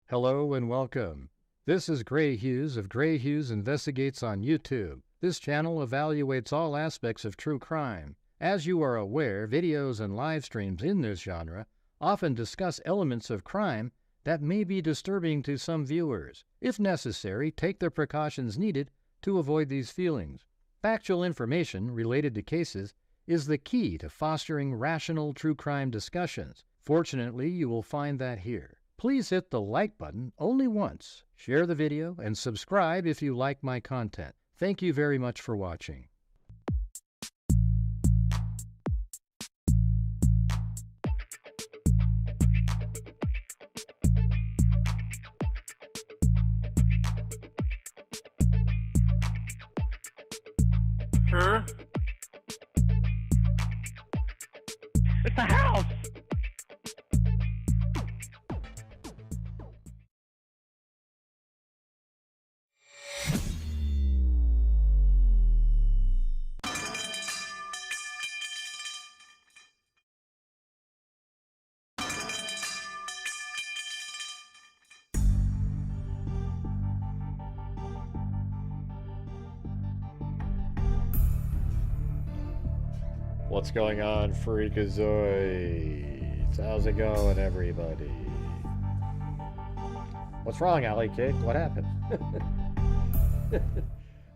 Hello and welcome. This is Grant Hughes of Grant Hughes Investigates on YouTube. This channel evaluates all aspects of true crime. As you are aware, videos and live streams in this genre often discuss elements of crime that may be disturbing to some viewers. If necessary, take the precautions needed to avoid these feelings. Factual information related to cases is the key to fostering rational true crime discussions. Fortunately, you will find that here. Please hit the like button only once, share the video, and subscribe if you like my content. Thank you very much for watching. Sure. It's a house! What's going on, Freakazoids? How's it going, everybody? What's wrong, Alley Cake? What happened?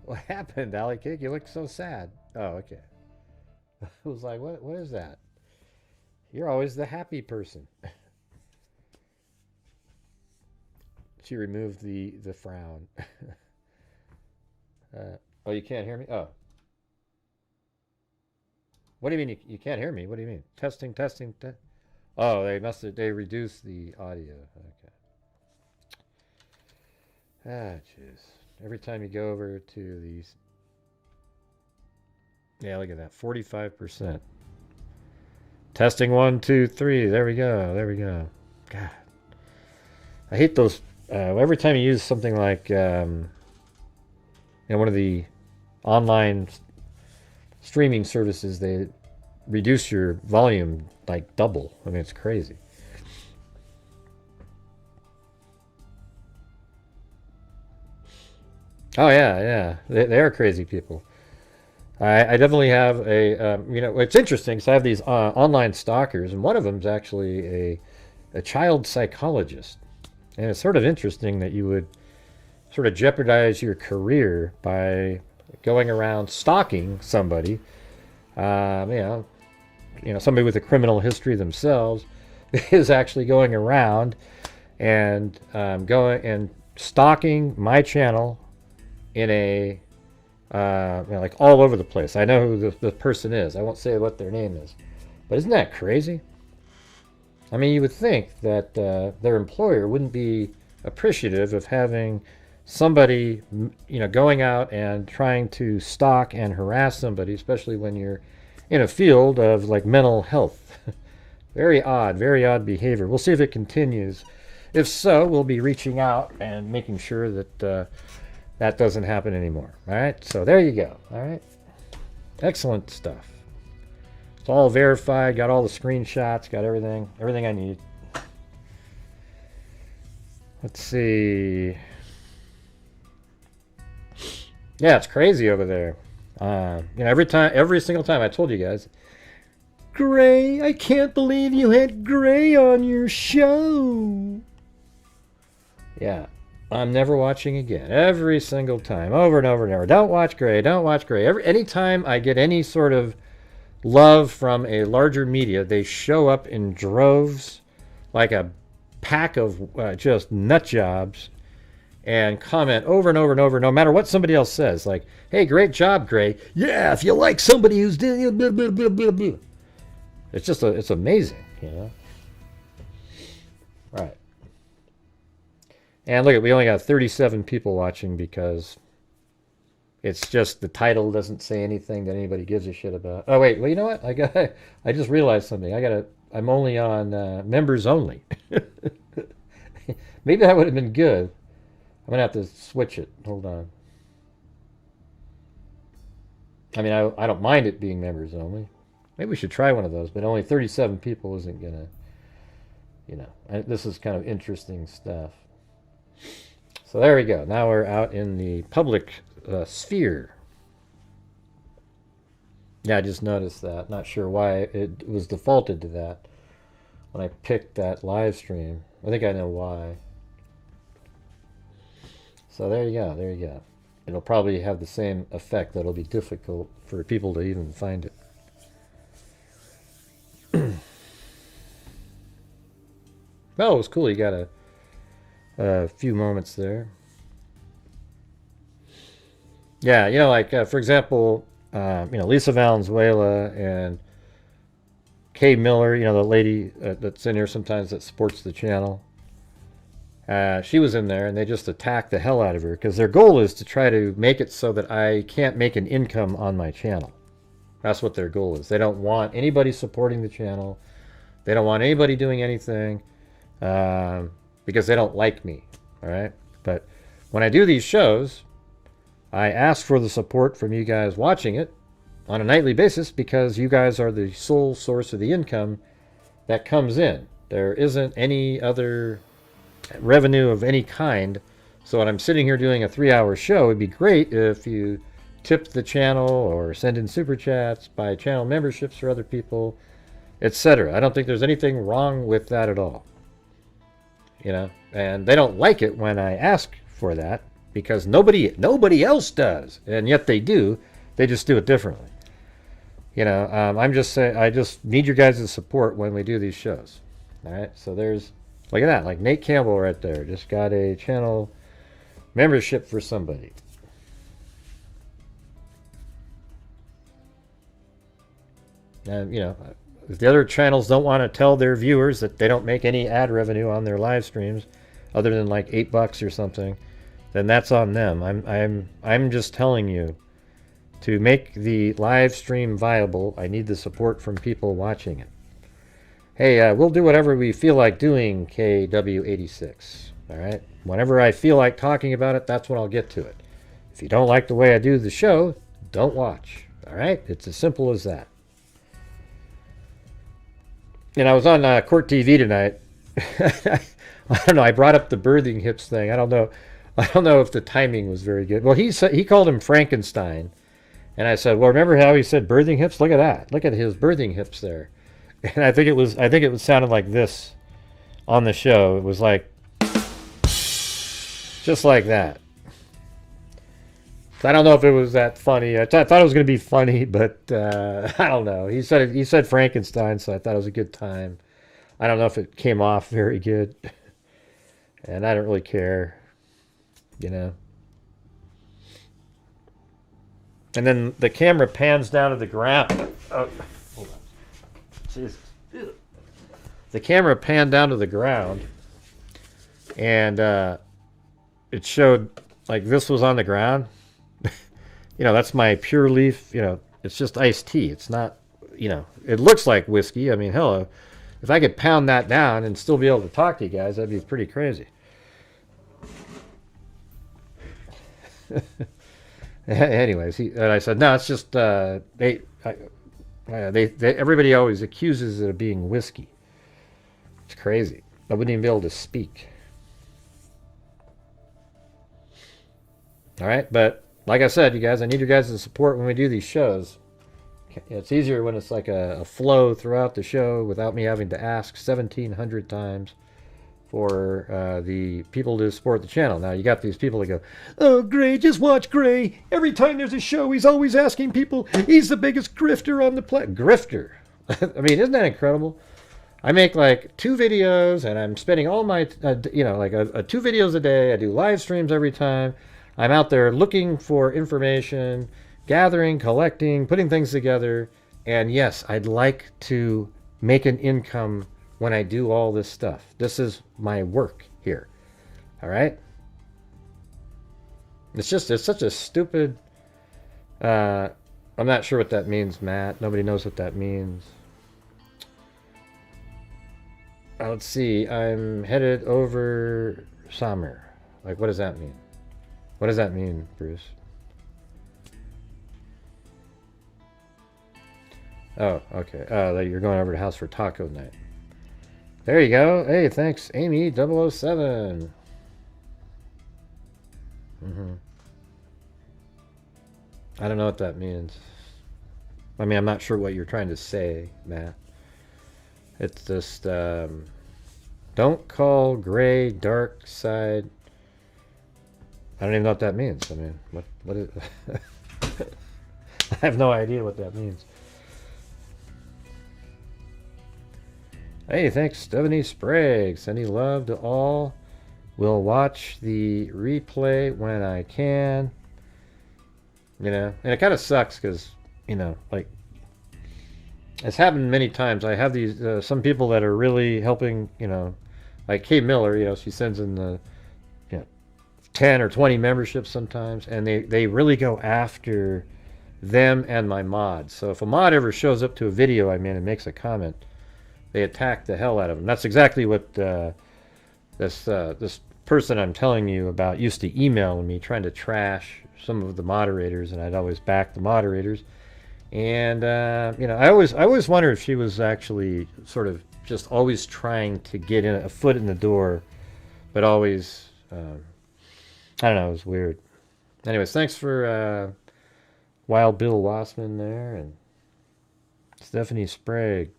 What happened, Alley Cake? You look so sad. Oh, okay. I was like, what is that? You're always the happy person. She removed the frown. Oh, you can't hear me? Oh. What do you mean you can't hear me? What do you mean? Testing. Oh, they reduced the audio. Okay. Ah, jeez. Every time you go over to these. Yeah, look at that. 45%. Testing 1, 2, 3. There we go. God. I hate those. Every time you use something like one of the online streaming services, they reduce your volume like double. I mean, it's crazy. Oh yeah, they are crazy people. I definitely have a it's interesting because I have these online stalkers, and one of them is actually a child psychologist, and it's sort of interesting that you would sort of jeopardize your career by going around stalking somebody, somebody with a criminal history themselves is actually going around and going and stalking my channel in a like all over the place. I know who the person is. I won't say what their name is, but isn't that crazy? I mean, you would think that their employer wouldn't be appreciative of having somebody, going out and trying to stalk and harass somebody, especially when you're in a field of like mental health. Very odd behavior. We'll see if it continues. If so, we'll be reaching out and making sure that that doesn't happen anymore. All right, so there you go. All right, excellent stuff. It's all verified, got all the screenshots, got everything I need. Let's see. Yeah, it's crazy over there. Every single time I told you guys, Gray, I can't believe you had Gray on your show. Yeah, I'm never watching again. Every single time, over and over and over. Don't watch Gray. Anytime I get any sort of love from a larger media, they show up in droves, like a pack of just nut jobs, and comment over and over and over, no matter what somebody else says. Like, hey, great job, Gray. Yeah, if you like somebody who's doing blah, blah, blah, blah, blah. It's amazing, Right. And look, we only got 37 people watching because it's just the title doesn't say anything that anybody gives a shit about. Oh wait, well, you know what? I just realized something. I'm only on members only. Maybe that would have been good. I'm gonna have to switch it. Hold on. I mean, I don't mind it being members only. Maybe we should try one of those, but only 37 people isn't gonna, this is kind of interesting stuff. So there we go. Now we're out in the public sphere. Yeah, I just noticed that. Not sure why it was defaulted to that when I picked that live stream. I think I know why. So there you go. There you go. It'll probably have the same effect that it'll be difficult for people to even find it. Oh, it was cool. You got a few moments there. Yeah, you know, like for example, you know, Lisa Valenzuela and Kay Miller, you know, the lady that's in here sometimes that supports the channel. She was in there, and they just attacked the hell out of her because their goal is to try to make it so that I can't make an income on my channel. That's what their goal is. They don't want anybody supporting the channel. They don't want anybody doing anything because they don't like me. All right. But when I do these shows, I ask for the support from you guys watching it on a nightly basis because you guys are the sole source of the income that comes in. There isn't any other revenue of any kind. So when I'm sitting here doing a 3-hour show, it'd be great if you tipped the channel or send in super chats, buy channel memberships for other people, etc. I don't think there's anything wrong with that at all. You know, and they don't like it when I ask for that because nobody else does, and yet they do. They just do it differently. You know, I'm just saying, I just need your guys' support when we do these shows. All right, so there's, look at that, like Nate Campbell right there, just got a channel membership for somebody. And, you know, if the other channels don't want to tell their viewers that they don't make any ad revenue on their live streams other than like $8 or something, then that's on them. I'm just telling you, to make the live stream viable, I need the support from people watching it. Hey, we'll do whatever we feel like doing, KW86. All right? Whenever I feel like talking about it, that's when I'll get to it. If you don't like the way I do the show, don't watch. All right? It's as simple as that. And I was on Court TV tonight. I don't know. I brought up the birthing hips thing. I don't know if the timing was very good. Well, he called him Frankenstein. And I said, well, remember how he said birthing hips? Look at that. Look at his birthing hips there. And I think it was sounded like this on the show. It was like just like that. So I don't know if it was that funny. I thought it was going to be funny, but I don't know. He said Frankenstein, so I thought it was a good time. I don't know if it came off very good, and I don't really care, you know. And then the camera pans down to the ground. Oh, hold on. Jesus. The camera panned down to the ground, and it showed like this was on the ground. You know, that's my Pure Leaf. You know, it's just iced tea. It's not, you know, it looks like whiskey. I mean, hell, if I could pound that down and still be able to talk to you guys, that'd be pretty crazy. Anyways, and I said, no, it's just everybody always accuses it of being whiskey. It's crazy. I wouldn't even be able to speak. All right, but like I said, you guys, I need your guys' support when we do these shows. It's easier when it's like a flow throughout the show without me having to ask 1,700 times for the people to support the channel. Now, you got these people that go, oh, Gray, just watch Gray. Every time there's a show, he's always asking people. He's the biggest grifter on the planet. Grifter. I mean, isn't that incredible? I make like 2 videos, and I'm spending all my, you know, like 2 videos a day. I do live streams every time. I'm out there looking for information, gathering, collecting, putting things together. And yes, I'd like to make an income when I do all this stuff. This is my work here. All right? It's such a stupid, I'm not sure what that means, Matt. Nobody knows what that means. Let's see. I'm headed over summer. Like, what does that mean? What does that mean, Bruce? Oh, okay. That you're going over to house for taco night. There you go. Hey, thanks, Amy 007. Mm-hmm. I don't know what that means. I mean, I'm not sure what you're trying to say, Matt. It's just, don't call gray dark side. I don't even know what that means. I mean, what is... I have no idea what that means. Hey, thanks, Stephanie Sprague. Sending love to all. Will watch the replay when I can. You know, and it kind of sucks because, you know, like, it's happened many times. I have these, some people that are really helping, you know, like Kay Miller, you know, she sends in the, you know, 10 or 20 memberships sometimes, and they really go after them and my mods. So if a mod ever shows up to a video I'm in and makes a comment, they attack the hell out of them. That's exactly what this person I'm telling you about used to email me trying to trash some of the moderators, and I'd always back the moderators. And you know, I always wondered if she was actually sort of just always trying to get in a foot in the door, but always I don't know, it was weird. Anyways, thanks for Wild Bill Wassman there and Stephanie Sprague.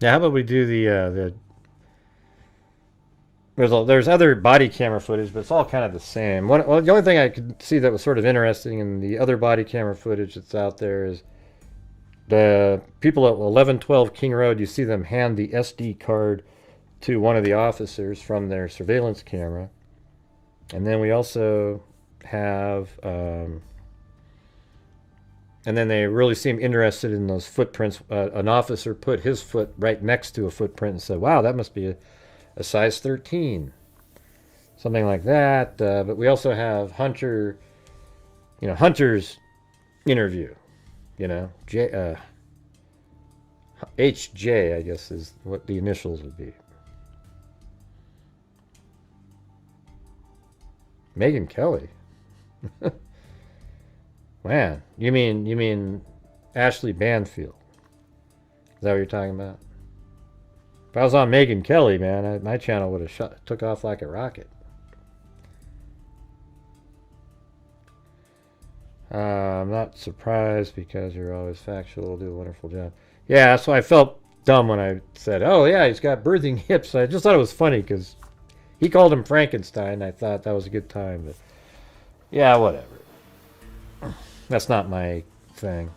Yeah, how about we do the there's other body camera footage, but it's all kind of the same. Well, the only thing I could see that was sort of interesting in the other body camera footage that's out there is the people at 1112 King Road. You see them hand the SD card to one of the officers from their surveillance camera. And then we also have and then they really seem interested in those footprints. An officer put his foot right next to a footprint and said, wow, that must be a size 13. Something like that. But we also have Hunter, you know, Hunter's interview. You know, HJ, I guess, is what the initials would be. Megan Kelly. Man, you mean Ashley Banfield? Is that what you're talking about? If I was on Megan Kelly, man, my channel would have took off like a rocket. I'm not surprised because you're always factual. Do a wonderful job. Yeah, so I felt dumb when I said, "Oh yeah, he's got birthing hips." I just thought it was funny because he called him Frankenstein. I thought that was a good time, but yeah, whatever. That's not my thing.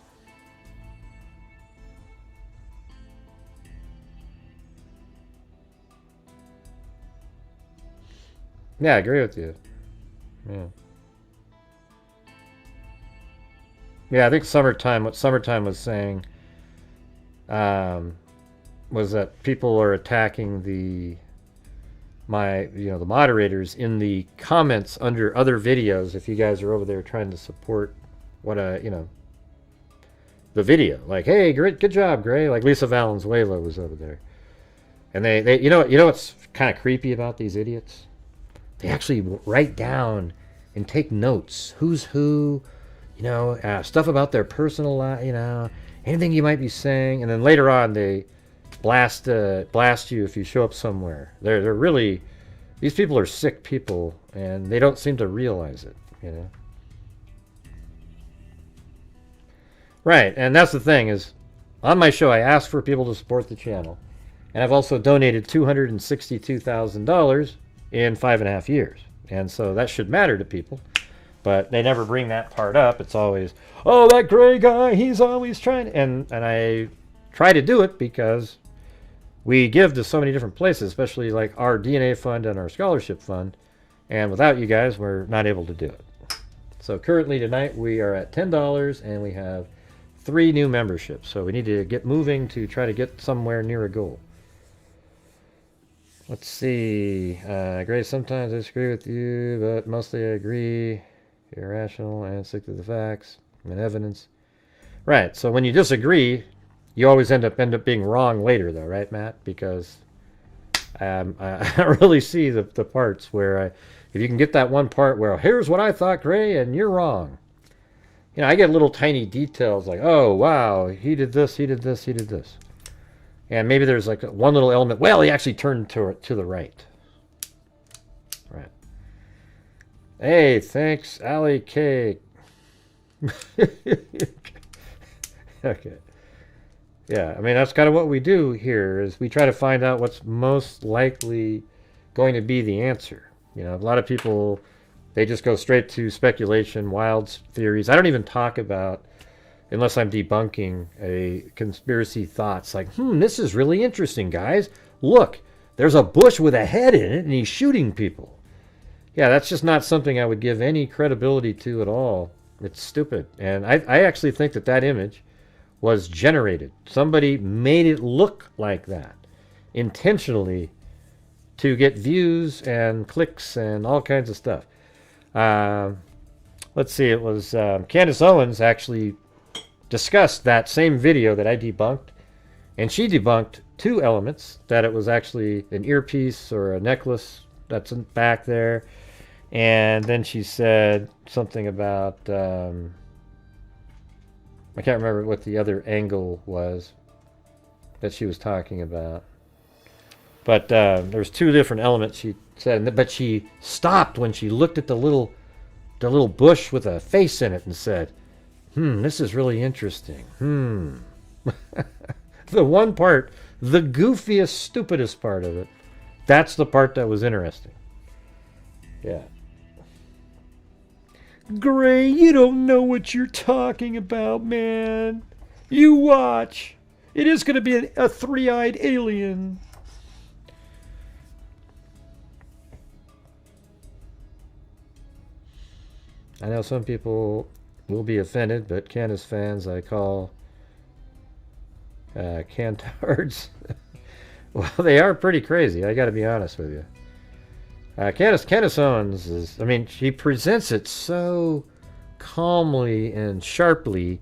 Yeah, I agree with you. Yeah. Yeah, I think summertime. What summertime was saying was that people are attacking the moderators in the comments under other videos. If you guys are over there trying to support the video, like, hey, great, good job, Gray. Like Lisa Valenzuela was over there, and they you know what's kind of creepy about these idiots? They actually write down and take notes. Who's who, stuff about their personal life, anything you might be saying, and then later on they blast you if you show up somewhere. They're really, these people are sick people, and they don't seem to realize it, Right, and that's the thing is, on my show I ask for people to support the channel, and I've also donated $262,000 in 5.5 years, and so that should matter to people, but they never bring that part up. It's always, oh, that Gray guy, he's always trying to, and I try to do it because we give to so many different places, especially like our DNA fund and our scholarship fund, and without you guys we're not able to do it. So currently tonight we are at $10 and we have 3 new memberships, so we need to get moving to try to get somewhere near a goal. Let's see. Gray, sometimes I disagree with you, but mostly I agree. You're rational and stick to the facts and evidence. Right, so when you disagree, you always end up being wrong later, though, right, Matt? Because I really see the parts where if you can get that one part where, here's what I thought, Gray, and you're wrong, I get little tiny details like, oh, wow, he did this, he did this, he did this. And maybe there's like one little element. Well, he actually turned to the right. Right. Hey, thanks, Allie Cake. Okay. Yeah, I mean, that's kind of what we do here is we try to find out what's most likely going to be the answer. A lot of people, they just go straight to speculation, wild theories. I don't even talk about, unless I'm debunking a conspiracy thoughts like, this is really interesting, guys. Look, there's a bush with a head in it and he's shooting people. Yeah, that's just not something I would give any credibility to at all. It's stupid. And I actually think that image was generated. Somebody made it look like that intentionally to get views and clicks and all kinds of stuff. Let's see, it was Candace Owens actually discussed that same video that I debunked, and she debunked two elements, that it was actually an earpiece or a necklace that's back there, and then she said something about I can't remember what the other angle was that she was talking about. But there's two different elements she said. But she stopped when she looked at the little bush with a face in it and said, this is really interesting. The one part, the goofiest, stupidest part of it, that's the part that was interesting. Yeah. Gray, you don't know what you're talking about, man. You watch. It is going to be a three-eyed alien. I know some people will be offended, but Candace fans I call cantards. Well, they are pretty crazy, I got to be honest with you. Candace Owens is, I mean, she presents it so calmly and sharply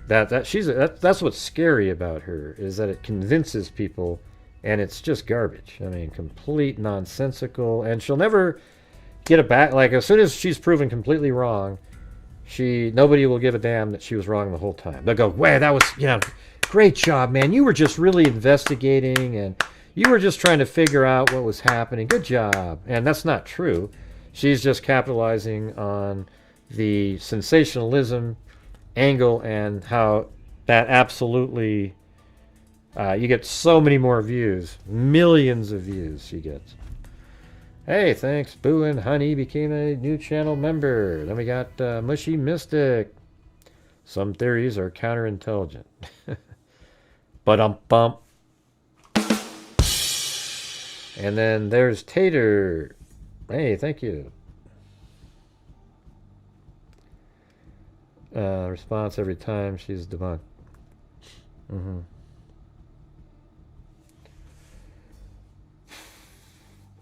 that's what's scary about her, is that it convinces people, and it's just garbage. I mean, complete nonsensical, and she'll never get it back. Like, as soon as she's proven completely wrong, nobody will give a damn that she was wrong the whole time. They'll go, wow, that was, great job, man. You were just really investigating, and you were just trying to figure out what was happening. Good job. And that's not true. She's just capitalizing on the sensationalism angle and how that absolutely, you get so many more views. Millions of views she gets. Hey, thanks. Boo and Honey became a new channel member. Then we got Mushy Mystic. Some theories are counterintelligent. Ba-dum-bump. And then there's Tater. Hey, thank you. Response every time she's debunked. All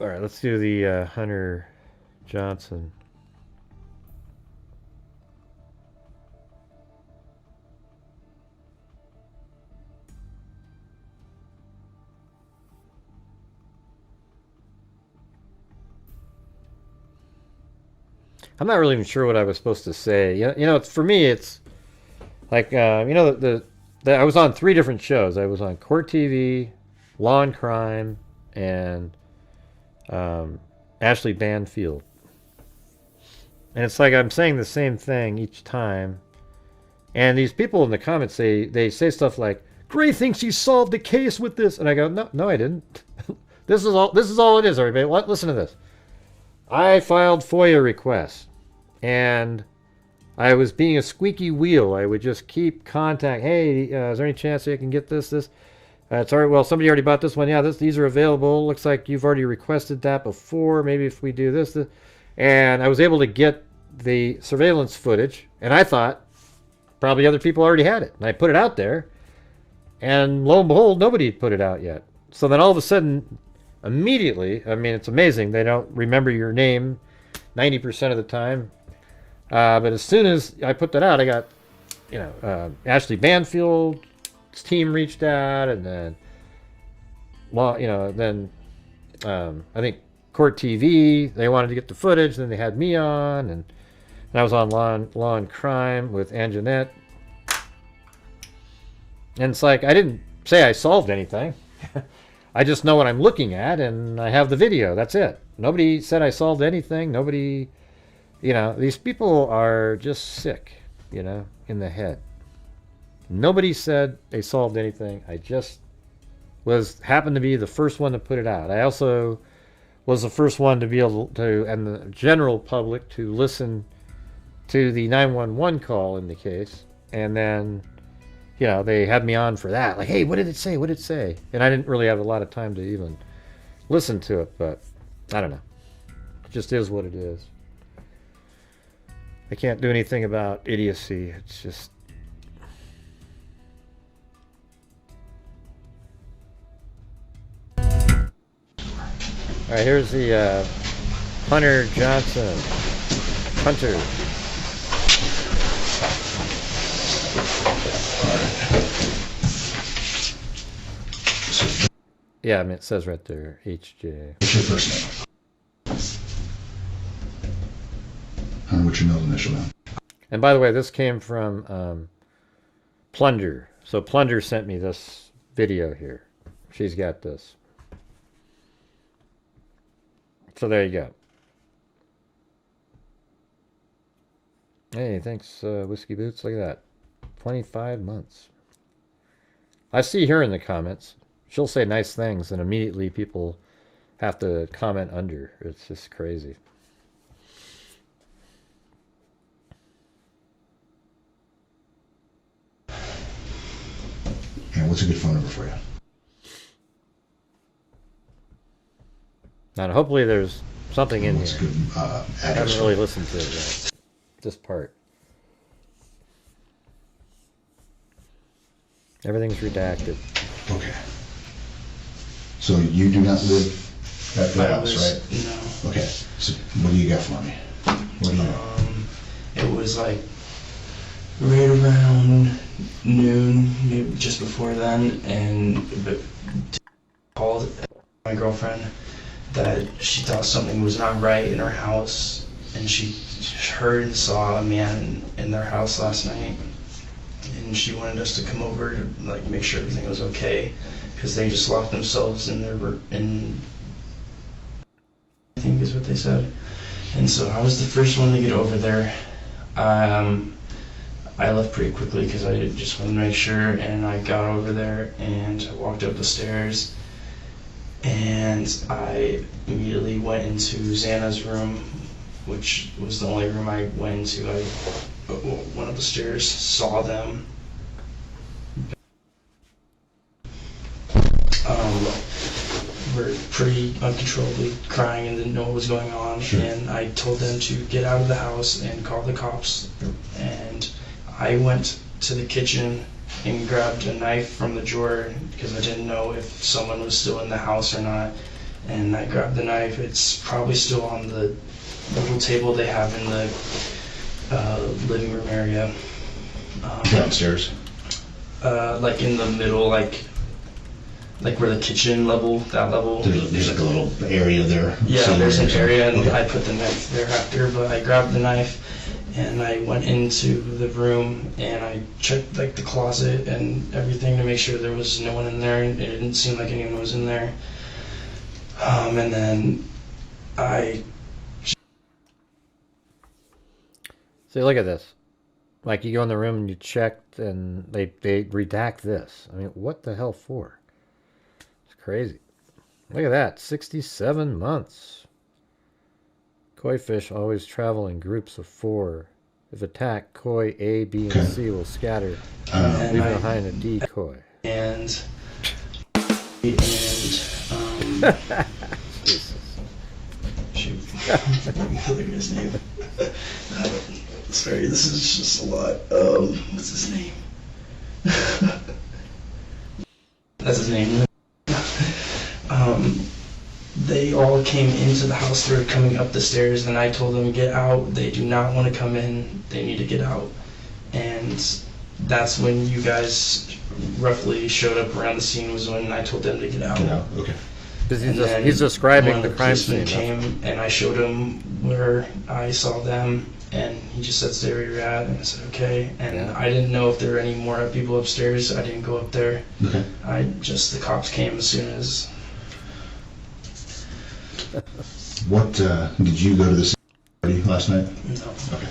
right, let's do the Hunter Johnson. I'm not really even sure what I was supposed to say. For me, it's like, I was on 3 different shows. I was on Court TV, Law and Crime, and Ashley Banfield. And it's like I'm saying the same thing each time. And these people in the comments, they say stuff like, Gray thinks he solved the case with this. And I go, no, I didn't. This is all it is, everybody. Listen to this. I filed FOIA requests. And I was being a squeaky wheel. I would just keep contact. Hey, is there any chance I can get this? It's all right. Well, somebody already bought this one. Yeah, these are available. Looks like you've already requested that before. Maybe if we do this. And I was able to get the surveillance footage. And I thought probably other people already had it. And I put it out there. And lo and behold, nobody had put it out yet. So then all of a sudden, immediately, I mean, it's amazing. They don't remember your name 90% of the time. But as soon as I put that out, I got, Ashley Banfield's team reached out, and then, I think Court TV, they wanted to get the footage, then they had me on, and And I was on Law and Crime with Anjanette. And it's like, I didn't say I solved anything. I just know what I'm looking at, and I have the video. That's it. Nobody said I solved anything. Nobody, you know, these people are just sick, you know, in the head. Nobody said they solved anything. I just happened to be the first one to put it out. I also was the first one to be able to, and the general public, to listen to the 911 call in the case. And then, you know, they had me on for that. Like, hey, what did it say? What did it say? And I didn't really have a lot of time to even listen to it, but I don't know. It just is what it is. I can't do anything about idiocy. It's just... All right, here's the Hunter Johnson. Hunter. Yeah, I mean, it says right there, HJ. What's your first name? And what's your middle initial then? And by the way, this came from Plunger. So Plunger sent me this video here. She's got this. So there you go. Hey, thanks, Whiskey Boots. Look at that. 25 months. I see her in the comments. She'll say nice things, and immediately people have to comment under. It's just crazy. And what's a good phone number for you? Now, hopefully there's something in What's here. good I address? haven't really listened to it yet. This part. Everything's redacted. Okay. So you do not live at the house, right? No. Okay. So what do you got for me? What do you know? It was like right around noon, maybe just before then, and called my girlfriend that she thought something was not right in her house, and she heard and saw a man in their house last night, and she wanted us to come over to like make sure everything was okay, because they just locked themselves in I think is what they said. And so I was the first one to get over there. I left pretty quickly because I just wanted to make sure, and I got over there and I walked up the stairs, and I immediately went into Xana's room, which was the only room I went into. I went up the stairs, saw them. Were pretty uncontrollably crying and didn't know what was going on. Sure. And I told them to get out of the house and call the cops. And I went to the kitchen and grabbed a knife from the drawer because I didn't know if someone was still in the house or not. And I grabbed the knife. It's probably still on the little table they have in the living room area. Downstairs? Like in the middle, like where the kitchen level, that level. There's like a little area there. Yeah, there's an area, and okay. I put the knife there after, but I grabbed the knife and I went into the room and I checked like the closet and everything to make sure there was no one in there, and it didn't seem like anyone was in there. And then I... See, look at this. Like, you go in the room and you check, and they redact this. I mean, what the hell for? It's crazy. Look at that. 67 months. Koi fish always travel in groups of 4. If attacked, koi A, B, and C will scatter, leaving behind a decoy. And shoot, look at his name. Sorry, this is just a lot. What's his name? That's his name. They all came into the house. They were coming up the stairs, and I told them, get out. They do not want to come in. They need to get out. And that's when you guys roughly showed up around the scene, was when I told them to get out. Get out, okay. He's describing the crime scene. Came and I showed him where I saw them, And he just said, stay where you're at. And I said, okay. And Yeah. I didn't know if there were any more people upstairs. I didn't go up there. Okay. The cops came as soon as. What, did you go to the party last night? No. Okay.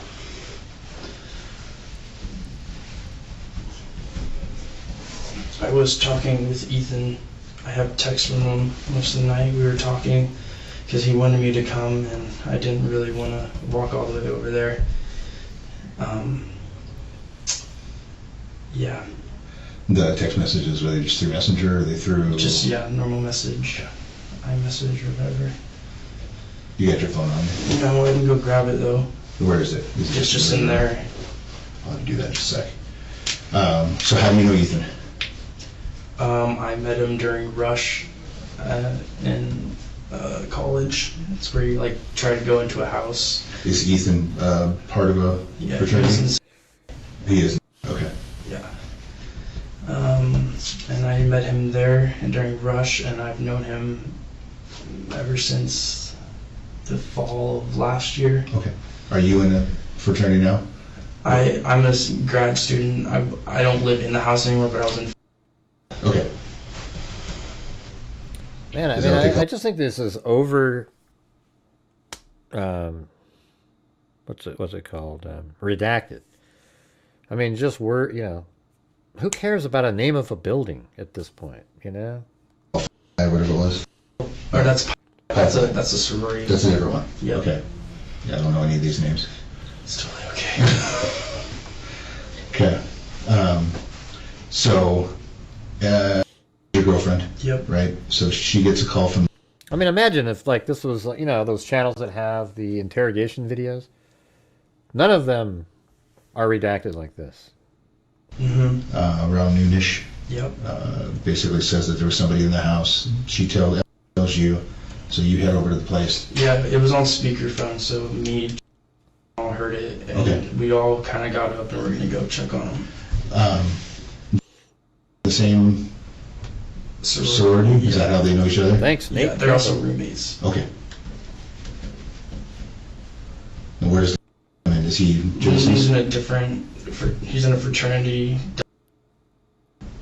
I was talking with Ethan. I have text from him most of the night. We were talking because he wanted me to come, and I didn't really want to walk all the way over there. Yeah. The text messages, were they just through Messenger, or they through... Just, normal message. iMessage or whatever. You got your phone on you? No, I didn't go grab it, though. Where is it? Is it It's just in there. I'll have to do that in just a sec. So how do you know Ethan? I met him during Rush in college. It's where you try to go into a house. Is Ethan part of a fraternity? He is. Okay. Yeah. And I met him there and during Rush, and I've known him ever since the fall of last year. Okay. Are you in a fraternity now? I'm a grad student. I don't live in the house anymore, but I was in. Okay. Man, Is that what they call- I just think this is over. What's it called? Redacted. I mean, just word. Who cares about a name of a building at this point? Whatever it was. Or that's a sorority. That's a different one. Yeah. Okay. Yeah, I don't know any of these names. It's totally okay. Okay. So, your girlfriend, Yep. right? So she gets a call from... I mean, imagine if this was those channels that have the interrogation videos. None of them are redacted like this. Mm-hmm. Around noonish. Yep. Basically says that there was somebody in the house. She tells you, so you head over to the place. Yeah, it was on speakerphone, so me all heard it, and Okay. we all kind of got up and we're gonna go check on him. The same sorority? Is that how they know each other? Thanks, Nate. Yeah, they're also roommates. Okay. And where's is he He's Jason's? in a different, he's in a fraternity,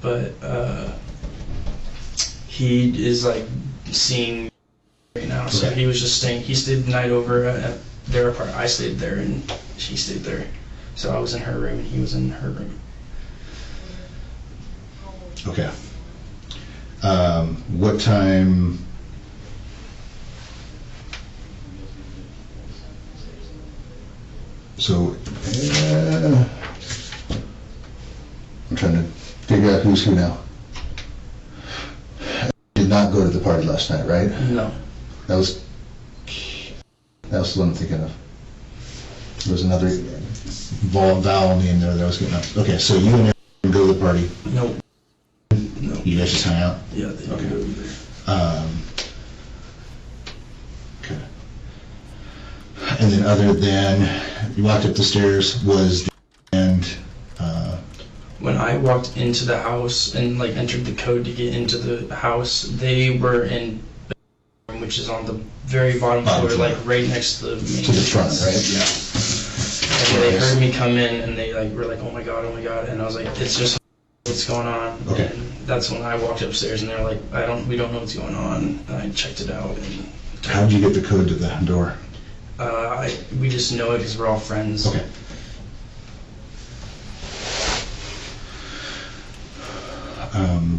but he is seeing right now. So Okay. he was just staying. He stayed the night over at their apartment. I stayed there, and she stayed there. So I was in her room, and he was in her room. Okay. What time? So, I'm trying to figure out who's who now. Did not go to the party last night, right? No. That was the one I'm thinking of. There was another vowel name there that I was getting up. Okay, so you and Aaron go to the party. No. No. You guys just hang out? Yeah, they Okay. go over there. Okay. And then other than, you walked up the stairs, When I walked into the house and entered the code to get into the house, they were in the room, which is on the very bottom floor, right next to the main to the front, entrance. right? Yeah. And they heard me come in, and they were like, "Oh my god, oh my god!" And I was like, "It's just what's going on?" Okay. And that's when I walked upstairs, and they were like, we don't know what's going on." And I checked it out. And How'd you get the code to the door? we just know it because we're all friends. Okay.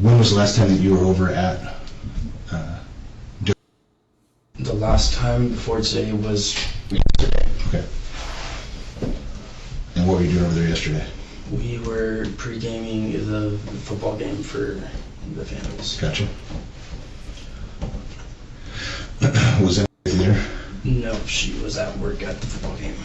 When was the last time that you were over at? The last time before today was yesterday. Okay. And what were you doing over there yesterday? We were pre-gaming the football game for the Vandals. Gotcha. Was anybody there? No, she was at work at the football game.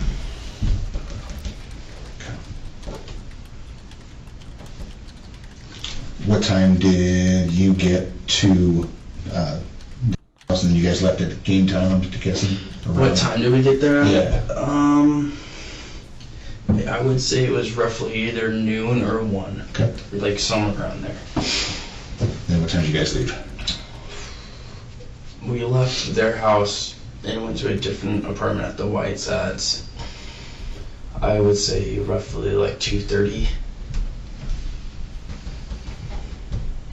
What time did you get to house and then you guys left at game time to get some? What time did we get there? Yeah. I would say it was roughly either noon or 1. Okay. Or somewhere around there. Then what time did you guys leave? We left their house and went to a different apartment at the Whites at I would say roughly like 2:30.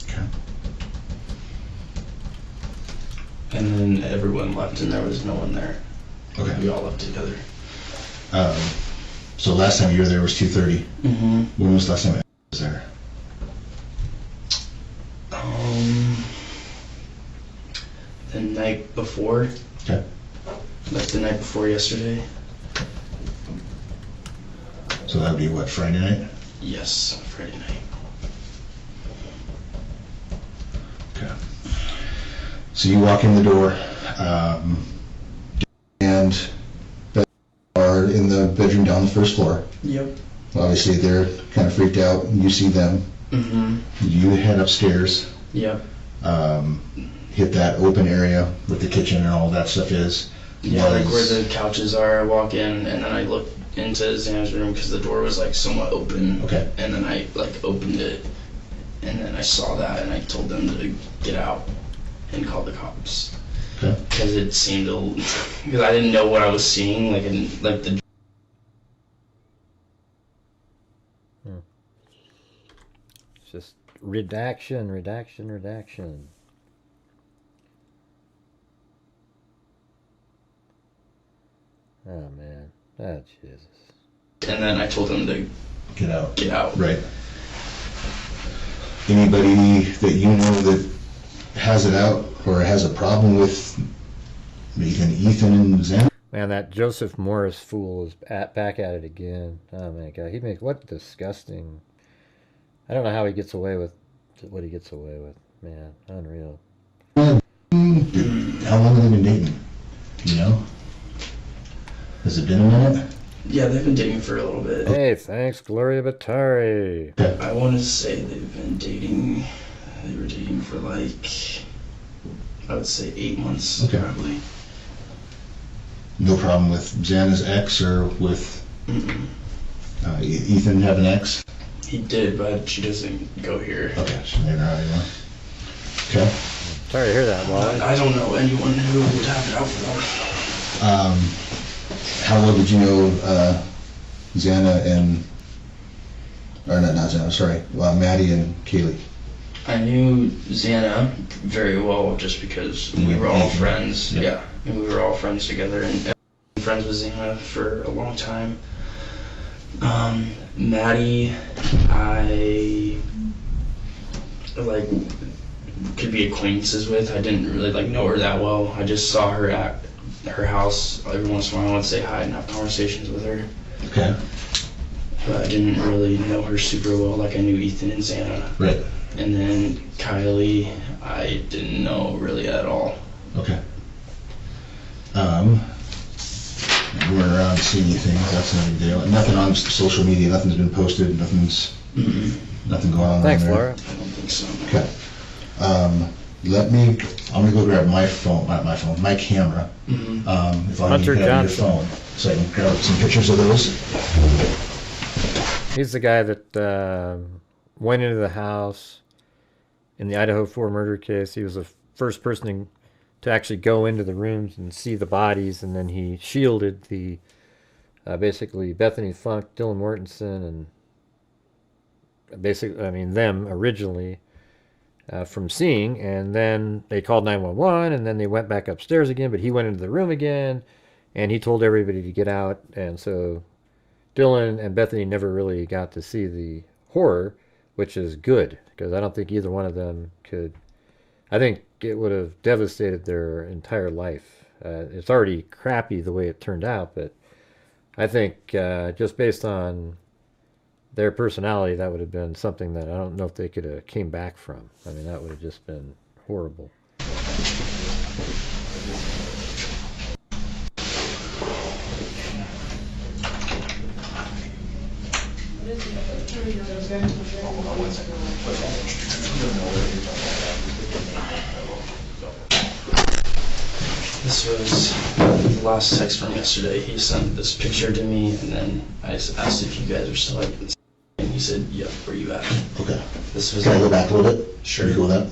Okay. And then everyone left and there was no one there. Okay. We all left together. So last time you were there was 2:30. Mm-hmm. When was the last time I was there? The night before. Okay. Like the night before yesterday. So that would be what, Friday night? Yes, Friday night. Okay. So you walk in the door, and are in the bedroom down the first floor. Yep. Obviously they're kind of freaked out. You see them. Mm-hmm. You head upstairs. Yep. Hit that open area where the kitchen and all that stuff is. Yeah, like where the couches are. I walk in and then I look into Xana's room because the door was like somewhat open. Okay. And then I like opened it and then I saw that and I told them to get out and call the cops. Okay. Because it seemed because I didn't know what I was seeing. Like the. It's just redaction. Oh man, oh Jesus. And then I told them to Get out. get out. Right. Anybody that you know that has it out or has a problem with Ethan and Xana? Man, that Joseph Morris fool is back at it again. Oh my God, he makes what disgusting. I don't know how he gets away with what he gets away with. Man, unreal. How long have they been dating? Do you know? Has it been a minute? Yeah, they've been dating for a little bit. Hey, thanks, Gloria Batari. Okay. I want to say they've been dating. They were dating for like, I would say 8 months, Okay. probably. No problem with Xana's ex or with Ethan have an ex? He did, but she doesn't go here. Okay, so they're not anymore. Okay. Sorry to hear that, Wally. I don't know anyone who would have it out for them. How well did you know Xana and, or not Xana, sorry, Maddie and Kaylee? I knew Xana very well just because we were all friends. Yep. Yeah, and we were all friends together and I've been friends with Xana for a long time. Maddie, I like could be acquaintances with. I didn't really like know her that well. I just saw her at her house every once in a while. I would say hi and have conversations with her. Okay. But I didn't really know her super well like I knew Ethan and Xana. Right. And then Kylie, I didn't know really at all. Okay. You weren't around to see anything, that's no big deal. Nothing on social media, nothing's been posted, nothing going on Thanks, there. Laura. I don't think so. Okay. I'm gonna go grab my phone, not my phone, my camera. If I Hunter can have your Johnson. phone, so I can grab some pictures of those. He's the guy that went into the house in the Idahofour murder case. He was the first person to actually go into the rooms and see the bodies, and then he shielded the basically Bethany Funk, Dylan Mortensen, and basically, I mean, them originally from seeing, and then they called 911, and then they went back upstairs again, but he went into the room again, and he told everybody to get out, and so Dylan and Bethany never really got to see the horror, which is good, because I don't think either one of them could. I think it would have devastated their entire life. It's already crappy the way it turned out, but I think just based on their personality, that would have been something that I don't know if they could have came back from. I mean, that would have just been horrible. This was the last text from yesterday. He sent this picture to me, and then I asked if you guys are still like this. And he said, "Yep, where you at?" Okay. This was Can I go back a little bit? Sure. Can you go with that?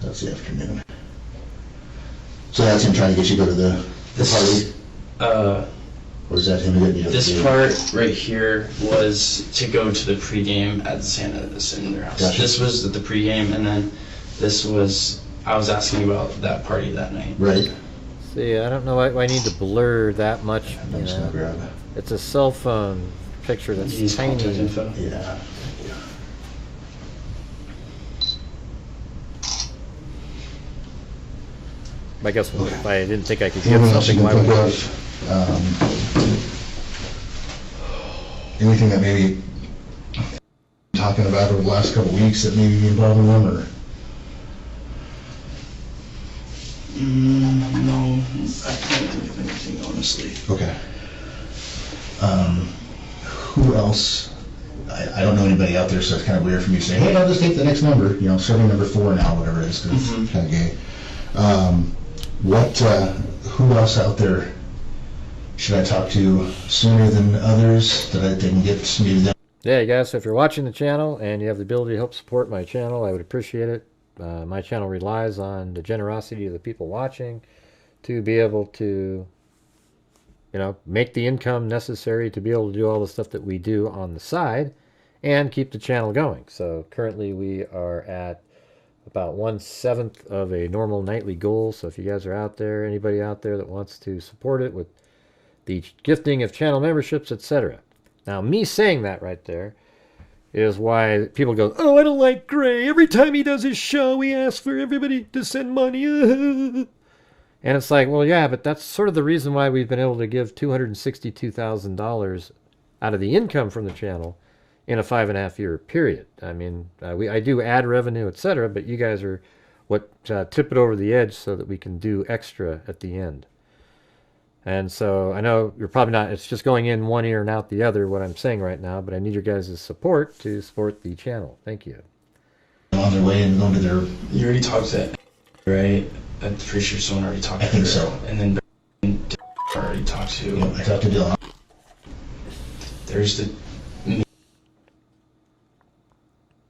That's the afternoon. So that's him trying to get you to go to the party? Or is that him getting you? This part right here was to go to the pregame at their house. Gotcha. This was at the pregame, and then this was, I was asking about that party that night. Right. See, I don't know why I need to blur that much. I'm just gonna grab it. It's a cell phone picture that's These contact tiny. info. Yeah. I guess if I didn't think I could get Anything else you something, can why think would of? Anything that maybe talking about over the last couple of weeks that maybe be bothering them, or? No, I can't think of anything, honestly. Okay. Who else? I don't know anybody out there, so it's kind of weird for me to say, hey, I'll just take the next number, you know, starting number 4 now, whatever it is, because it's kind of gay. Who else out there should I talk to sooner than others that I can get maybe them? Yeah, guys, so if you're watching the channel and you have the ability to help support my channel, I would appreciate it. My channel relies on the generosity of the people watching to be able to, you know, make the income necessary to be able to do all the stuff that we do on the side and keep the channel going. So currently we are at about 1/7 of a normal nightly goal. So if you guys are out there, anybody out there that wants to support it with the gifting of channel memberships, etc. Now, me saying that right there is why people go, oh, I don't like Gray. Every time he does his show, he asks for everybody to send money. And it's like, well, yeah, but that's sort of the reason why we've been able to give $262,000 out of the income from the channel in a 5.5-year period. I mean, I do ad revenue, etc., but you guys are what tip it over the edge so that we can do extra at the end. And so I know you're probably not, it's just going in one ear and out the other, what I'm saying right now, but I need your guys' support to support the channel. Thank you. On their way and going to their... You already talked to that, right? I'm pretty sure someone already talked to I think her. so. And then already talked to. Yeah, I talked to Dylan. There's the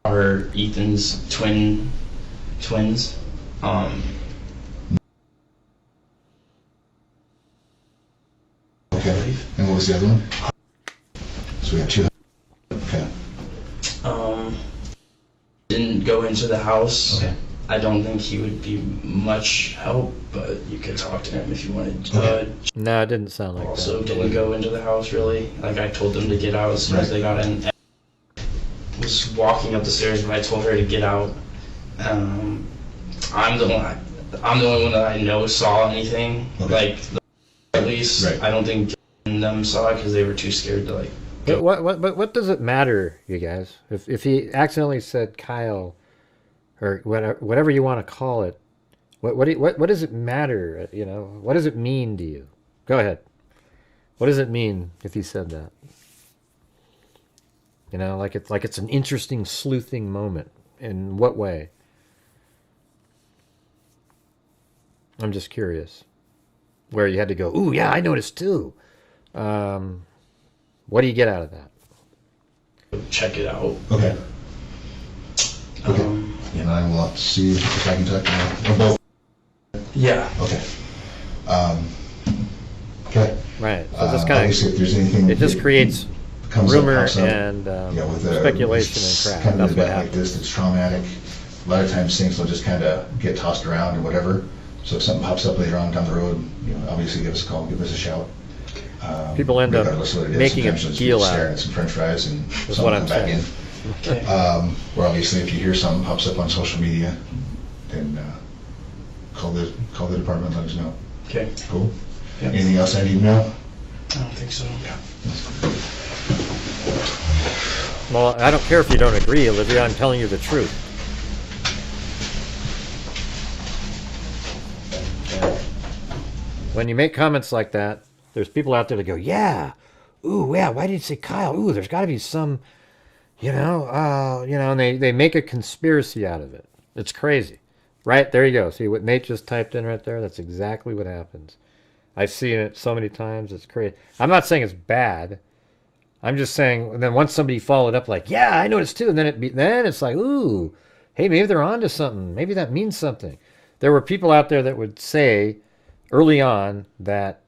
are Ethan's twins. Okay. And what was the other one? So we have 2. Okay. Didn't go into the house. Okay. I don't think he would be much help, but you could talk to him if you wanted. Okay. No, it didn't sound like Also that. didn't go into the house really. Like I told them to get out as soon as they got in. Was walking up the stairs when I told her to get out. I'm the only one that I know saw anything. Okay. Like at least Right. I don't think them saw it because they were too scared to like. But what does it matter, you guys? If he accidentally said Kyle, or whatever you want to call it, what does it matter? You know, what does it mean to you? Go ahead. What does it mean if he said that? You know, like it's an interesting sleuthing moment. In what way? I'm just curious. Where you had to go, ooh, yeah, I noticed too. What do you get out of that? Check it out. Okay. Okay. And I will have to see if I can talk to them. Or both. Yeah. Okay. Okay. Right. So just kind obviously, if there's anything it just that creates comes rumor up, pops up, and with speculation and crap. Kind That's of what event like happens. this that's traumatic. A lot of times things will just kind of get tossed around or whatever. So if something pops up later on down the road, you know, obviously give us a call, give us a shout. People end up regardless of what it is. making a Sometimes it's deal just out staring of at it. some French fries and That's something what I'm come back saying. in. Okay. Or obviously, if you hear something pops up on social media, then call the department and let us know. Okay. Cool. Yep. Anything else I need to know? I don't think so. Well, I don't care if you don't agree, Olivia. I'm telling you the truth. When you make comments like that, there's people out there that go, yeah, ooh, yeah, why did you say Kyle? Ooh, there's got to be some, and they make a conspiracy out of it. It's crazy. Right, there you go. See what Nate just typed in right there? That's exactly what happens. I've seen it so many times. It's crazy. I'm not saying it's bad. I'm just saying, and then once somebody followed up like, yeah, I noticed too, and then it's like, ooh, hey, maybe they're onto something. Maybe that means something. There were people out there that would say early on that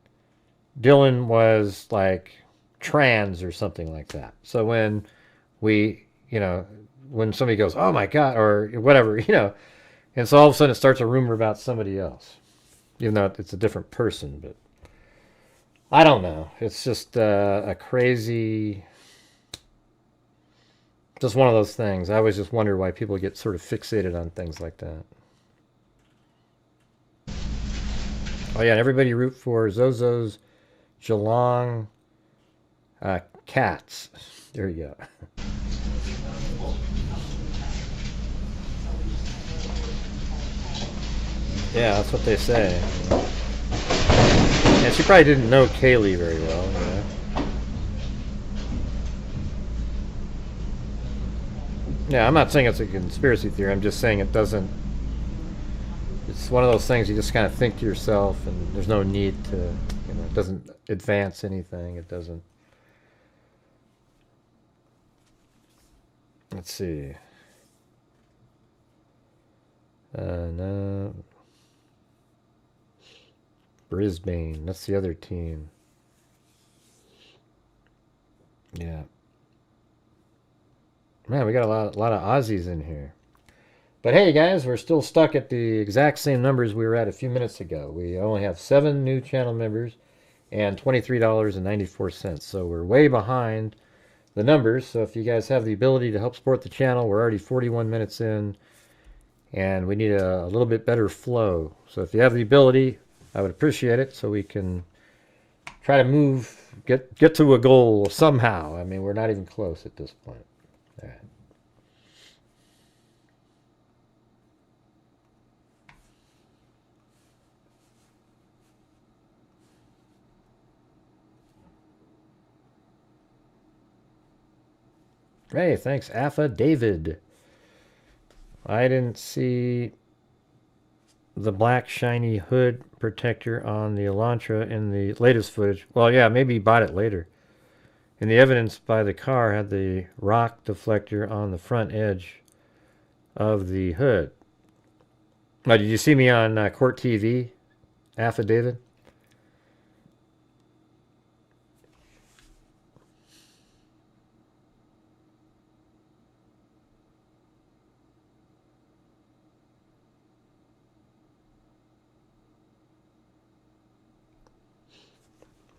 Dylan was like trans or something like that. So when we, when somebody goes, oh my God, or whatever, and so all of a sudden it starts a rumor about somebody else, even though it's a different person. But I don't know. It's just a crazy, just one of those things. I always just wonder why people get sort of fixated on things like that. Oh yeah, and everybody root for Zozo's Geelong Cats. There you go. Yeah, that's what they say. And she probably didn't know Kaylee very well, Yeah, I'm not saying it's a conspiracy theory. I'm just saying it doesn't... It's one of those things you just kind of think to yourself, and there's no need to, it doesn't advance anything. It doesn't... Let's see. No. Brisbane. That's the other team. Yeah. Man, we got a lot of Aussies in here. But hey, guys, we're still stuck at the exact same numbers we were at a few minutes ago. We only have 7 new channel members and $23.94. So we're way behind the numbers. So if you guys have the ability to help support the channel, we're already 41 minutes in, and we need a little bit better flow. So if you have the ability, I would appreciate it, so we can try to get to a goal somehow. I mean, we're not even close at this point. All right. Hey, thanks, Alpha David. I didn't see the black shiny hood protector on the Elantra in the latest footage. Well, yeah, maybe he bought it later. And the evidence by the car had the rock deflector on the front edge of the hood. Oh, did you see me on Court TV, Alpha David?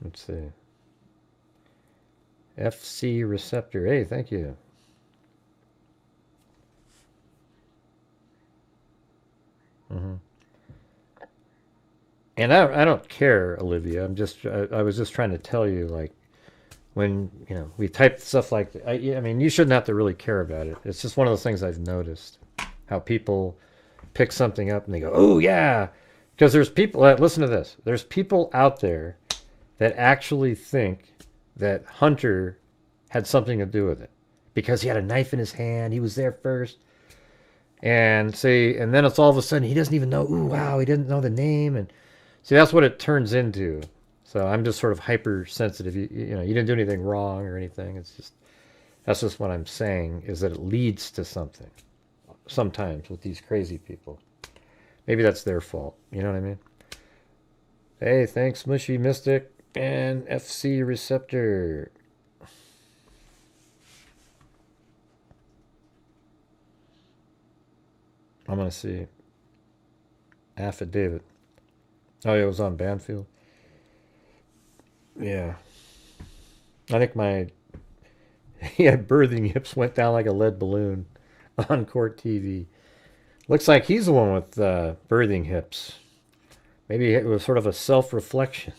Let's see. FC receptor. Hey, thank you. And I don't care, Olivia. I was just trying to tell you, like, when we type stuff like that, I mean, you shouldn't have to really care about it. It's just one of those things I've noticed, how people pick something up and they go, oh yeah, because there's people. Listen to this. There's people out there that actually think that Hunter had something to do with it because he had a knife in his hand. He was there first. And then it's all of a sudden he doesn't even know. Ooh, wow, he didn't know the name. And see, that's what it turns into. So I'm just sort of hypersensitive. You didn't do anything wrong or anything. That's just what I'm saying, is that it leads to something sometimes with these crazy people. Maybe that's their fault. You know what I mean? Hey, thanks, Mushy Mystic and FC Receptor. I'm going to see. Affidavit. Oh, yeah, it was on Banfield. Yeah. I think birthing hips went down like a lead balloon on Court TV. Looks like he's the one with birthing hips. Maybe it was sort of a self-reflection.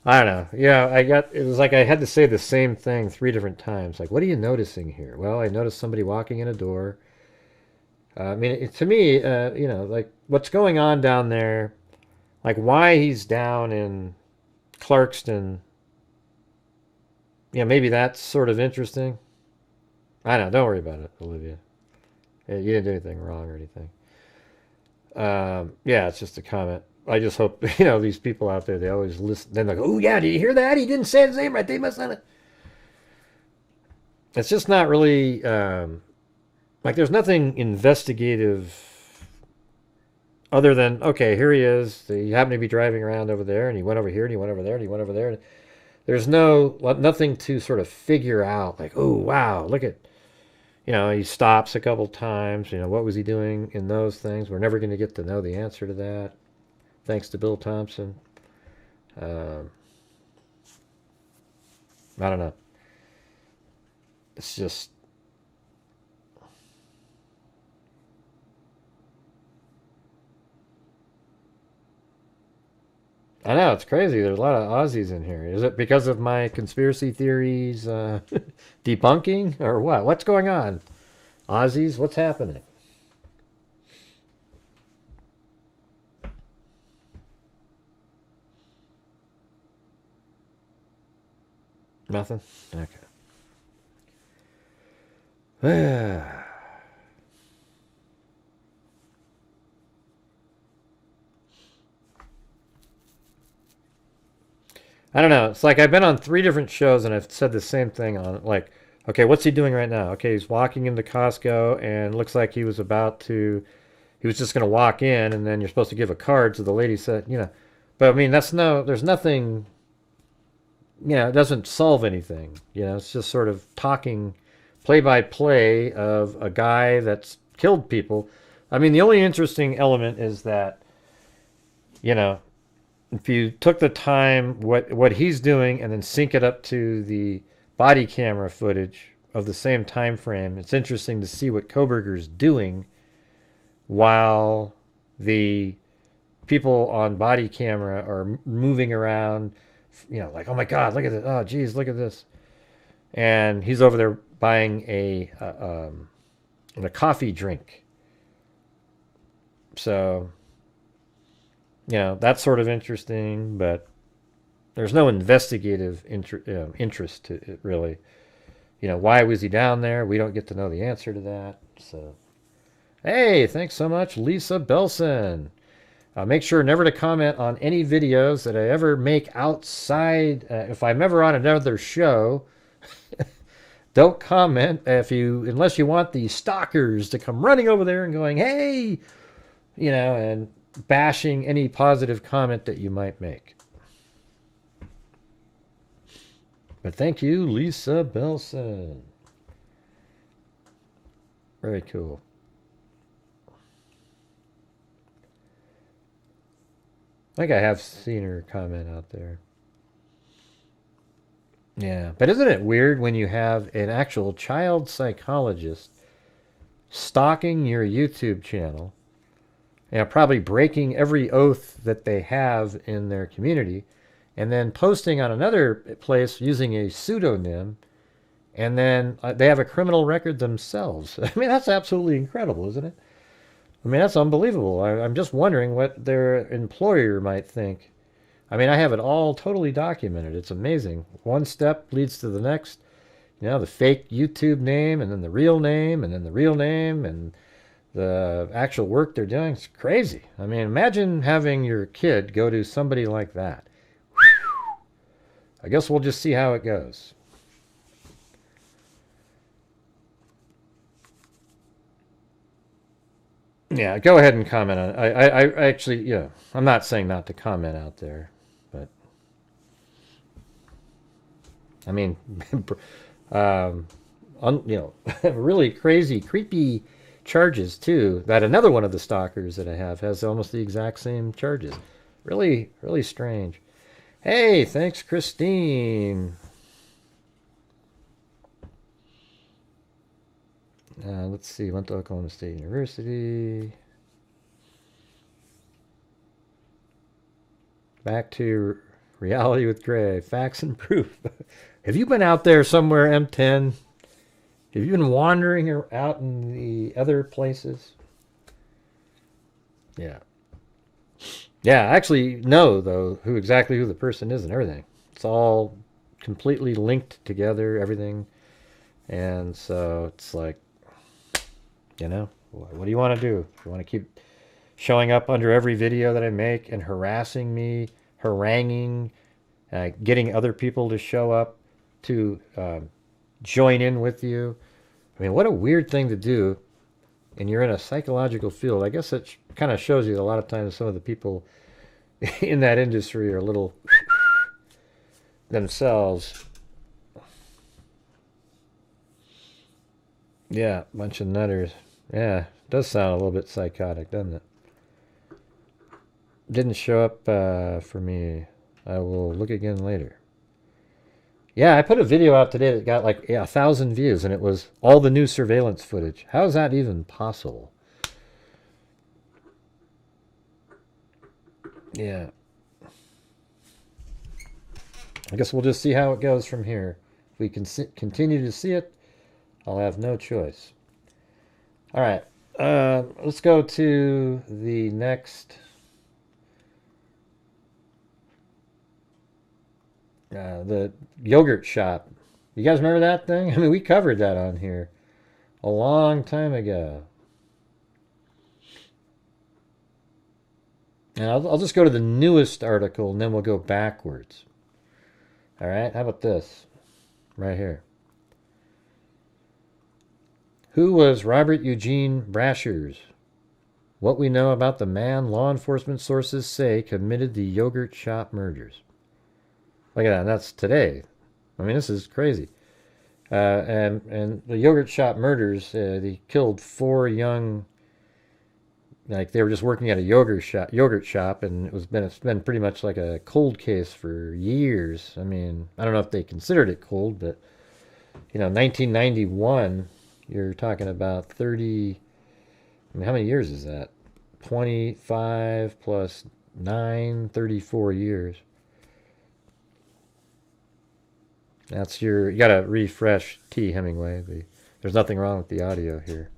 I don't know. Yeah, it was like I had to say the same thing 3 different times. Like, what are you noticing here? Well, I noticed somebody walking in a door. I mean, to me, like what's going on down there, like why he's down in Clarkston, maybe that's sort of interesting. I don't know. Don't worry about it, Olivia. You didn't do anything wrong or anything. Yeah, it's just a comment. I just hope, these people out there, they always listen. Then they go, oh, yeah, did you hear that? He didn't say his name right. They must not have. It's just not really, like there's nothing investigative other than, okay, here he is. He happened to be driving around over there, and he went over here, and he went over there, and he went over there. There's nothing to sort of figure out, like, oh, wow, look at, he stops a couple times. What was he doing in those things? We're never going to get to know the answer to that, thanks to Bill Thompson. I don't know. It's just... I know, it's crazy. There's a lot of Aussies in here. Is it because of my conspiracy theories debunking, or what? What's going on? Aussies, what's happening? Nothing? Okay. I don't know. It's like I've been on 3 different shows and I've said the same thing on, like, okay, what's he doing right now? Okay, he's walking into Costco and looks like he was just going to walk in, and then you're supposed to give a card. So the lady said, but I mean, there's nothing, it doesn't solve anything. It's just sort of talking play by play of a guy that's killed people. I mean, the only interesting element is that, if you took the time, what he's doing, and then sync it up to the body camera footage of the same time frame, it's interesting to see what Koberger's doing while the people on body camera are moving around, like, oh my God, look at this. Oh, geez, look at this. And he's over there buying a coffee drink. So... that's sort of interesting, but there's no investigative interest to it, really. Why was he down there? We don't get to know the answer to that. So, hey, thanks so much, Lisa Belson. Make sure never to comment on any videos that I ever make outside. If I'm ever on another show, don't comment unless you want the stalkers to come running over there and going, hey, and bashing any positive comment that you might make. But thank you, Lisa Belson. Very cool. I think I have seen her comment out there. Yeah, but isn't it weird when you have an actual child psychologist stalking your YouTube channel, probably breaking every oath that they have in their community, and then posting on another place using a pseudonym, and then they have a criminal record themselves. I mean, that's absolutely incredible, isn't it? I mean, that's unbelievable. I'm just wondering what their employer might think. I mean, I have it all totally documented. It's amazing. One step leads to the next. The fake YouTube name, and then the real name, and then the real name, and the actual work they're doing. Is crazy. I mean, imagine having your kid go to somebody like that. Whew. I guess we'll just see how it goes. Yeah, go ahead and comment on it. I actually, I'm not saying not to comment out there, but I mean, really crazy, creepy charges too, that another one of the stalkers that I have has almost the exact same charges. Really, really strange. Hey, thanks, Christine. Let's see, went to Oklahoma State University. Back to reality with Gray, facts and proof. Have you been out there somewhere, M10? Have you been wandering out in the other places? Yeah. Yeah, I actually know, though, who the person is and everything. It's all completely linked together, everything. And so it's like, what do you want to do? You want to keep showing up under every video that I make and harassing me, haranguing, getting other people to show up to join in with you? I mean, what a weird thing to do. And you're in a psychological field. I guess it's kind of shows you that a lot of times some of the people in that industry are a little themselves. Yeah, bunch of nutters. Yeah, does sound a little bit psychotic, doesn't it? Didn't show up for me. I will look again later. Yeah, I put a video out today that got like 1,000 views, and it was all the new surveillance footage. How is that even possible? Yeah. I guess we'll just see how it goes from here. If we can continue to see it, I'll have no choice. All right. Let's go to the next. The yogurt shop. You guys remember that thing? I mean, we covered that on here a long time ago. And I'll just go to the newest article, and then we'll go backwards. All right, how about this? Right here. Who was Robert Eugene Brashers? What we know about the man law enforcement sources say committed the yogurt shop murders. Look at that, that's today. I mean, this is crazy. And the yogurt shop murders, they killed 4 young, like they were just working at a yogurt shop, and it's been pretty much like a cold case for years. I mean, I don't know if they considered it cold, but 1991, you're talking about 30. I mean, how many years is that? 25 plus 9, 34 years. That's you gotta refresh T. Hemingway. There's nothing wrong with the audio here.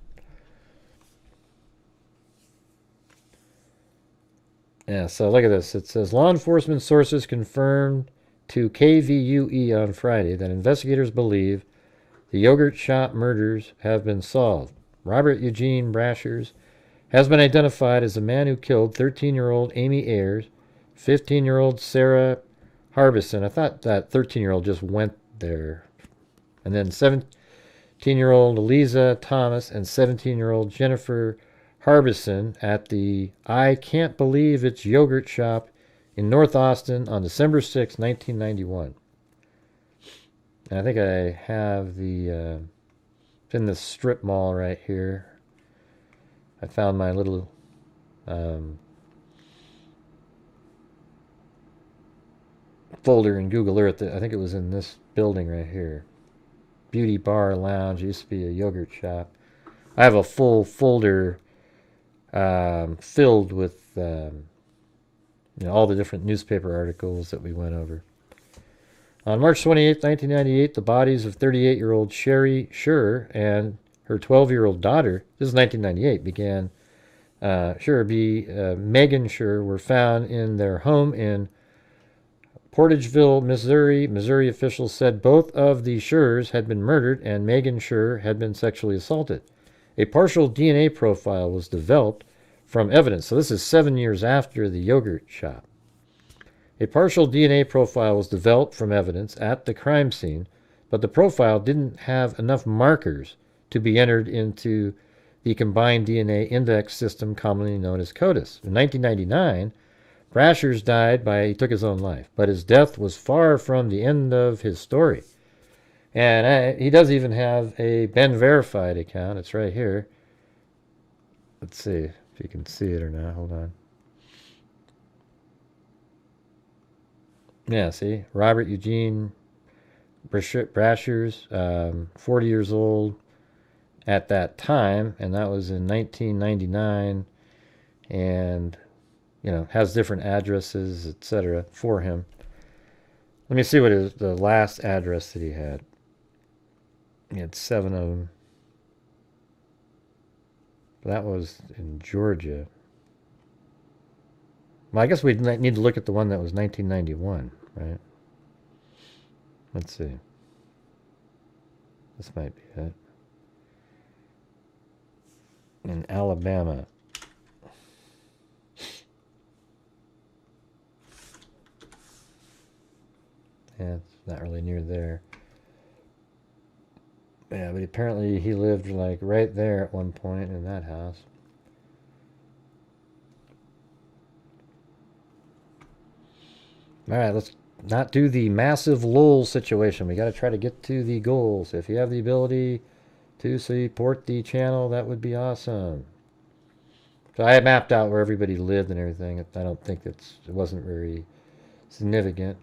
Yeah, so look at this. It says, law enforcement sources confirmed to KVUE on Friday that investigators believe the yogurt shop murders have been solved. Robert Eugene Brashers has been identified as the man who killed 13-year-old Amy Ayers, 15-year-old Sarah Harbison. I thought that 13-year-old just went there. And then 17-year-old Eliza Thomas and 17-year-old Jennifer Harbison at the I Can't Believe It's Yogurt Shop in North Austin on December 6, 1991. And I think I have it's in the strip mall right here. I found my little folder in Google Earth. I think it was in this building right here. Beauty Bar Lounge. It used to be a yogurt shop. I have a full folder filled with all the different newspaper articles that we went over. On March 28, 1998, the bodies of 38-year-old Sherry Scher and her 12-year-old daughter, this is 1998, Megan Scher, were found in their home in Portageville, Missouri. Missouri officials said both of the Schers had been murdered and Megan Scher had been sexually assaulted. A partial DNA profile was developed from evidence. So this is 7 years after the yogurt shop. A partial DNA profile was developed from evidence at the crime scene, but the profile didn't have enough markers to be entered into the combined DNA index system commonly known as CODIS. In 1999, Brashers he took his own life, but his death was far from the end of his story. And he does even have a Ben Verified account. It's right here. Let's see if you can see it or not. Hold on. Yeah, see? Robert Eugene Brashers, 40 years old at that time, and that was in 1999, and, has different addresses, etc. for him. Let me see what the last address that he had. He had 7 of them. That was in Georgia. Well, I guess we need to look at the one that was 1991, right? Let's see. This might be it. In Alabama. Yeah, it's not really near there. Yeah, but apparently he lived like right there at one point in that house. All right, let's not do the massive lull situation. We got to try to get to the goals. If you have the ability to support the channel, that would be awesome. So I mapped out where everybody lived and everything. I don't think it wasn't very significant.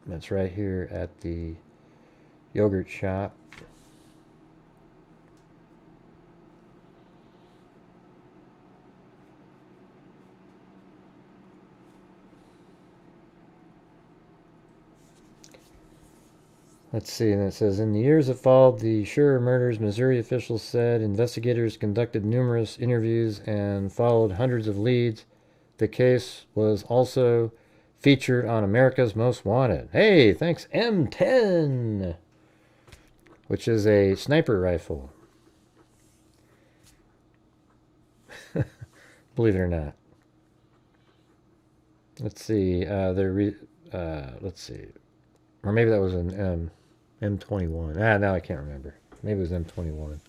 That's right here at the yogurt shop. Let's see, and it says, in the years that followed the Sure murders, Missouri officials said investigators conducted numerous interviews and followed hundreds of leads. The case was also featured on America's Most Wanted. Hey, thanks, M10, which is a sniper rifle. Believe it or not. Let's see, let's see. Or maybe that was an M21. Now I can't remember. Maybe it was M21.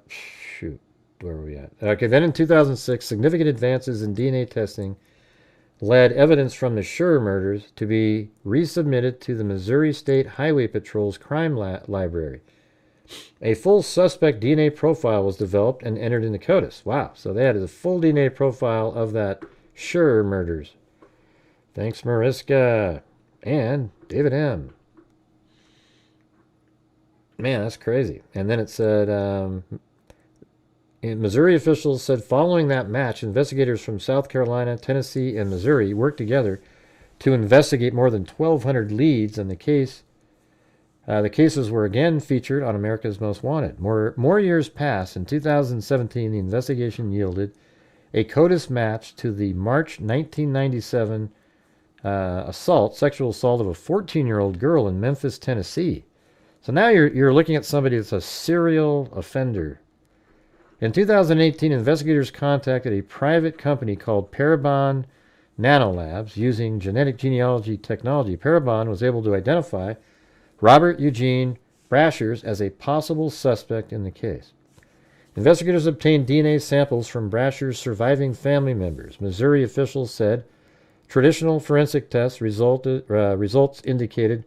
Shoot. Where were we at? Okay, then in 2006, significant advances in DNA testing led evidence from the Sure murders to be resubmitted to the Missouri State Highway Patrol's crime library. A full suspect DNA profile was developed and entered into CODIS. Wow, so they had a full DNA profile of that Sure murders. Thanks, Mariska. And David M. Man, that's crazy. And then it said, Missouri officials said following that match, investigators from South Carolina, Tennessee, and Missouri worked together to investigate more than 1,200 leads in the case. The cases were again featured on America's Most Wanted. More years passed. In 2017, the investigation yielded a CODIS match to the March 1997 sexual assault of a 14-year-old girl in Memphis, Tennessee. So now you're looking at somebody that's a serial offender. In 2018, investigators contacted a private company called Parabon Nanolabs using genetic genealogy technology. Parabon was able to identify Robert Eugene Brashers as a possible suspect in the case. Investigators obtained DNA samples from Brasher's surviving family members. Missouri officials said traditional forensic tests results indicated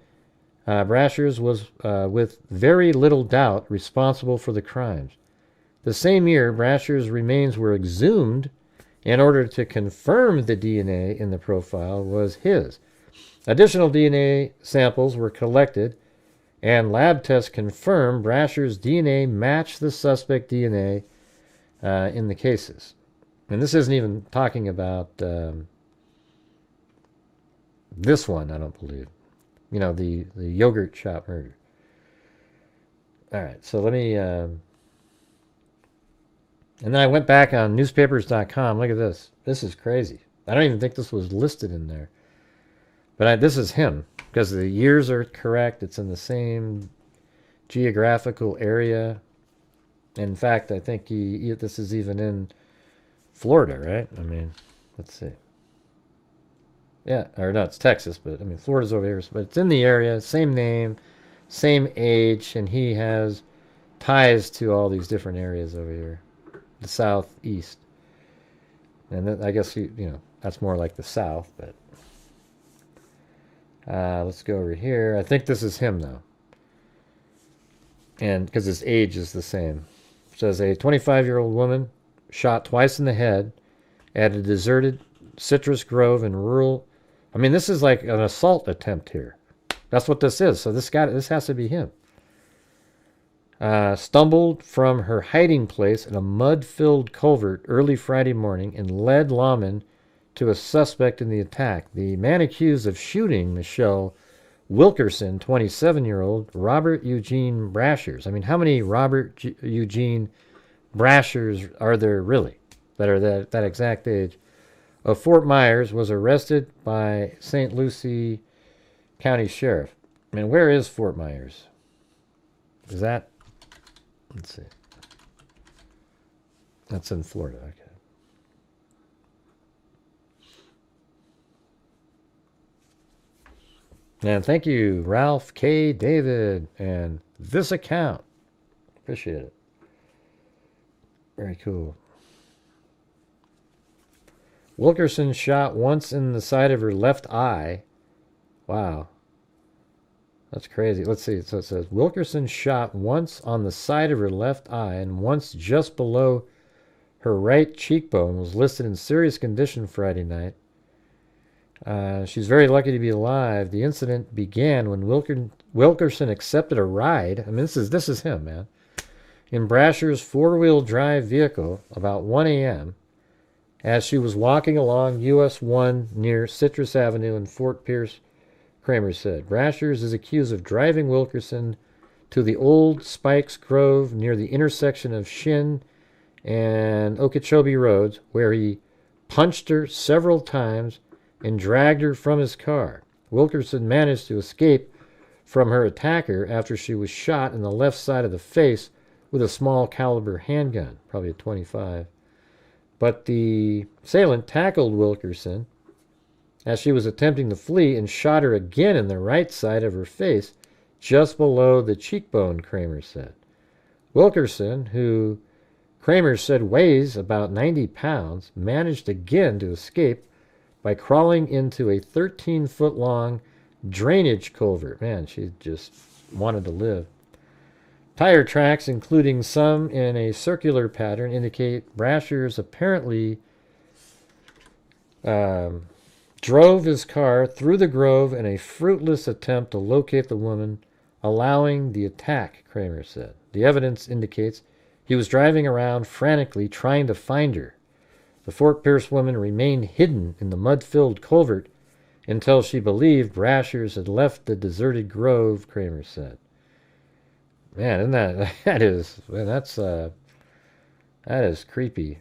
Brashers was, with very little doubt, responsible for the crimes. The same year, Brasher's remains were exhumed in order to confirm the DNA in the profile was his. Additional DNA samples were collected, and lab tests confirmed Brasher's DNA matched the suspect DNA in the cases. And this isn't even talking about this one, I don't believe. You know, the yogurt shop murder. All right, so let me... and then I went back on newspapers.com. Look at this. This is crazy. I don't even think this was listed in there. But this is him, because the years are correct. It's in the same geographical area. In fact, I think this is even in Florida, right? I mean, let's see. Yeah, or no, it's Texas, but I mean, Florida's over here. But it's in the area, same name, same age, and he has ties to all these different areas over here. The southeast. And then, I guess, that's more like the south, but... let's go over here. I think this is him, though. And because his age is the same. It says a 25-year-old woman shot twice in the head at a deserted citrus grove in rural... I mean, this is like an assault attempt here. That's what this is. So this has to be him. Stumbled from her hiding place in a mud-filled culvert early Friday morning and led lawmen to a suspect in the attack. The man accused of shooting Michelle Wilkerson, 27-year-old, Robert Eugene Brashers. I mean, how many Robert Eugene Brashers are there really that are that exact age? Of Fort Myers, was arrested by St. Lucie County Sheriff. I mean, where is Fort Myers? Is that... Let's see. That's in Florida, okay. And thank you, Ralph K. David, and this account. Appreciate it. Very cool. Wilkerson shot once in the side of her left eye. Wow. That's crazy. Let's see. So it says Wilkerson shot once on the side of her left eye and once just below her right cheekbone. Was listed in serious condition Friday night. She's very lucky to be alive. The incident began when Wilkerson accepted a ride. I mean, this is him, man. In Brasher's four-wheel drive vehicle about 1 a.m. as she was walking along US 1 near Citrus Avenue in Fort Pierce, Kramer said. Brasher's is accused of driving Wilkerson to the Old Spikes Grove near the intersection of Shin and Okeechobee Roads, where he punched her several times and dragged her from his car. Wilkerson managed to escape from her attacker after she was shot in the left side of the face with a small caliber handgun, probably a .25. But the assailant tackled Wilkerson as she was attempting to flee and shot her again in the right side of her face, just below the cheekbone, Kramer said. Wilkerson, who Kramer said weighs about 90 pounds, managed again to escape by crawling into a 13-foot-long drainage culvert. Man, she just wanted to live. Tire tracks, including some in a circular pattern, indicate Brasher's apparently drove his car through the grove in a fruitless attempt to locate the woman, allowing the attack, Kramer said. The evidence indicates he was driving around frantically trying to find her. The Fort Pierce woman remained hidden in the mud-filled culvert until she believed Brasher's had left the deserted grove, Kramer said. Man, isn't that is creepy.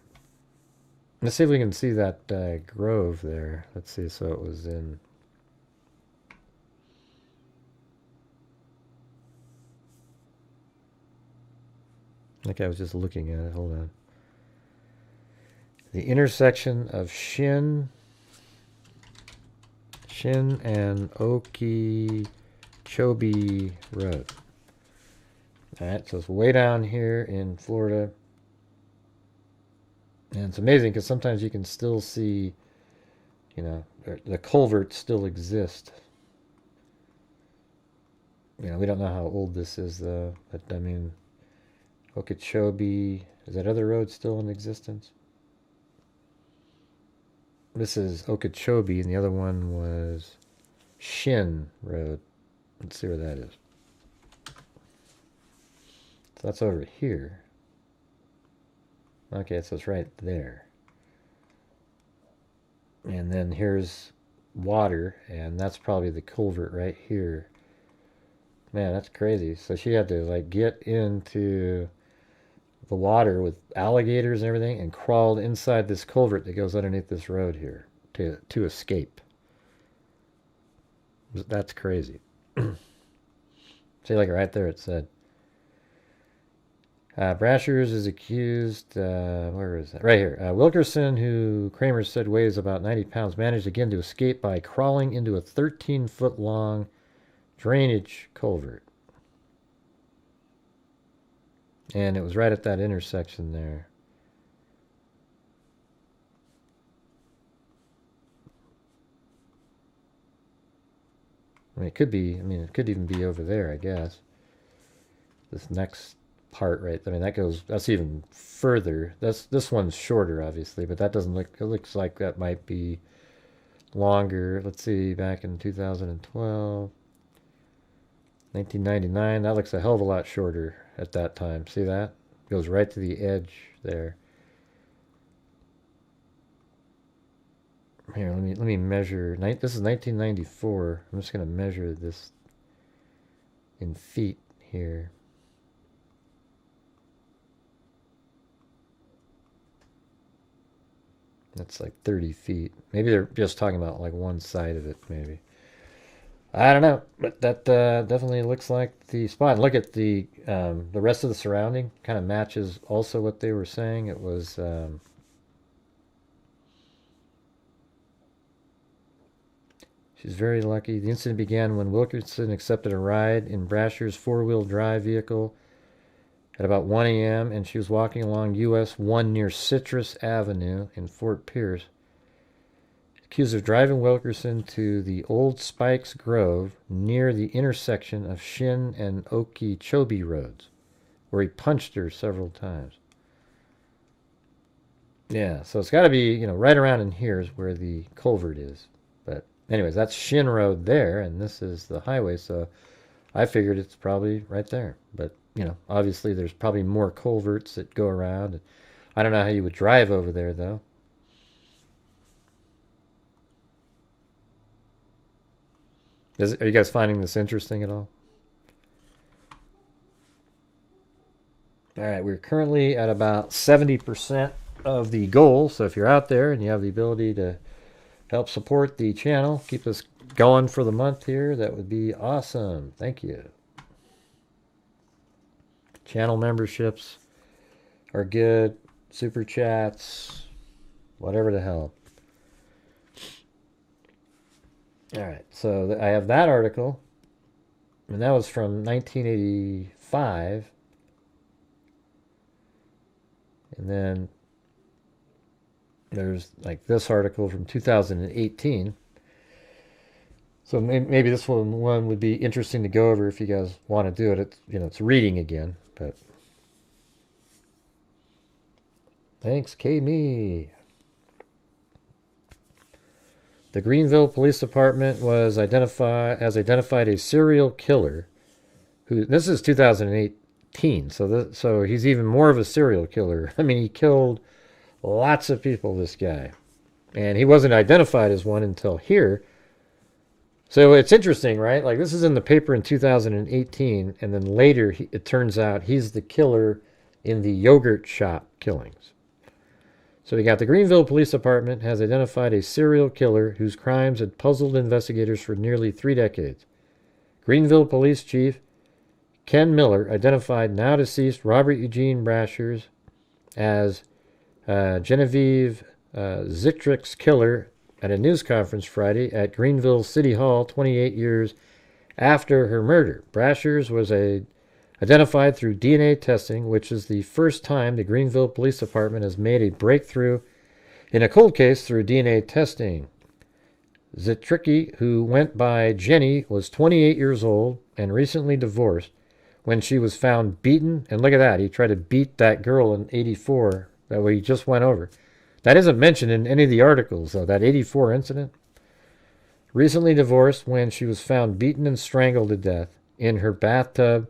Let's see if we can see that grove there. Let's see. So it was in. Like I was just looking at it. Hold on. The intersection of Shin and Okeechobee Road. Alright, so it's way down here in Florida. And it's amazing because sometimes you can still see, you know, the culverts still exist. You know, we don't know how old this is though, but I mean, Okeechobee, is that other road still in existence? This is Okeechobee and the other one was Shin Road. Let's see where that is. So that's over here. Okay, so it's right there. And then here's water, and that's probably the culvert right here. Man, that's crazy. So she had to like get into the water with alligators and everything and crawled inside this culvert that goes underneath this road here to escape. That's crazy. See, like right there it said. Brasher's is accused, where is that? Right here. Wilkerson, who Kramer said weighs about 90 pounds, managed again to escape by crawling into a 13-foot-long drainage culvert. And it was right at that intersection there. I mean, it could be, it could even be over there, I guess. This next part right, I mean, that's even further. This one's shorter, obviously, but that doesn't look, it looks like that might be longer. Let's see, back in 2012, 1999, that looks a hell of a lot shorter at that time. See that? Goes right to the edge there. Here, let me measure. This is 1994. I'm just going to measure this in feet here. That's like 30 feet. Maybe they're just talking about like one side of it, maybe. I don't know, but that definitely looks like the spot. And look at the rest of the surrounding. Kind of matches also what they were saying. It was she's very lucky. The incident began when Wilkerson accepted a ride in Brasher's four-wheel drive vehicle at about 1 a.m. and she was walking along US 1 near Citrus Avenue in Fort Pierce accused of driving Wilkerson to the Old Spikes Grove near the intersection of Shin and Okeechobee roads, where he punched her several times. Yeah, so it's got to be, right around in here is where the culvert is. But anyways, that's Shin Road there, and this is the highway, so I figured it's probably right there. But, obviously there's probably more culverts that go around. I don't know how you would drive over there, though. Are you guys finding this interesting at all? All right, we're currently at about 70% of the goal. So if you're out there and you have the ability to help support the channel, keep us going for the month here, that would be awesome. Thank you. Channel memberships are good. Super chats, whatever the hell. All right, so I have that article, and that was from 1985. And then there's like this article from 2018. So maybe this one would be interesting to go over if you guys want to do it. It's, it's reading again, but thanks, K-Me. The Greenville Police Department has identified a serial killer who, this is 2018, so he's even more of a serial killer. I mean, he killed lots of people, this guy. And he wasn't identified as one until here. So it's interesting, right? Like, this is in the paper in 2018, and then later it turns out he's the killer in the yogurt shop killings. So we got the Greenville Police Department has identified a serial killer whose crimes had puzzled investigators for nearly 3 decades. Greenville Police Chief Ken Miller identified now deceased Robert Eugene Brashers as Genevieve Zittrick's killer at a news conference Friday at Greenville City Hall 28 years after her murder. Brashers was identified through DNA testing, which is the first time the Greenville Police Department has made a breakthrough in a cold case through DNA testing. Zittricki, who went by Jenny, was 28 years old and recently divorced when she was found beaten. And look at that, he tried to beat that girl in 84 that we just went over. That isn't mentioned in any of the articles, though, that 84 incident. Recently divorced when she was found beaten and strangled to death in her bathtub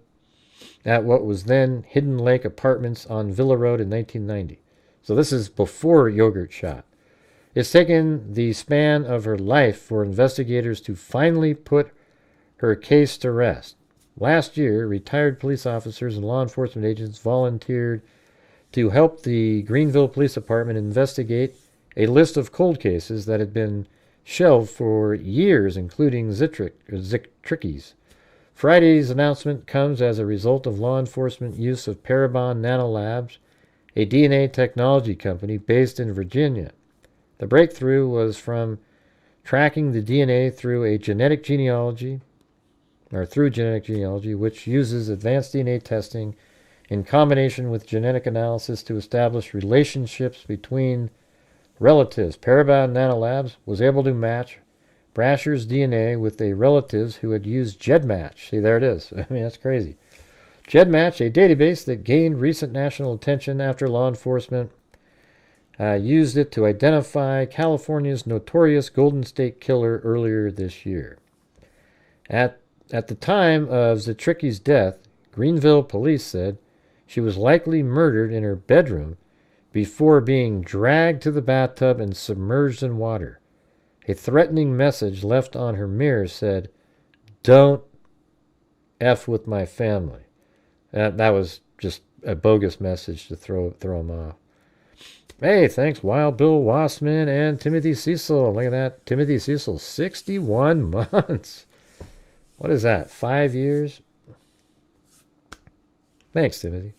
at what was then Hidden Lake Apartments on Villa Road in 1990. So this is before Yogurt Shot. It's taken the span of her life for investigators to finally put her case to rest. Last year, retired police officers and law enforcement agents volunteered to help the Greenville Police Department investigate a list of cold cases that had been shelved for years, including Zittricki's. Friday's announcement comes as a result of law enforcement use of Parabon Nanolabs, a DNA technology company based in Virginia. The breakthrough was from tracking the DNA through genetic genealogy, which uses advanced DNA testing in combination with genetic analysis to establish relationships between relatives. Parabon Nanolabs was able to match Brasher's DNA with a relatives who had used GEDmatch. See, there it is. I mean, that's crazy. GEDmatch, a database that gained recent national attention after law enforcement used it to identify California's notorious Golden State Killer earlier this year. At the time of Zittricki's death, Greenville police said she was likely murdered in her bedroom before being dragged to the bathtub and submerged in water. A threatening message left on her mirror said, "Don't F with my family." That was just a bogus message to throw them off. Hey, thanks Wild Bill Wassman and Timothy Cecil. Look at that. Timothy Cecil, 61 months. What is that, 5 years? Thanks, Timothy.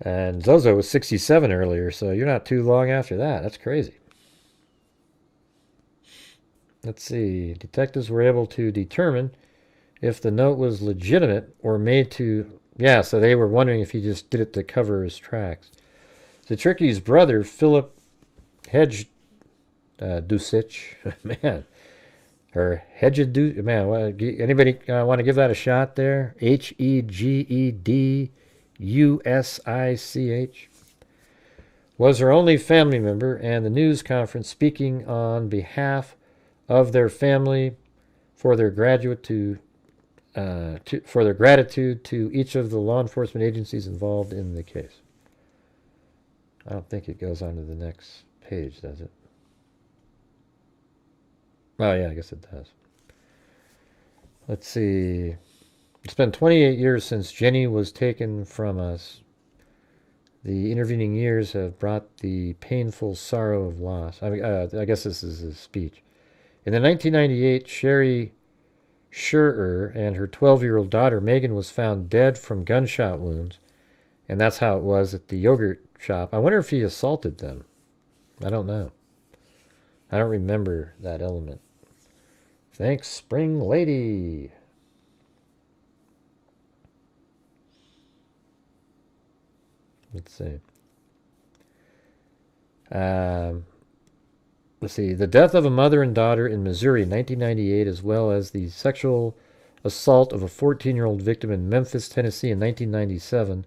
And Zozo was 67 earlier, so you're not too long after that. That's crazy. Let's see. Detectives were able to determine if the note was legitimate or made to... Yeah, so they were wondering if he just did it to cover his tracks. Zittricki's brother, Philip Dusich. Man, or Hedged, man, anybody want to give that a shot there? Hegedusich was her only family member, and the news conference speaking on behalf of their family for their gratitude to each of the law enforcement agencies involved in the case. I don't think it goes on to the next page, does it? Oh, yeah, I guess it does. Let's see. It's been 28 years since Jenny was taken from us. The intervening years have brought the painful sorrow of loss. I guess this is his speech. In the 1998, Sherry Scherer and her 12-year-old daughter Megan was found dead from gunshot wounds, and that's how it was at the yogurt shop. I wonder if he assaulted them. I don't know. I don't remember that element. Thanks, Spring Lady. Let's see. Let's see. The death of a mother and daughter in Missouri in 1998, as well as the sexual assault of a 14-year-old victim in Memphis, Tennessee in 1997,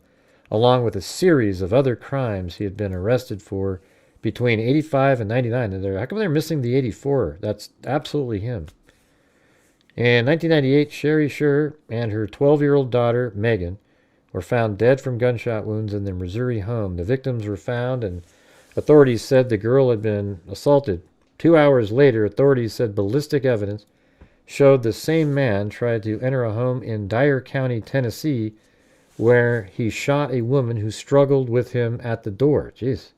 along with a series of other crimes he had been arrested for between 85 and 99. And how come they're missing the 84? That's absolutely him. In 1998, Sherry Scherer and her 12-year-old daughter, Megan, were found dead from gunshot wounds in their Missouri home. The victims were found, and authorities said the girl had been assaulted. 2 hours later, authorities said ballistic evidence showed the same man tried to enter a home in Dyer County, Tennessee, where he shot a woman who struggled with him at the door. Jeez.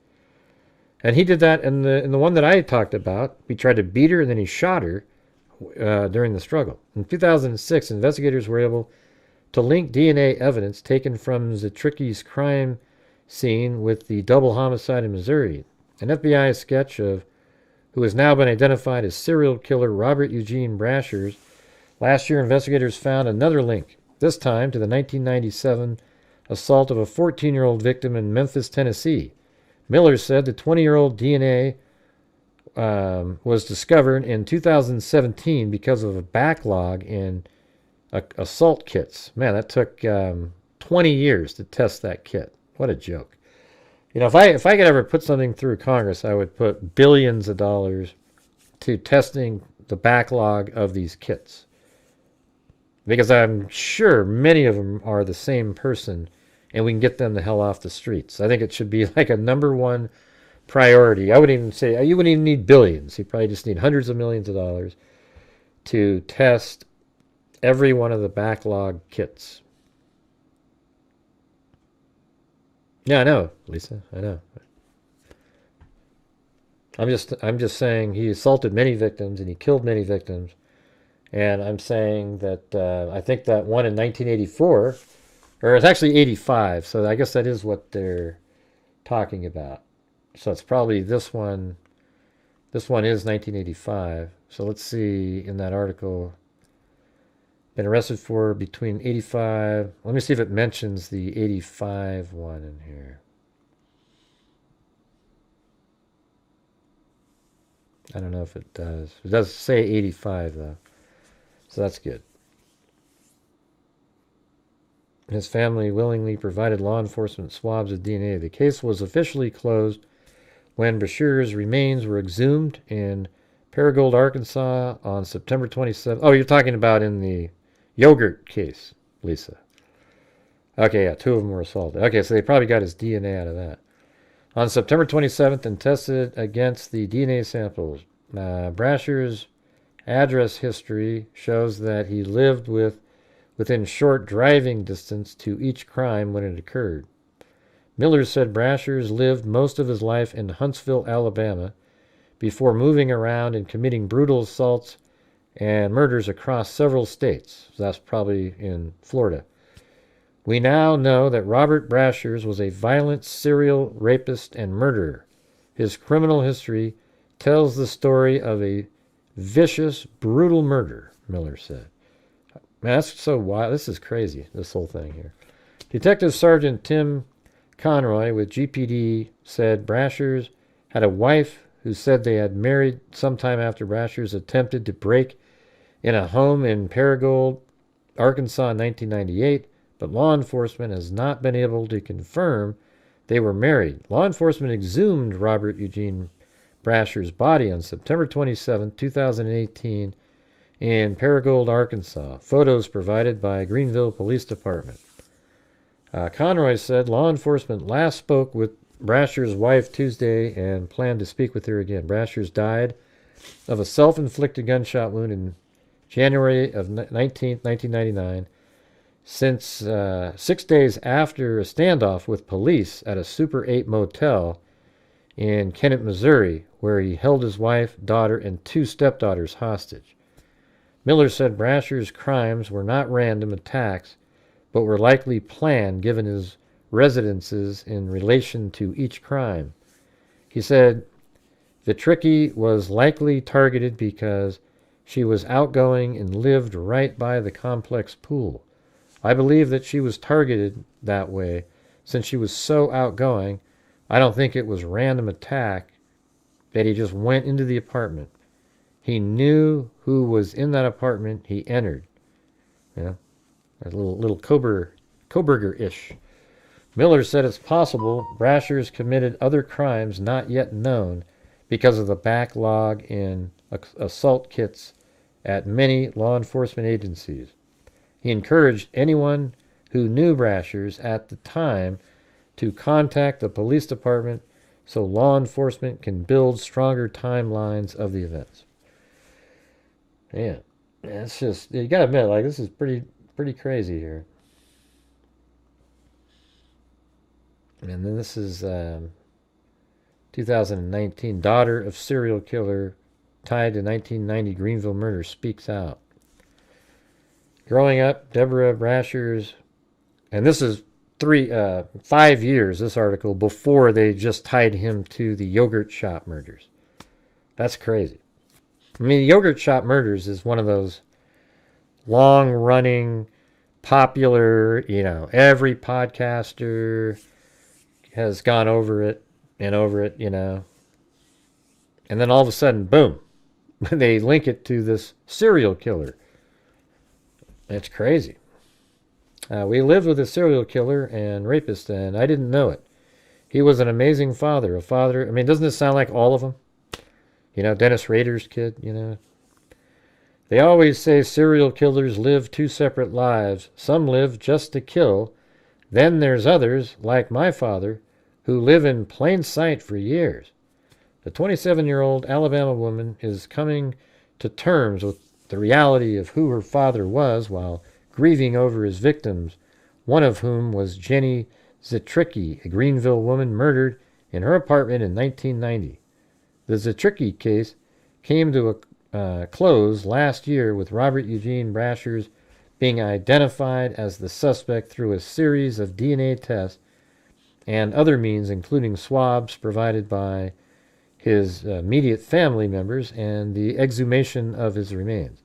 And he did that in the one that I talked about. He tried to beat her, and then he shot her during the struggle. In 2006, investigators were able to link DNA evidence taken from Zetricky's crime scene with the double homicide in Missouri. An FBI sketch of who has now been identified as serial killer Robert Eugene Brashers. Last year, investigators found another link, this time to the 1997 assault of a 14-year-old victim in Memphis, Tennessee. Miller said the 20-year-old DNA was discovered in 2017 because of a backlog in assault kits. Man, that took 20 years to test that kit. What a joke. You know, if I could ever put something through Congress, I would put billions of dollars to testing the backlog of these kits. Because I'm sure many of them are the same person, and we can get them the hell off the streets. I think it should be like a #1 priority. I wouldn't even say, you wouldn't even need billions. You probably just need hundreds of millions of dollars to test every one of the backlog kits. Yeah, I know, Lisa. I know. I'm just saying he assaulted many victims and he killed many victims, and I'm saying that I think that one in 1984, or it's actually 85. So I guess that is what they're talking about. So it's probably this one. This one is 1985. So let's see in that article. Been arrested for between 85. Let me see if it mentions the 85 one in here. I don't know if it does. It does say 85 though. So that's good. His family willingly provided law enforcement swabs of DNA. The case was officially closed when Brashear's remains were exhumed in Paragould, Arkansas on September 27th. Oh, you're talking about in the yogurt case, Lisa. Okay, yeah, 2 of them were assaulted. Okay, so they probably got his DNA out of that. On September 27th and tested against the DNA samples. Brasher's address history shows that he lived within short driving distance to each crime when it occurred. Miller said Brasher's lived most of his life in Huntsville, Alabama, before moving around and committing brutal assaults and murders across several states. So that's probably in Florida. We now know that Robert Brashears was a violent serial rapist and murderer. His criminal history tells the story of a vicious, brutal murder, Miller said. Man, that's so wild. This is crazy, this whole thing here. Detective Sergeant Tim Conroy with GPD said Brashears had a wife who said they had married sometime after Brashers attempted to break in a home in Paragould, Arkansas in 1998, but law enforcement has not been able to confirm they were married. Law enforcement exhumed Robert Eugene Brasher's body on September 27, 2018 in Paragould, Arkansas. Photos provided by Greenville Police Department. Conroy said law enforcement last spoke with Brasher's wife Tuesday and planned to speak with her again. Brasher's died of a self-inflicted gunshot wound in January of 1999, since 6 days after a standoff with police at a Super 8 motel in Kennett, Missouri, where he held his wife, daughter, and 2 stepdaughters hostage. Miller said Brasher's crimes were not random attacks, but were likely planned given his residences in relation to each crime. He said Vitricki was likely targeted because she was outgoing and lived right by the complex pool. I believe that she was targeted that way since she was so outgoing. I don't think it was random attack that he just went into the apartment. He knew who was in that apartment he entered. Yeah, a little Koberger-ish. Miller said it's possible Brashers committed other crimes not yet known because of the backlog in assault kits at many law enforcement agencies. He encouraged anyone who knew Brashers at the time to contact the police department so law enforcement can build stronger timelines of the events. Man, it's just, you gotta admit, like, this is pretty crazy here. And then this is 2019. Daughter of serial killer tied to 1990 Greenville murder speaks out. Growing up, Deborah Brasher's, and this is 5 years, this article, before they just tied him to the yogurt shop murders. That's crazy. I mean, the yogurt shop murders is one of those long-running, popular, every podcaster has gone over it, and then all of a sudden, boom, they link it to this serial killer. It's crazy. We lived with a serial killer and rapist, and I didn't know it. He was an amazing father. I mean, doesn't this sound like all of them? Dennis Rader's kid, They always say serial killers live 2 separate lives. Some live just to kill. Then there's others, like my father, who live in plain sight for years. The 27-year-old Alabama woman is coming to terms with the reality of who her father was while grieving over his victims, one of whom was Jenny Zitricki, a Greenville woman murdered in her apartment in 1990. The Zitricki case came to a close last year with Robert Eugene Brashers being identified as the suspect through a series of DNA tests and other means, including swabs provided by his immediate family members and the exhumation of his remains.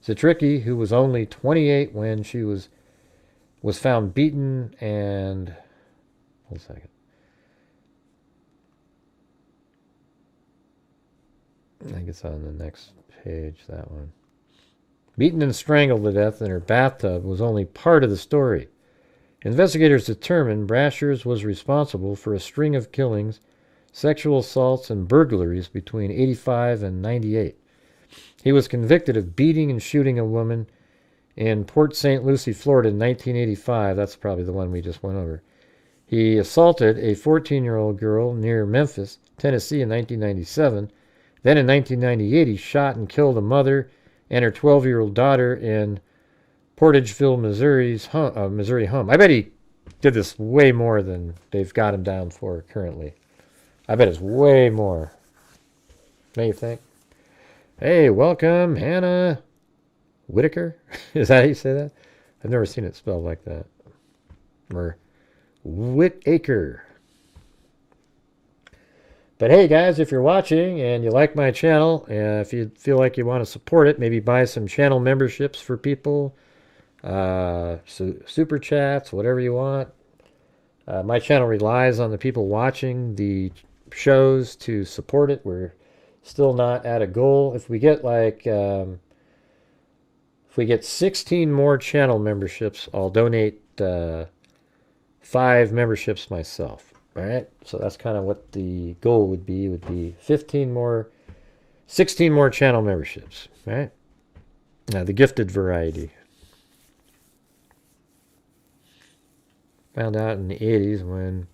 Zitricki, who was only 28 when she was found beaten and... Hold a second. I think it's on the next page, that one. Beaten and strangled to death in her bathtub was only part of the story. Investigators determined Brashers was responsible for a string of killings, sexual assaults, and burglaries between 85 and 98. He was convicted of beating and shooting a woman in Port St. Lucie, Florida in 1985. That's probably the one we just went over. He assaulted a 14-year-old girl near Memphis, Tennessee in 1997. Then in 1998, he shot and killed a mother and her 12-year-old daughter in Portageville, Missouri home. I bet he did this way more than they've got him down for currently. I bet it's way more. What do you think? Hey, welcome, Hannah Whitaker. Is that how you say that? I've never seen it spelled like that. Or Whitaker. But hey, guys, if you're watching and you like my channel, if you feel like you want to support it, maybe buy some channel memberships for people, super chats, whatever you want. My channel relies on the people watching the shows to support it. We're Still not at a goal. If we get like, if we get 16 more channel memberships, I'll donate 5 memberships myself. All right. So that's kind of what the goal would be. Would be 16 more channel memberships. All right. Now the gifted variety. Found out in the 80s when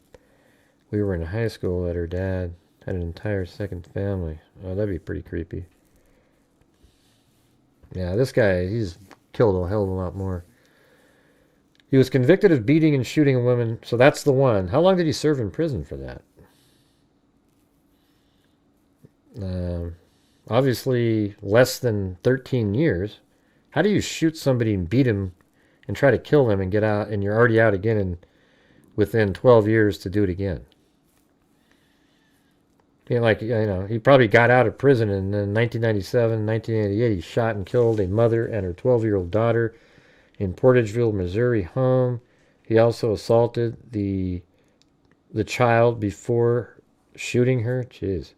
we were in high school that her dad had an entire second family. Oh, that'd be pretty creepy. Yeah, this guy, he's killed a hell of a lot more. He was convicted of beating and shooting a woman. So that's the one. How long did he serve in prison for that? Obviously less than 13 years. How do you shoot somebody and beat him and try to kill him and get out, and you're already out again and within 12 years to do it again? You know, he probably got out of prison and in 1997, 1988, he shot and killed a mother and her 12-year-old daughter in Portageville, Missouri home. He also assaulted the child before shooting her. Jeez.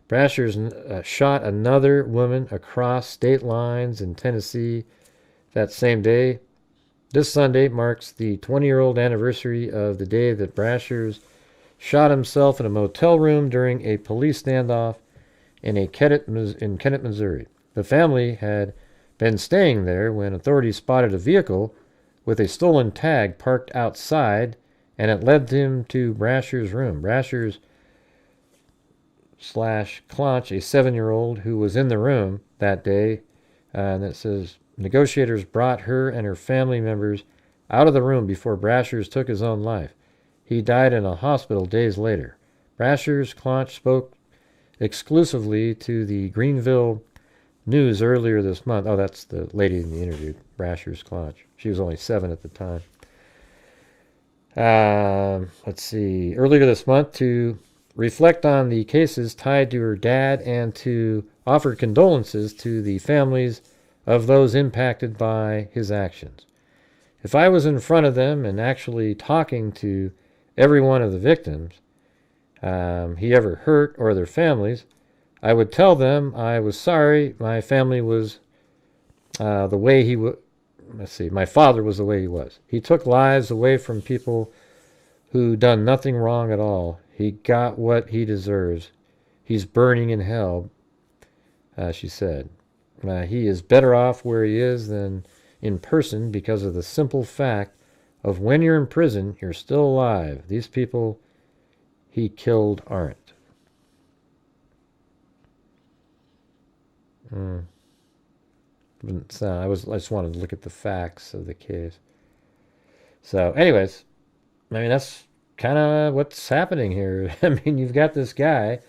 Brasher's shot another woman across state lines in Tennessee that same day. This Sunday marks the 20-year-old anniversary of the day that Brasher's shot himself in a motel room during a police standoff in Kennett, Missouri. The family had been staying there when authorities spotted a vehicle with a stolen tag parked outside, and it led them to Brasher's room. Brasher's / Clonch, a 7-year-old who was in the room that day, and it says negotiators brought her and her family members out of the room before Brasher's took his own life. He died in a hospital days later. Brasher's Clonch spoke exclusively to the Greenville News earlier this month. Oh, that's the lady in the interview, Brasher's Clonch. She was only 7 at the time. Let's see. Earlier this month, to reflect on the cases tied to her dad and to offer condolences to the families of those impacted by his actions. If I was in front of them and actually talking to every one of the victims he ever hurt or their families, I would tell them I was sorry my family was the way he was. Let's see, my father was the way he was. He took lives away from people who done nothing wrong at all. He got what he deserves. He's burning in hell, she said. He is better off where he is than in person because of the simple fact of when you're in prison, you're still alive. These people he killed aren't. So I just wanted to look at the facts of the case. So anyways, I mean, that's kind of what's happening here. I mean, you've got this guy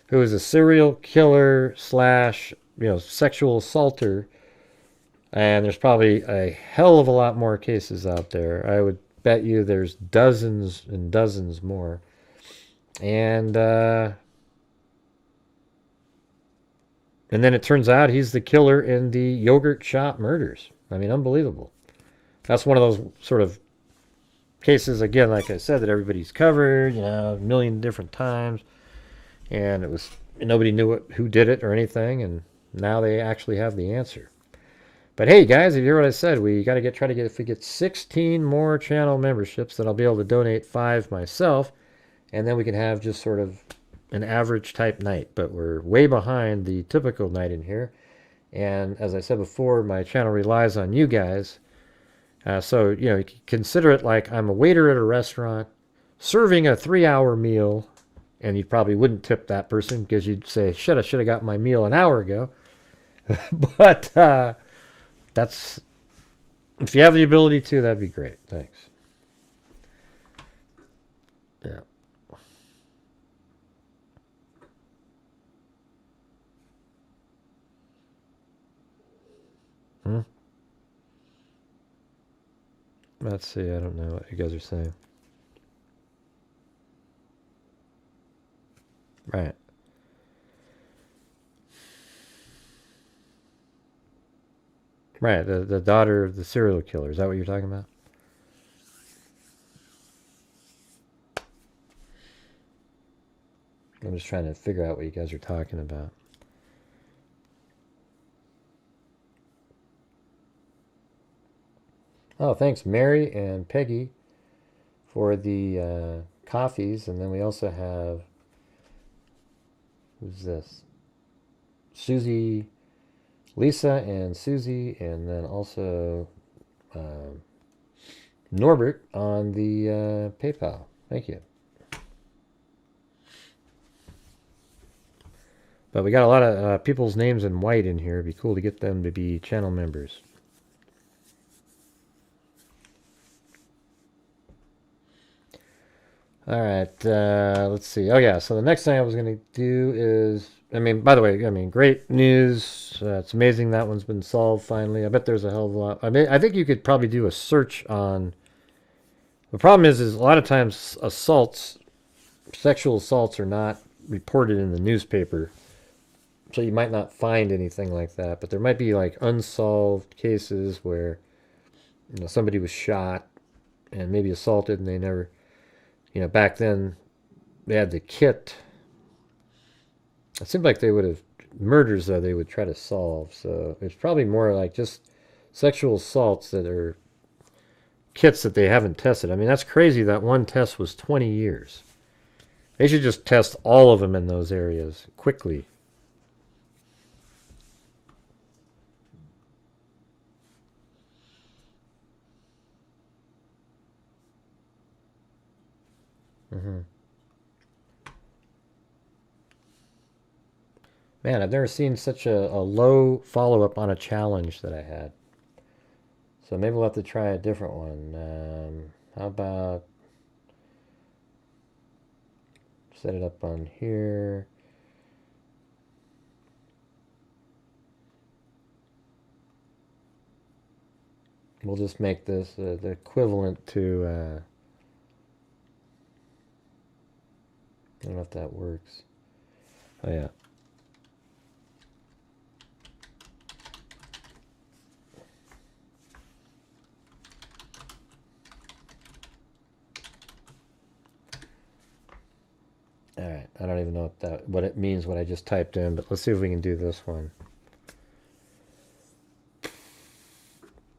who is a serial killer / sexual assaulter, and there's probably a hell of a lot more cases out there. I would bet you there's dozens and dozens more. And then it turns out he's the killer in the yogurt shop murders. I mean, unbelievable. That's one of those sort of cases, again, like I said, that everybody's covered, a million different times. And it was, nobody knew who did it or anything, and now they actually have the answer. But hey, guys, if you hear what I said, we got to try to get, if we get 16 more channel memberships, then I'll be able to donate 5 myself, and then we can have just sort of an average type night. But we're way behind the typical night in here. And as I said before, my channel relies on you guys. So, you can consider it like I'm a waiter at a restaurant serving a 3-hour meal, and you probably wouldn't tip that person because you'd say, should have got my meal an hour ago. But that's, if you have the ability to, that'd be great. Thanks. Yeah. Let's see, I don't know what you guys are saying. Right. Right, the daughter of the serial killer. Is that what you're talking about? I'm just trying to figure out what you guys are talking about. Oh, thanks, Mary and Peggy, for the coffees. And then we also have, who's this? Susie, Lisa and Susie, and then also Norbert on the PayPal. Thank you. But we got a lot of people's names in white in here. It'd be cool to get them to be channel members. All right, let's see. Oh yeah, so the next thing I was going to do is, I mean, by the way, I mean, great news. It's amazing that one's been solved finally. I bet there's a hell of a lot. I mean, I think you could probably do a search on. The problem is a lot of times assaults, sexual assaults, are not reported in the newspaper, so you might not find anything like that. But there might be like unsolved cases where, you know, somebody was shot and maybe assaulted, and they never. You know, back then, they had the kit. It seemed like they would have, murders though, they would try to solve. So it's probably more like just sexual assaults that are kits that they haven't tested. I mean, that's crazy that one test was 20 years. They should just test all of them in those areas quickly. Man, I've never seen such a low follow-up on a challenge that I had. So maybe we'll have to try a different one. How about set it up on here? We'll just make this the equivalent to... I don't know if that works. Oh, yeah. All right. I don't even know what it means, what I just typed in, but let's see if we can do this one.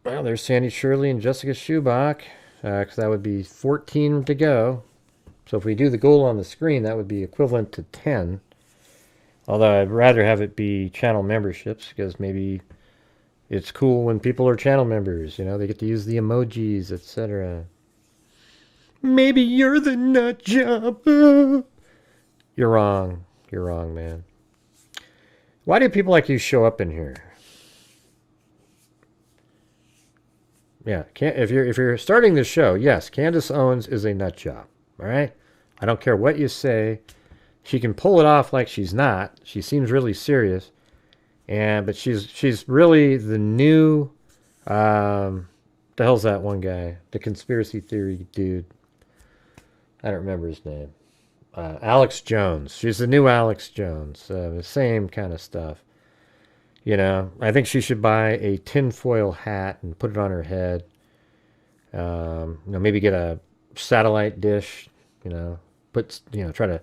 Well, there's Sandy Shirley and Jessica Schubach, because that would be 14 to go. So if we do the goal on the screen, that would be equivalent to 10. Although I'd rather have it be channel memberships, because maybe it's cool when people are channel members. You know, they get to use the emojis, etc. Maybe you're the nut job. You're wrong. You're wrong, man. Why do people like you show up in here? Yeah, if you're starting the show, yes, Candace Owens is a nut job. All right? I don't care what you say. She can pull it off like she's not. She seems really serious. But she's really the new the hell's that one guy? The conspiracy theory dude. I don't remember his name. Alex Jones. She's the new Alex Jones. The same kind of stuff. You know, I think she should buy a tinfoil hat and put it on her head. You know, maybe get a satellite dish. You know, try to,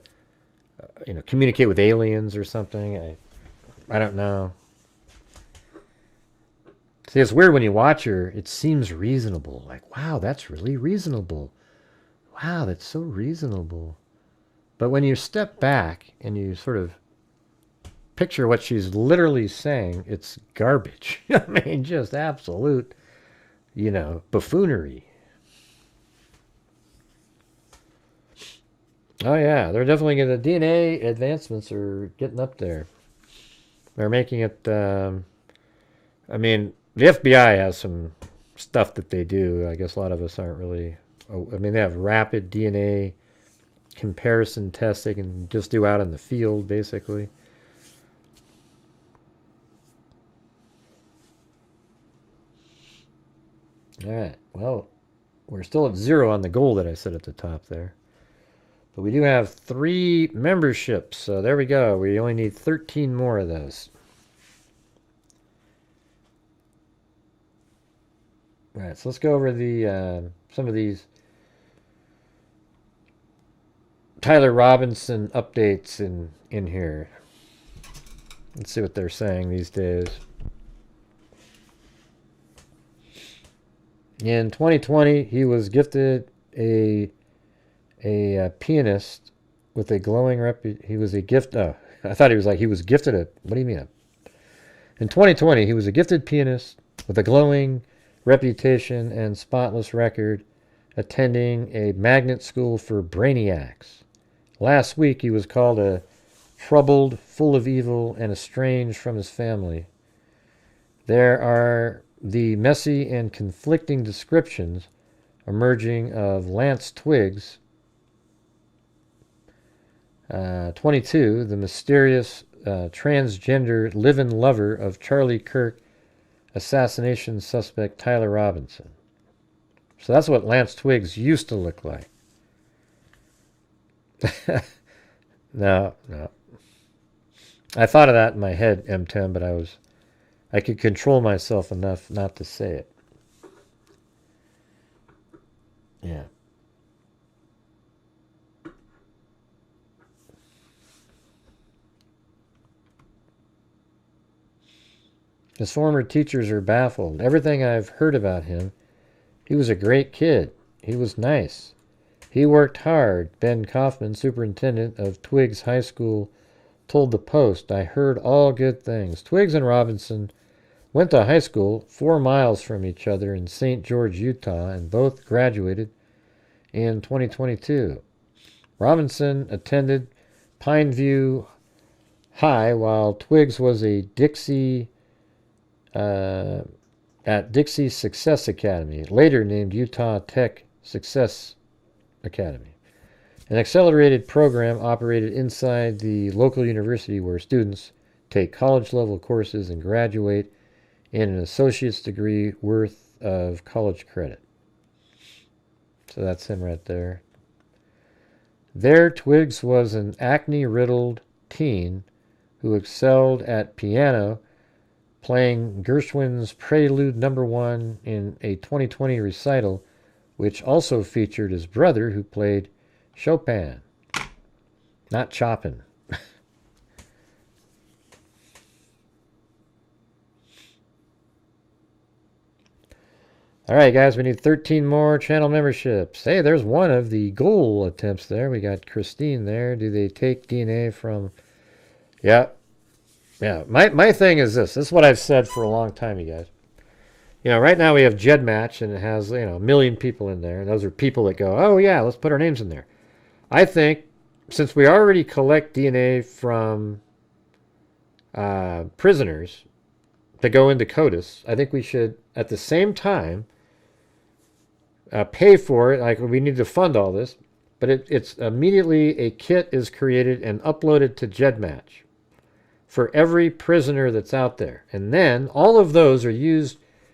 communicate with aliens or something. I don't know. See, it's weird when you watch her. It seems reasonable. Like, wow, that's really reasonable. Wow, that's so reasonable. But when you step back and you sort of picture what she's literally saying, it's garbage. I mean, just absolute, buffoonery. Oh yeah, they're definitely the DNA advancements are getting up there. They're making it, I mean, the FBI has some stuff that they do. I guess a lot of us aren't really, I mean, they have rapid DNA comparison tests they can just do out in the field, basically. All right, well, we're still at 0 on the goal that I set at the top there. But we do have 3 memberships, so there we go. We only need 13 more of those. All right, so let's go over the some of these Tyler Robinson updates in here. Let's see what they're saying these days. In 2020, he was gifted a pianist with a glowing he was a gift. I thought he was like he was gifted a. What do you mean? In 2020, he was a gifted pianist with a glowing reputation and spotless record, attending a magnet school for brainiacs. Last week, he was called a troubled, full of evil, and estranged from his family. There are the messy and conflicting descriptions emerging of Lance Twiggs, 22, the mysterious transgender live-in lover of Charlie Kirk assassination suspect Tyler Robinson. So that's what Lance Twiggs used to look like. No. I thought of that in my head, M10, but I could control myself enough not to say it. Yeah. His former teachers are baffled. Everything I've heard about him, he was a great kid. He was nice. He worked hard. Ben Kaufman, superintendent of Twiggs High School, told the Post, I heard all good things. Twiggs and Robinson went to high school 4 miles from each other in St. George, Utah, and both graduated in 2022. Robinson attended Pineview High while Twiggs was at Dixie Success Academy, later named Utah Tech Success Academy, an accelerated program operated inside the local university where students take college-level courses and graduate in an associate's degree worth of college credit. So that's him right there. There, Twiggs was an acne-riddled teen who excelled at piano, playing Gershwin's Prelude No. 1 in a 2020 recital, which also featured his brother who played Chopin. Not Chopin. All right, guys, we need 13 more channel memberships. Hey, there's one of the goal attempts there. We got Christine there. Do they take DNA from... Yeah. My thing is this. This is what I've said for a long time, you guys. You know, right now we have GEDmatch, and it has, you know, a million people in there. And those are people that go, oh, yeah, let's put our names in there. I think, since we already collect DNA from prisoners to go into CODIS, I think we should, at the same time, pay for it. Like, we need to fund all this. But it's immediately a kit is created and uploaded to GEDmatch for every prisoner that's out there. And then all of those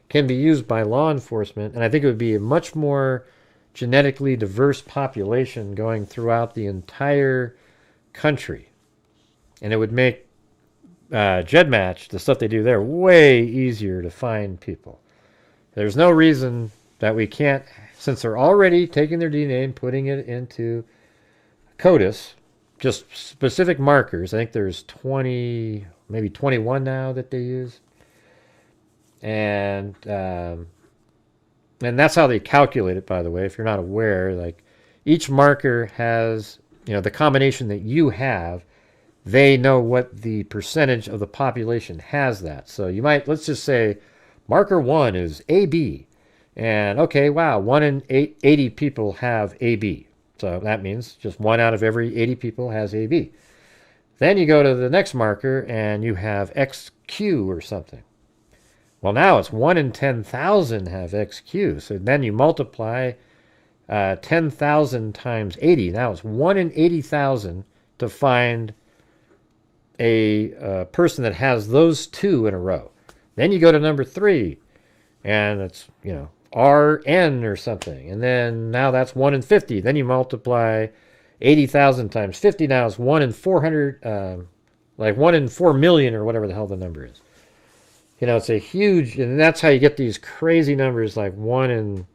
can be used by law enforcement. And I think it would be a much more genetically diverse population going throughout the entire country. And it would make GEDmatch, the stuff they do there, way easier to find people. There's no reason that we can't, since they're already taking their DNA and putting it into CODIS, just specific markers. I think there's 20, maybe 21 now that they use. And that's how they calculate it, by the way, if you're not aware. Like, each marker has, you know, the combination that you have, they know what the percentage of the population has that. So you might, let's just say, marker 1 is AB. And, okay, wow, 1 in 80 people have AB. So that means just 1 out of every 80 people has AB. Then you go to the next marker, and you have XQ or something. Well, now it's 1 in 10,000 have XQ. So then you multiply 10,000 times 80. Now it's 1 in 80,000 to find a person that has those two in a row. Then you go to number 3, and it's, you know, RN or something. And then now that's 1 in 50. Then you multiply 80,000 times 50. Now it's 1 in 400, like 1 in 4 million or whatever the hell the number is. You know, it's a huge, and that's how you get these crazy numbers like 1 in,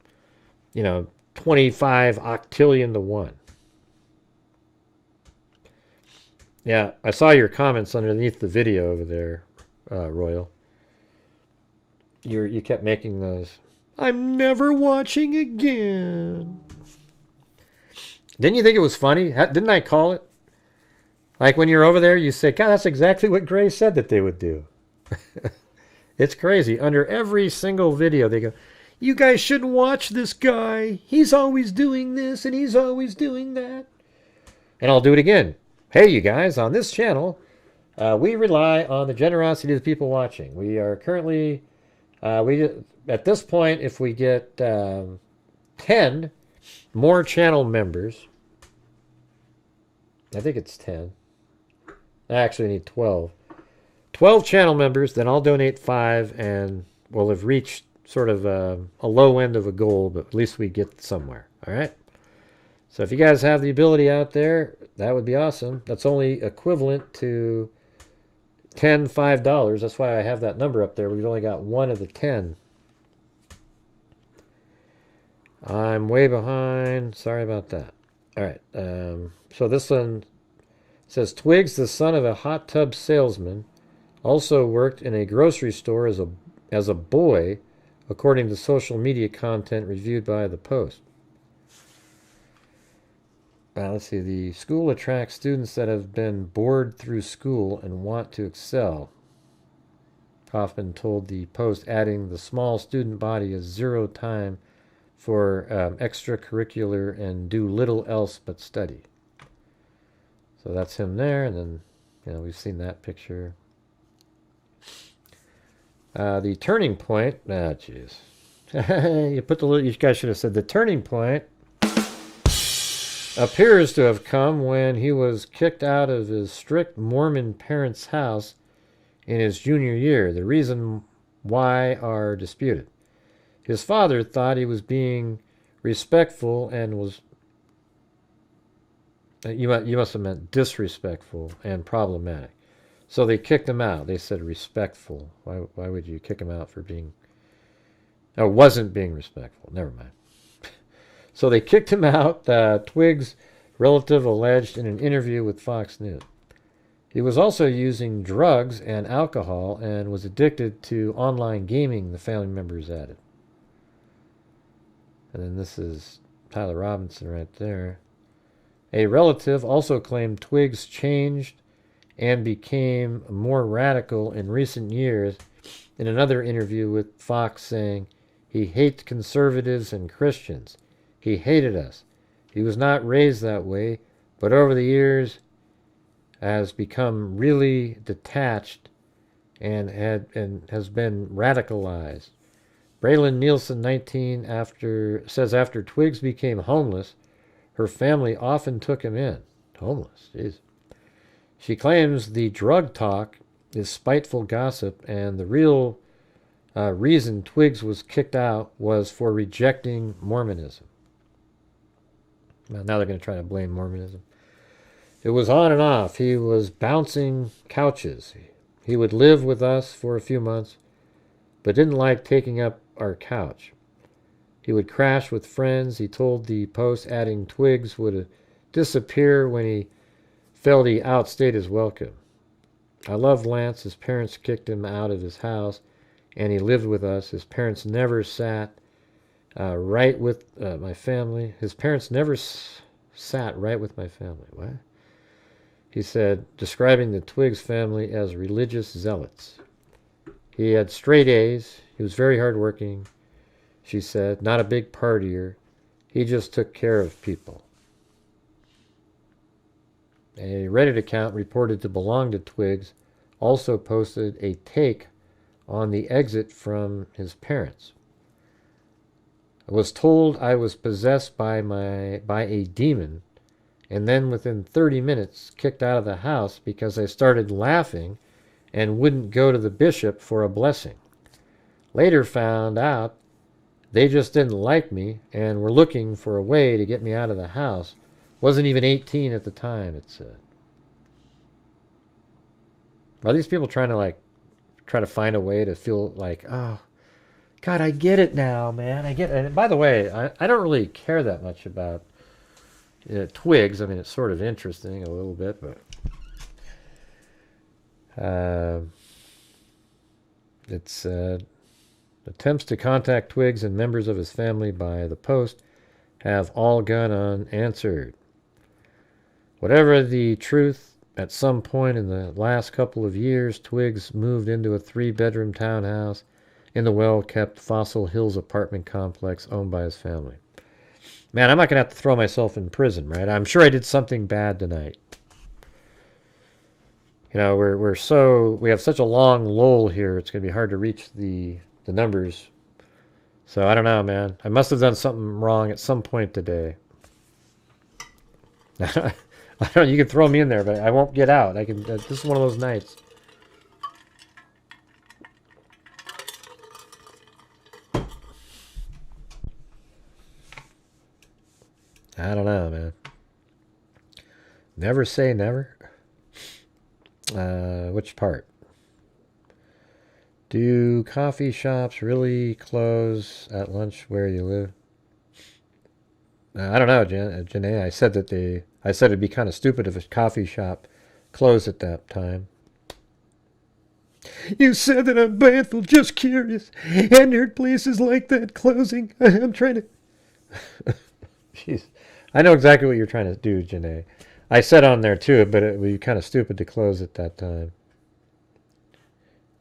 you know, 25 octillion to 1. Yeah, I saw your comments underneath the video over there, Royal. You kept making those. I'm never watching again. Didn't you think it was funny? Didn't I call it? Like when you're over there, you say, God, that's exactly what Gray said that they would do. It's crazy. Under every single video, they go, you guys shouldn't watch this guy. He's always doing this and he's always doing that. And I'll do it again. Hey, you guys, on this channel, we rely on the generosity of the people watching. We are currently, at this point, if we get 10 more channel members, I think it's 10. I actually need 12. 12 channel members, then I'll donate 5, and we'll have reached sort of a low end of a goal, but at least we get somewhere. All right? So if you guys have the ability out there, that would be awesome. That's only equivalent to $5. That's why I have that number up there. We've only got one of the 10. I'm way behind. Sorry about that. All right. So this one says, Twiggs, the son of a hot tub salesman, also worked in a grocery store as a boy, according to social media content reviewed by The Post. Let's see. The school attracts students that have been bored through school and want to excel. Kaufman told The Post, adding, the small student body has zero time for extracurricular and do little else but study. So that's him there, and then, you know, we've seen that picture. The turning point. Ah, jeez. You guys should have said the turning point appears to have come when he was kicked out of his strict Mormon parents' house in his junior year. The reason why are disputed. His father thought he was being respectful and was... You must have meant disrespectful and problematic. So they kicked him out. They said respectful. Why would you kick him out for being... Oh, wasn't being respectful. Never mind. So they kicked him out, Twiggs' relative alleged in an interview with Fox News. He was also using drugs and alcohol and was addicted to online gaming, the family members added. And then this is Tyler Robinson right there. A relative also claimed Twiggs changed and became more radical in recent years in another interview with Fox, saying he hates conservatives and Christians. He hated us. He was not raised that way, but over the years has become really detached and has been radicalized. Braylon Nielsen, 19, says after Twiggs became homeless, her family often took him in. Homeless, jeez. She claims the drug talk is spiteful gossip, and the real reason Twiggs was kicked out was for rejecting Mormonism. Well, now they're going to try to blame Mormonism. It was on and off. He was bouncing couches. He would live with us for a few months, but didn't like taking up our couch. He would crash with friends. He told The Post, adding Twiggs would disappear when he felt he outstayed his welcome. I love Lance. His parents kicked him out of his house, and he lived with us. His parents never sat right with my family. His parents never sat right with my family. What? He said, describing the Twiggs family as religious zealots. He had straight A's. He was very hardworking, she said. Not a big partier. He just took care of people. A Reddit account reported to belong to Twiggs also posted a take on the exit from his parents. I was told I was possessed by a demon, and then within 30 minutes kicked out of the house because I started laughing and wouldn't go to the bishop for a blessing. Later found out they just didn't like me and were looking for a way to get me out of the house. Wasn't even 18 at the time, it said. Are these people trying to find a way to feel like, oh, God, I get it now, man. I get it. And by the way, I don't really care that much about Twiggs. I mean, it's sort of interesting a little bit, but it's Attempts to contact Twiggs and members of his family by the post have all gone unanswered. Whatever the truth, at some point in the last couple of years, Twiggs moved into a 3-bedroom townhouse in the well-kept Fossil Hills apartment complex owned by his family. Man, I'm not going to have to throw myself in prison, right? I'm sure I did something bad tonight. You know, we have such a long lull here, it's going to be hard to reach the numbers. So I don't know, man. I must have done something wrong at some point today. I don't know, you can throw me in there, but I won't get out. This is one of those nights. I don't know, man. Never say never. Which part? Do coffee shops really close at lunch where you live? I don't know, Janae. I said it'd be kind of stupid if a coffee shop closed at that time. You said that I'm baffled, just curious. Hadn't heard places like that closing. I'm trying to... Jeez. I know exactly what you're trying to do, Janae. I said on there too, but it would be kind of stupid to close at that time.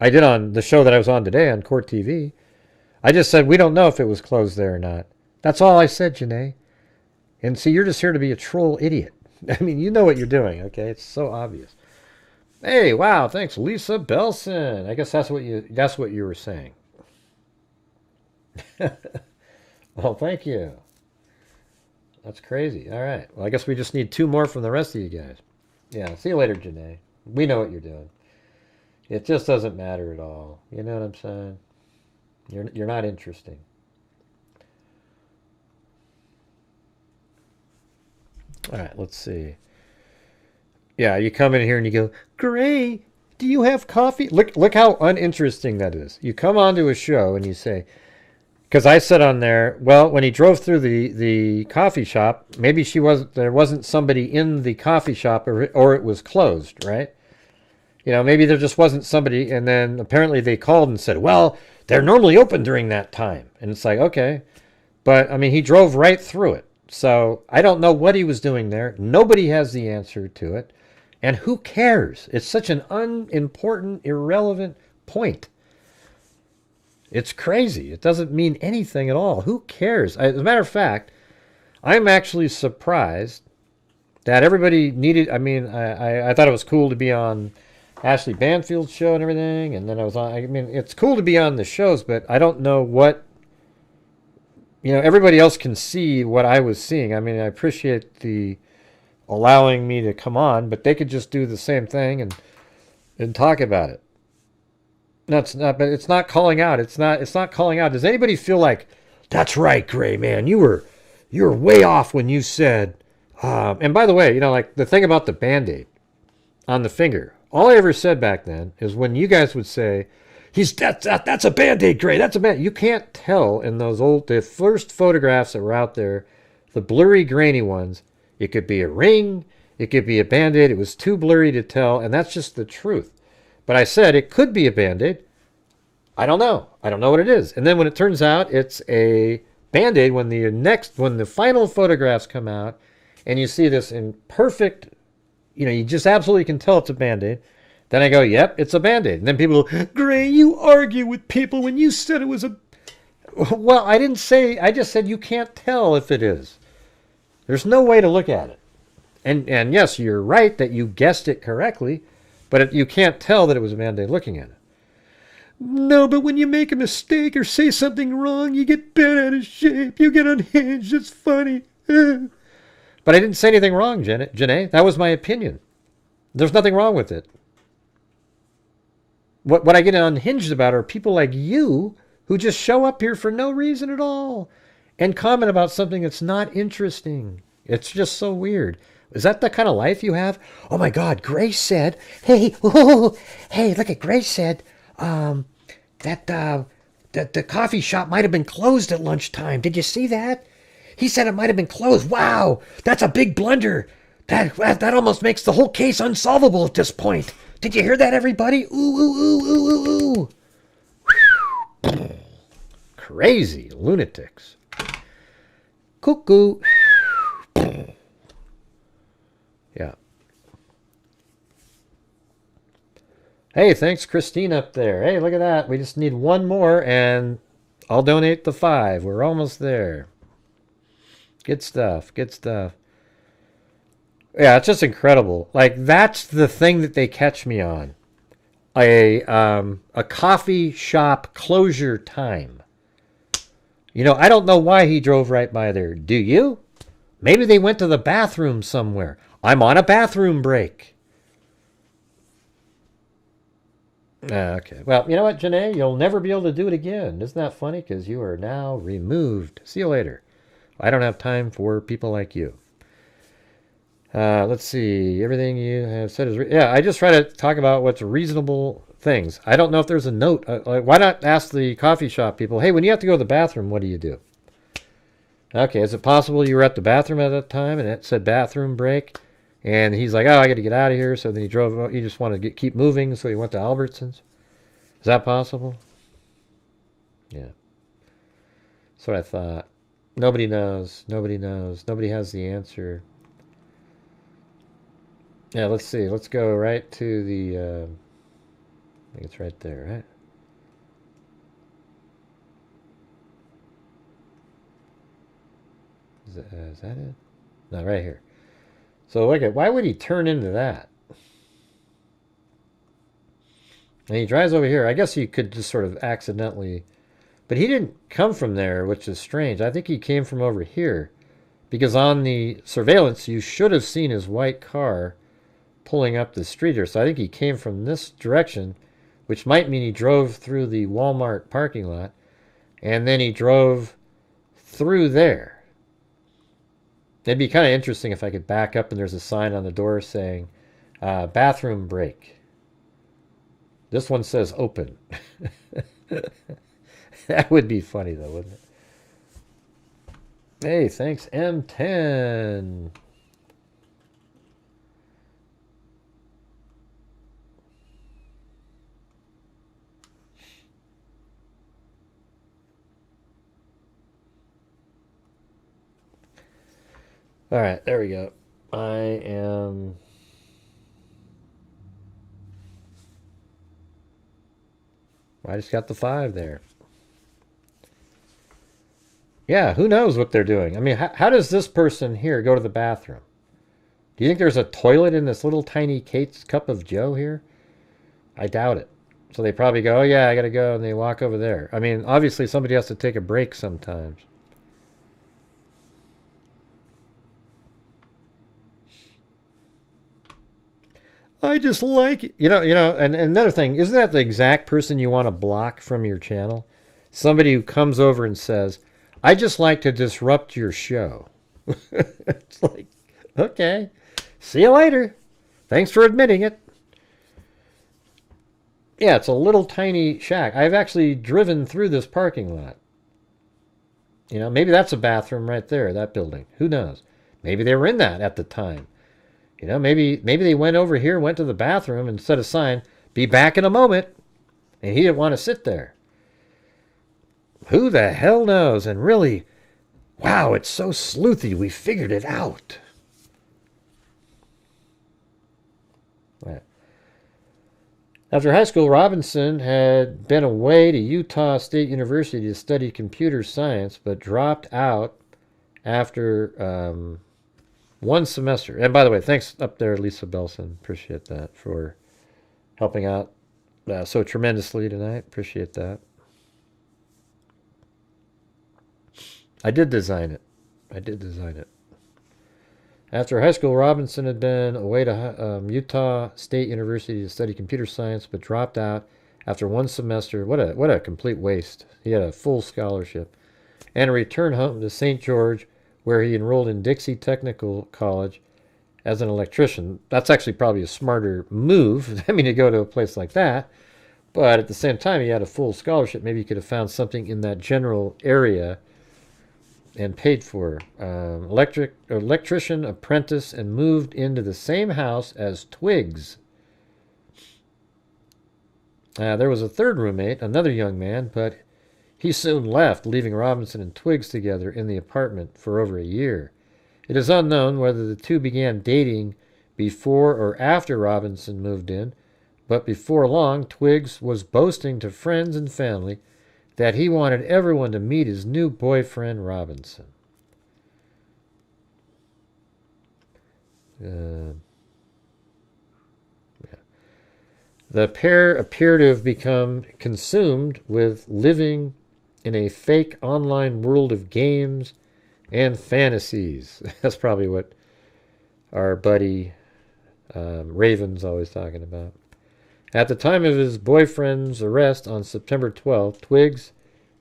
I did on the show that I was on today on Court TV. I just said we don't know if it was closed there or not. That's all I said, Janae. And see, you're just here to be a troll idiot. I mean, you know what you're doing, okay? It's so obvious. Hey, wow, thanks, Lisa Belson. I guess that's what you were saying. Well, thank you. That's crazy. All right. Well, I guess we just need 2 more from the rest of you guys. Yeah, see you later, Janae. We know what you're doing. It just doesn't matter at all. You know what I'm saying? You're not interesting. All right, let's see. Yeah, you come in here and you go, Gray, do you have coffee? Look how uninteresting that is. You come onto a show and you say, because I said on there, well, when he drove through the coffee shop, maybe there wasn't somebody in the coffee shop or it was closed, right? You know, maybe there just wasn't somebody, and then apparently they called and said, well, they're normally open during that time. And it's like, okay. But, I mean, he drove right through it. So I don't know what he was doing there. Nobody has the answer to it. And who cares? It's such an unimportant, irrelevant point. It's crazy. It doesn't mean anything at all. Who cares? As a matter of fact, I'm actually surprised that everybody needed... I mean, I thought it was cool to be on Ashley Banfield's show and everything. And then I was on... I mean, it's cool to be on the shows, but I don't know what... You know, everybody else can see what I was seeing. I mean, I appreciate the allowing me to come on, but they could just do the same thing and talk about it. No, it's not. But it's not calling out. It's not calling out. Does anybody feel like that's right, Gray man? You were way off when you said. And by the way, you know, like the thing about the Band-Aid on the finger. All I ever said back then is when you guys would say, that's a Band-Aid, Gray. That's a Band-Aid. You can't tell in the first photographs that were out there, the blurry, grainy ones. It could be a ring. It could be a Band-Aid. It was too blurry to tell, and that's just the truth. But I said it could be a Band-Aid. I don't know. I don't know what it is. And then when it turns out it's a Band-Aid, when the final photographs come out, and you see this in perfect, you know, you just absolutely can tell it's a Band-Aid. Then I go, yep, it's a Band-Aid. And then people go, Gray, you argue with people when you said it was a... Well, I didn't say... I just said you can't tell if it is. There's no way to look at it. And yes, you're right that you guessed it correctly, but you can't tell that it was a Band-Aid looking at it. No, but when you make a mistake or say something wrong, you get bent out of shape. You get unhinged. It's funny. But I didn't say anything wrong, Janae. That was my opinion. There's nothing wrong with it. What I get unhinged about are people like you who just show up here for no reason at all and comment about something that's not interesting. It's just so weird. Is that the kind of life you have? Oh my God, Grace said, hey, look at Grace said that the coffee shop might have been closed at lunchtime. Did you see that? He said it might have been closed. Wow, that's a big blunder. That almost makes the whole case unsolvable at this point. Did you hear that, everybody? Ooh, ooh, ooh, ooh, ooh, ooh. crazy lunatics. Cuckoo. Yeah. Hey, thanks, Christine, up there. Hey, look at that. We just need one more, and I'll donate the 5. We're almost there. Good stuff. Good stuff. Yeah, it's just incredible. Like, that's the thing that they catch me on. A coffee shop closure time. You know, I don't know why he drove right by there. Do you? Maybe they went to the bathroom somewhere. I'm on a bathroom break. Okay. Well, you know what, Janae? You'll never be able to do it again. Isn't that funny? Because you are now removed. See you later. I don't have time for people like you. Let's see. Everything you have said is... yeah, I just try to talk about what's reasonable things. I don't know if there's a note. Why not ask the coffee shop people, hey, when you have to go to the bathroom, what do you do? Okay, is it possible you were at the bathroom at that time and it said bathroom break? And he's like, oh, I got to get out of here. So then he drove. He just wanted to keep moving, so he went to Albertsons. Is that possible? Yeah. That's what I thought. Nobody knows. Nobody knows. Nobody has the answer. Yeah, let's see. Let's go right to the... I think it's right there, right? Is that it? No, right here. So look at, why would he turn into that? And he drives over here. I guess he could just sort of accidentally, but he didn't come from there, which is strange. I think he came from over here, because on the surveillance you should have seen his white car pulling up the street here. So I think he came from this direction, which might mean he drove through the Walmart parking lot, and then he drove through there. It'd be kind of interesting if I could back up and there's a sign on the door saying, bathroom break. This one says open. That would be funny though, wouldn't it? Hey, thanks, M10. All right, there we go. I just got the 5 there. Yeah, who knows what they're doing? I mean, how does this person here go to the bathroom? Do you think there's a toilet in this little tiny Kate's cup of joe here? I doubt it. So they probably go, oh yeah, I gotta go, and they walk over there. I mean, obviously somebody has to take a break sometimes. I just like it. You know, and another thing, isn't that the exact person you want to block from your channel? Somebody who comes over and says, I just like to disrupt your show. It's like, okay, see you later. Thanks for admitting it. Yeah, it's a little tiny shack. I've actually driven through this parking lot. You know, maybe that's a bathroom right there, that building. Who knows? Maybe they were in that at the time. You know, maybe they went over here, went to the bathroom, and set a sign, be back in a moment. And he didn't want to sit there. Who the hell knows? And really, wow, it's so sleuthy. We figured it out. Right. After high school, Robinson had been away to Utah State University to study computer science, but dropped out after... one semester. And by the way, thanks up there, Lisa Belson. Appreciate that for helping out so tremendously tonight. Appreciate that. I did design it. After high school, Robinson had been away to Utah State University to study computer science, but dropped out after one semester. What a complete waste. He had a full scholarship. And returned home to St. George, where he enrolled in Dixie Technical College as an electrician. That's actually probably a smarter move, I mean, to go to a place like that. But at the same time, he had a full scholarship. Maybe he could have found something in that general area and paid for. Electrician apprentice, and moved into the same house as Twiggs. There was a third roommate, another young man, but He soon left, leaving Robinson and Twiggs together in the apartment for over a year. It is unknown whether the two began dating before or after Robinson moved in, but before long, Twiggs was boasting to friends and family that he wanted everyone to meet his new boyfriend, Robinson. Yeah. The pair appear to have become consumed with living in a fake online world of games and fantasies. That's probably what our buddy Raven's always talking about. At the time of his boyfriend's arrest on September 12th, Twiggs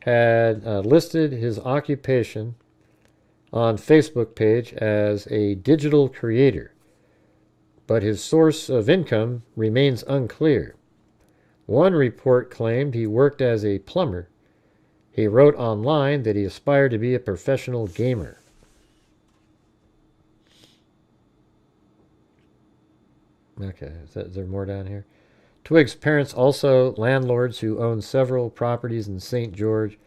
had listed his occupation on Facebook page as a digital creator, but his source of income remains unclear. One report claimed he worked as a plumber. He wrote online that he aspired to be a professional gamer. Okay, is there more down here? Twiggs' parents also landlords who own several properties in St. George,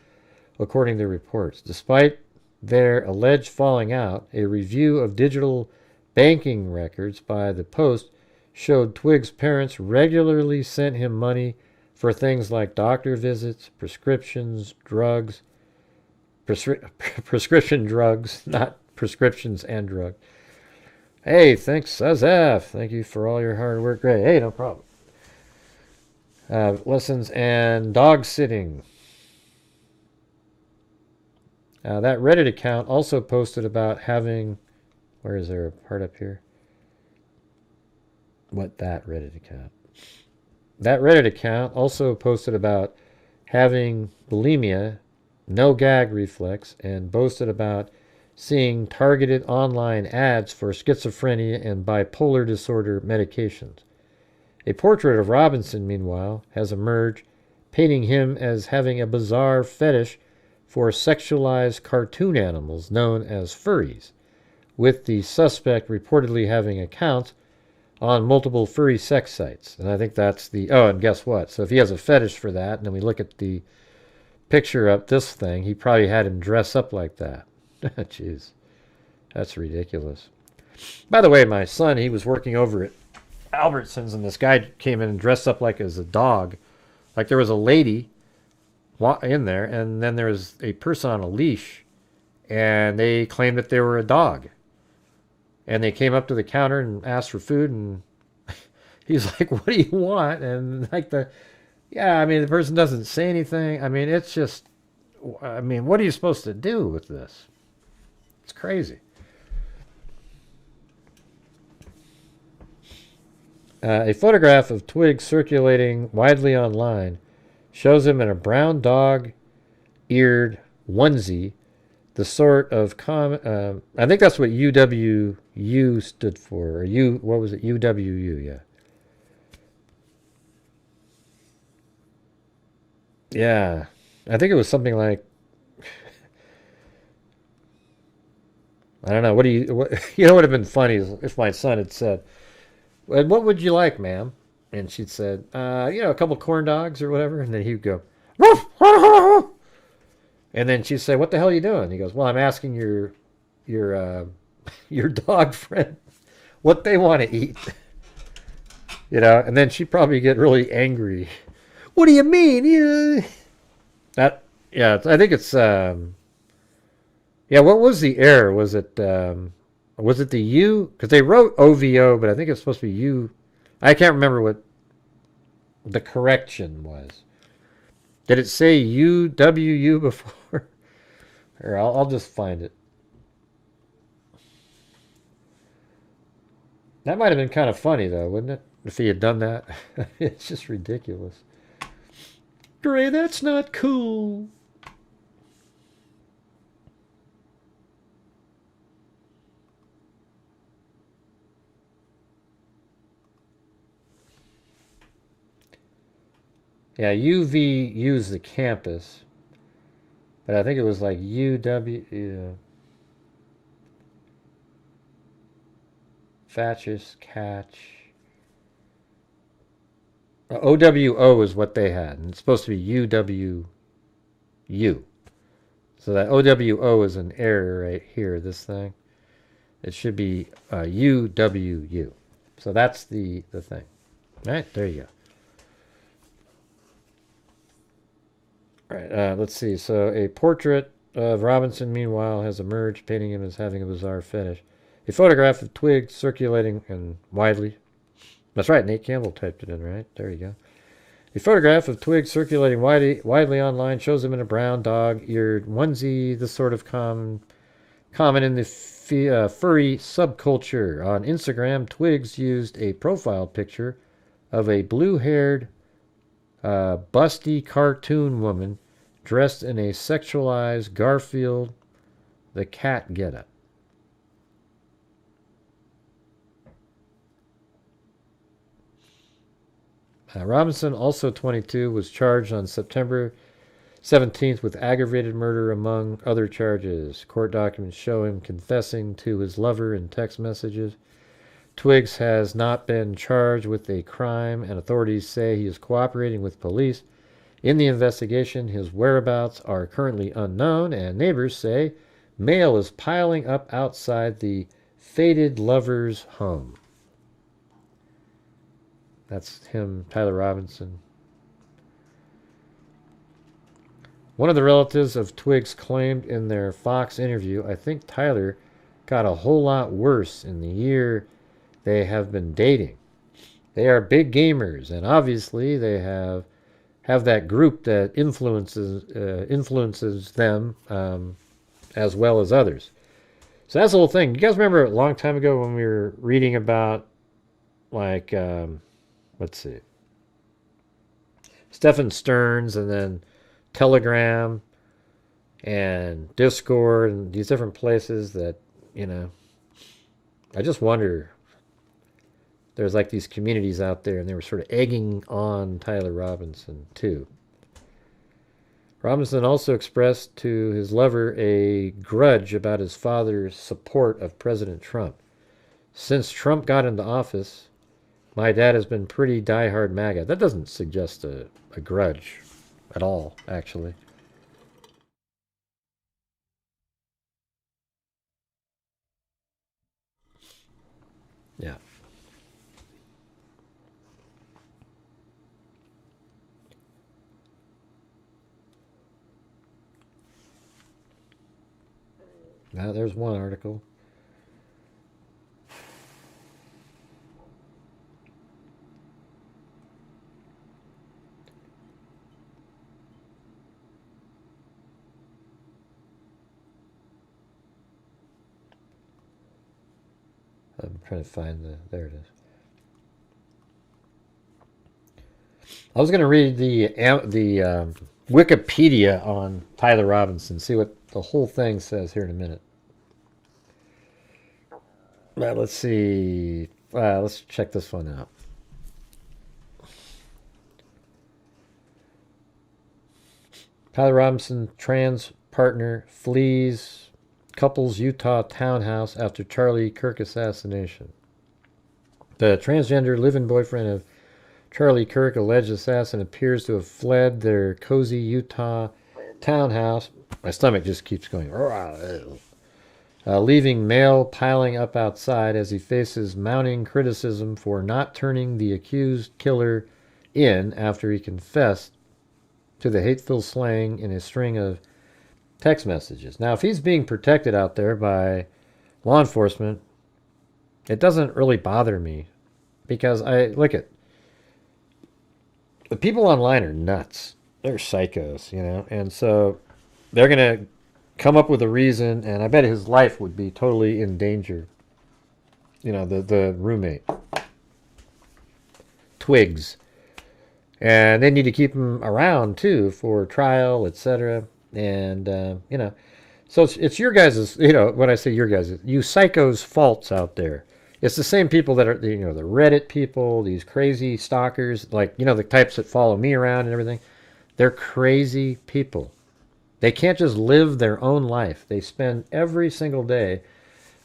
according to reports. Despite their alleged falling out, a review of digital banking records by the Post showed Twiggs' parents regularly sent him money for things like doctor visits, prescriptions, drugs, prescription drugs, not prescriptions and drugs. Hey, thanks, Azaf. Thank you for all your hard work. Great. Hey, no problem. Lessons and dog sitting. That Reddit account also posted about having... Where is there a part up here? What, that Reddit account? That Reddit account also posted about having bulimia, no gag reflex, and boasted about seeing targeted online ads for schizophrenia and bipolar disorder medications. A portrait of Robinson, meanwhile, has emerged, painting him as having a bizarre fetish for sexualized cartoon animals known as furries, with the suspect reportedly having accounts on multiple furry sex sites. And I think that's the... Oh, and guess what? So if he has a fetish for that, and then we look at the picture of this thing, he probably had him dress up like that. Jeez. That's ridiculous. By the way, my son, he was working over at Albertsons, and this guy came in and dressed up like as a dog. Like there was a lady in there, and then there was a person on a leash, and they claimed that they were a dog. And they came up to the counter and asked for food, and he's like, what do you want? And like the person doesn't say anything. I mean, it's just, what are you supposed to do with this? It's crazy. A photograph of Twiggs circulating widely online shows him in a brown dog-eared onesie, the sort of I think that's what UWU stood for, or what was it? UWU, yeah. Yeah, I think it was something like, I don't know. What you know what would have been funny is if my son had said, "And what would you like, ma'am?" And she'd said, a couple corn dogs or whatever, and then he'd go, "Woof, woof, woof." And then she'd say, "What the hell are you doing?" He goes, "Well, I'm asking your dog friend what they want to eat." And then she'd probably get really angry. What do you mean? I think it's what was the error? Was it the U? Because they wrote OVO, but I think it's supposed to be U. I can't remember what the correction was. Did it say UWU before? Or I'll just find it. That might have been kind of funny, though, wouldn't it? If he had done that. It's just ridiculous. Gray, that's not cool. Yeah, UV used the campus, but I think it was like UW. Yeah. Fascist catch. OWO is what they had, and it's supposed to be UW. So that OWO is an error right here, this thing. It should be UWU. So that's the thing. All right, there you go. All right, let's see. So a portrait of Robinson, meanwhile, has emerged, painting him as having a bizarre fetish. A photograph of twigs circulating and widely. That's right, Nate Campbell typed it in, right? There you go. A photograph of twigs circulating widely online shows him in a brown dog-eared onesie, the sort of common in the furry subculture. On Instagram, Twigs used a profile picture of a blue-haired, busty cartoon woman dressed in a sexualized Garfield the cat getup. Robinson, also 22, was charged on September 17th with aggravated murder, among other charges. Court documents show him confessing to his lover in text messages. Twigs has not been charged with a crime, and authorities say he is cooperating with police in the investigation. His whereabouts are currently unknown, and neighbors say mail is piling up outside the fated lover's home. That's him, Tyler Robinson. One of the relatives of Twigs claimed in their Fox interview, I think Tyler got a whole lot worse in the year they have been dating. They are big gamers, and obviously they have that group that influences them as well as others. So that's the whole thing. You guys remember a long time ago when we were reading about, like, let's see, Stephen Stearns, and then Telegram and Discord and these different places that, you know, I just wonder, there's like these communities out there, and they were sort of egging on Tyler Robinson too. Robinson also expressed to his lover a grudge about his father's support of President Trump. Since Trump got into office, my dad has been pretty diehard MAGA. That doesn't suggest a grudge at all, actually. Yeah. Now there's one article. I'm trying to find there it is. I was going to read the Wikipedia on Tyler Robinson, see what the whole thing says here in a minute. Let's see. Let's check this one out. Tyler Robinson, trans partner, flees couple's Utah townhouse after Charlie Kirk assassination. The transgender live-in boyfriend of Charlie Kirk, alleged assassin, appears to have fled their cozy Utah townhouse. My stomach just keeps going. Leaving mail piling up outside as he faces mounting criticism for not turning the accused killer in after he confessed to the hateful slaying in a string of text messages. Now, if he's being protected out there by law enforcement, it doesn't really bother me, because I look at the people online are nuts. They're psychos, you know, and so they're gonna come up with a reason, and I bet his life would be totally in danger. You know, the roommate, Twigs, and they need to keep him around too for trial, etc. And you know, so it's your guys', you know, when I say your guys', you psychos' faults out there. It's the same people that are, you know, the Reddit people, these crazy stalkers, like, you know, the types that follow me around and everything. They're crazy people. They can't just live their own life. They spend every single day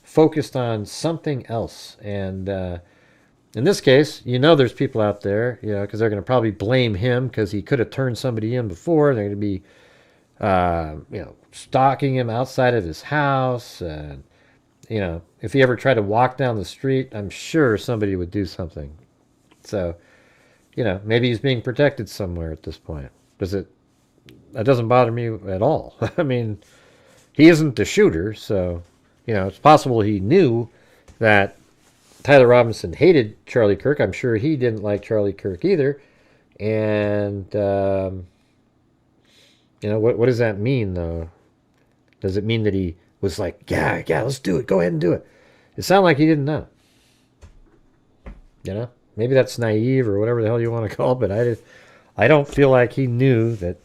focused on something else. And in this case, you know, there's people out there, you know, because they're going to probably blame him because he could have turned somebody in before. They're going to be stalking him outside of his house. And, if he ever tried to walk down the street, I'm sure somebody would do something. So, maybe he's being protected somewhere at this point. That doesn't bother me at all. I mean, he isn't the shooter, so, it's possible he knew that Tyler Robinson hated Charlie Kirk. I'm sure he didn't like Charlie Kirk either. And, what does that mean, though? Does it mean that he was like, yeah, let's do it. Go ahead and do it. It sounded like he didn't know. Maybe that's naive or whatever the hell you want to call it, but I don't feel like he knew that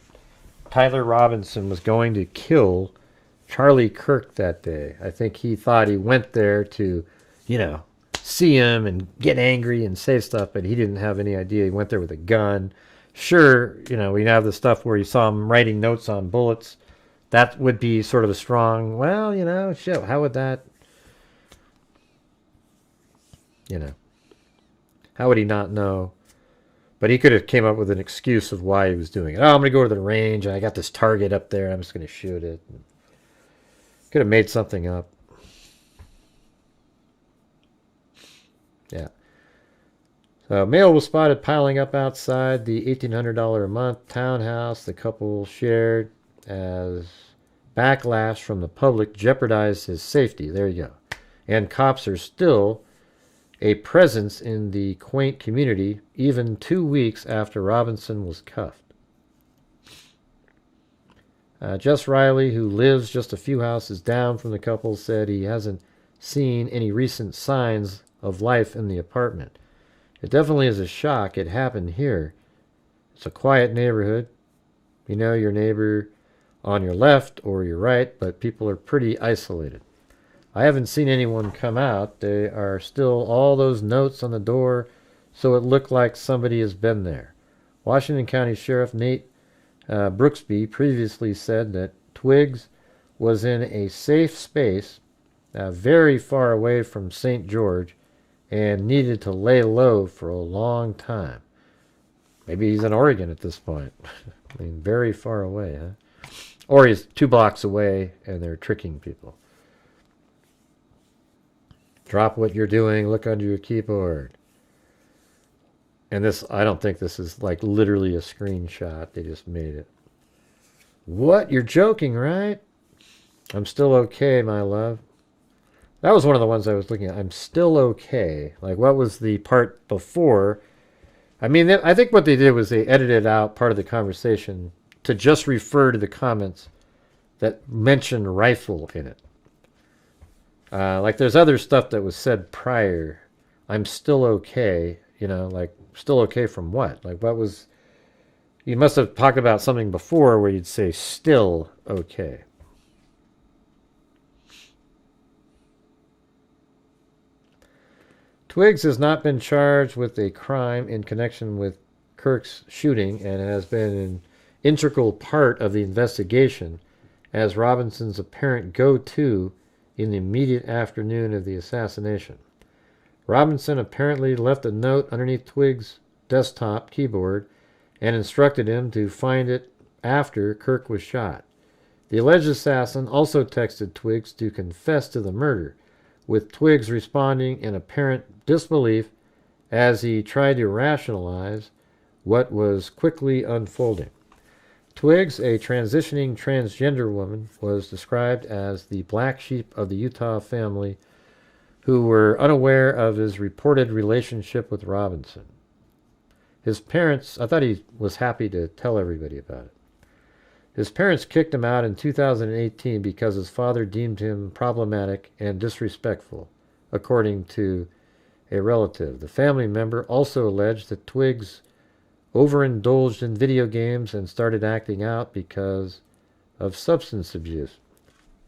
Tyler Robinson was going to kill Charlie Kirk that day. I think he thought he went there to, see him and get angry and say stuff, but he didn't have any idea he went there with a gun. Sure, we have the stuff where you saw him writing notes on bullets. That would be sort of a strong, well, shit, how would that, how would he not know? But he could have came up with an excuse of why he was doing it. Oh, I'm going to go to the range, and I got this target up there, and I'm just going to shoot it. Could have made something up. Yeah. So mail was spotted piling up outside the $1,800 a month townhouse the couple shared as backlash from the public jeopardized his safety. There you go. And cops are still a presence in the quaint community even 2 weeks after Robinson was cuffed. Jess Riley, who lives just a few houses down from the couple, said he hasn't seen any recent signs of life in the apartment. It definitely is a shock. It happened here. It's a quiet neighborhood. You know your neighbor on your left or your right, but people are pretty isolated. I haven't seen anyone come out. There are still all those notes on the door, so it looked like somebody has been there. Washington County Sheriff Nate Brooksby previously said that Twiggs was in a safe space very far away from St. George and needed to lay low for a long time. Maybe he's in Oregon at this point. I mean, very far away, huh? Or he's 2 blocks away and they're tricking people. Drop what you're doing, look under your keyboard. And this, I don't think this is like literally a screenshot. They just made it. What? You're joking, right? I'm still okay, my love. That was one of the ones I was looking at. I'm still okay. Like, what was the part before? I mean, I think what they did was they edited out part of the conversation to just refer to the comments that mention rifle in it. Like, there's other stuff that was said prior. I'm still okay. Like, still okay from what? Like, what was... You must have talked about something before where you'd say still okay. Twiggs has not been charged with a crime in connection with Kirk's shooting and has been an integral part of the investigation as Robinson's apparent go-to in the immediate afternoon of the assassination. Robinson apparently left a note underneath Twiggs' desktop keyboard and instructed him to find it after Kirk was shot. The alleged assassin also texted Twiggs to confess to the murder, with Twiggs responding in apparent disbelief as he tried to rationalize what was quickly unfolding. Twiggs, a transitioning transgender woman, was described as the black sheep of the Utah family who were unaware of his reported relationship with Robinson. His parents, I thought he was happy to tell everybody about it. His parents kicked him out in 2018 because his father deemed him problematic and disrespectful, according to a relative. The family member also alleged that Twiggs overindulged in video games and started acting out because of substance abuse.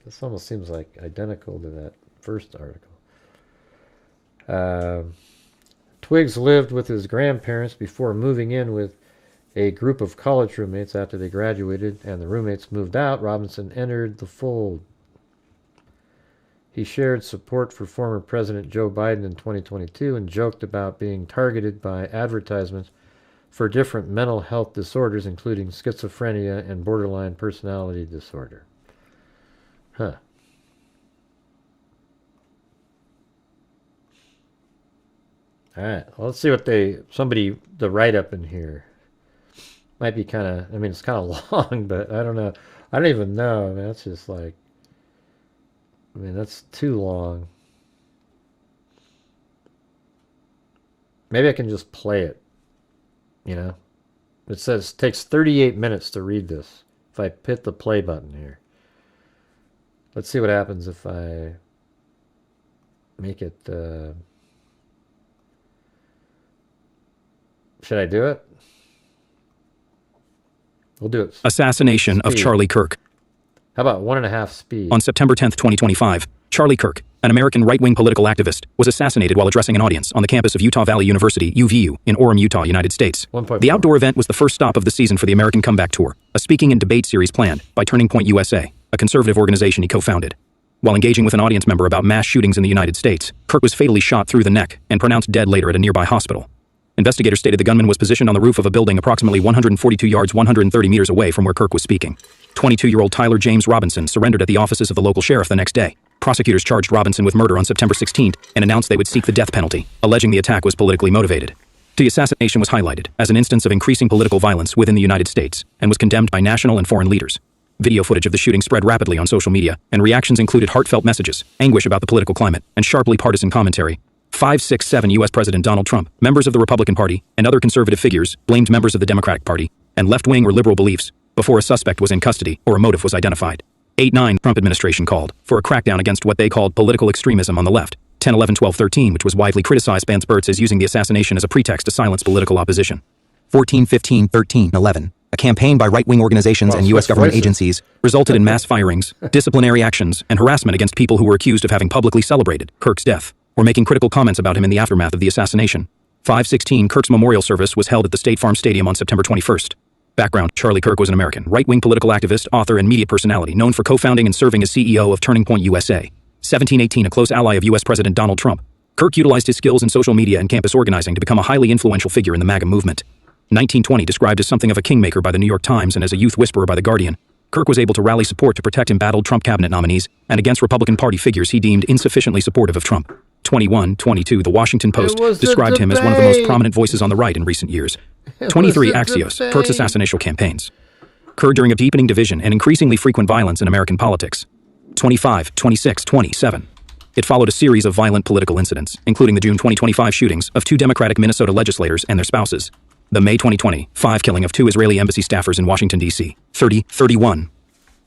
This almost seems like identical to that first article. Twiggs lived with his grandparents before moving in with a group of college roommates after they graduated and the roommates moved out. Robinson entered the fold. He shared support for former President Joe Biden in 2022 and joked about being targeted by advertisements for different mental health disorders, including schizophrenia and borderline personality disorder. Huh. All right, well, let's see what the write-up in here. Might be kind of, I mean, it's kind of long, but I don't know. I don't even know. I mean, that's just like, I mean, that's too long. Maybe I can just play it, you know? It says it takes 38 minutes to read this. If I hit the play button here. Let's see what happens if I make it, should I do it? We'll do it. Assassination of Charlie Kirk. How about 1.5 speed? On September 10th, 2025, Charlie Kirk, an American right-wing political activist, was assassinated while addressing an audience on the campus of Utah Valley University, UVU, in Orem, Utah, United States. 1.4. The outdoor event was the first stop of the season for the American Comeback Tour, a speaking and debate series planned by Turning Point USA, a conservative organization he co-founded. While engaging with an audience member about mass shootings in the United States, Kirk was fatally shot through the neck and pronounced dead later at a nearby hospital. Investigators stated the gunman was positioned on the roof of a building approximately 142 yards 130 meters away from where Kirk was speaking. 22-year-old Tyler James Robinson surrendered at the offices of the local sheriff the next day. Prosecutors charged Robinson with murder on September 16th and announced they would seek the death penalty, alleging the attack was politically motivated. The assassination was highlighted as an instance of increasing political violence within the United States and was condemned by national and foreign leaders. Video footage of the shooting spread rapidly on social media, and reactions included heartfelt messages, anguish about the political climate, and sharply partisan commentary. 567 U.S. President Donald Trump, members of the Republican Party, and other conservative figures blamed members of the Democratic Party and left-wing or liberal beliefs before a suspect was in custody or a motive was identified. 8-9 Trump administration called for a crackdown against what they called political extremism on the left. 10, 11, 12, 13, which was widely criticized by experts as using the assassination as a pretext to silence political opposition. 14, 15, 13, 11. A campaign by right-wing organizations and U.S. government agencies resulted in mass firings, disciplinary actions, and harassment against people who were accused of having publicly celebrated Kirk's death or making critical comments about him in the aftermath of the assassination. 516 Kirk's memorial service was held at the State Farm Stadium on September 21st. Background: Charlie Kirk was an American right-wing political activist, author, and media personality known for co-founding and serving as CEO of Turning Point USA. 1718 A close ally of U.S. President Donald Trump. Kirk utilized his skills in social media and campus organizing to become a highly influential figure in the MAGA movement. 1920 Described as something of a kingmaker by the New York Times and as a youth whisperer by The Guardian, Kirk was able to rally support to protect embattled Trump cabinet nominees and against Republican Party figures he deemed insufficiently supportive of Trump. 2122 The Washington Post described him as one of the most prominent voices on the right in recent years. 23 Axios Kirk's assassination campaigns occurred during a deepening division and increasingly frequent violence in American politics. 25, 26, 27 It followed a series of violent political incidents, including the June 2025 shootings of 2 Democratic Minnesota legislators and their spouses. The May 2025 killing of 2 Israeli embassy staffers in Washington, D.C. 30-31.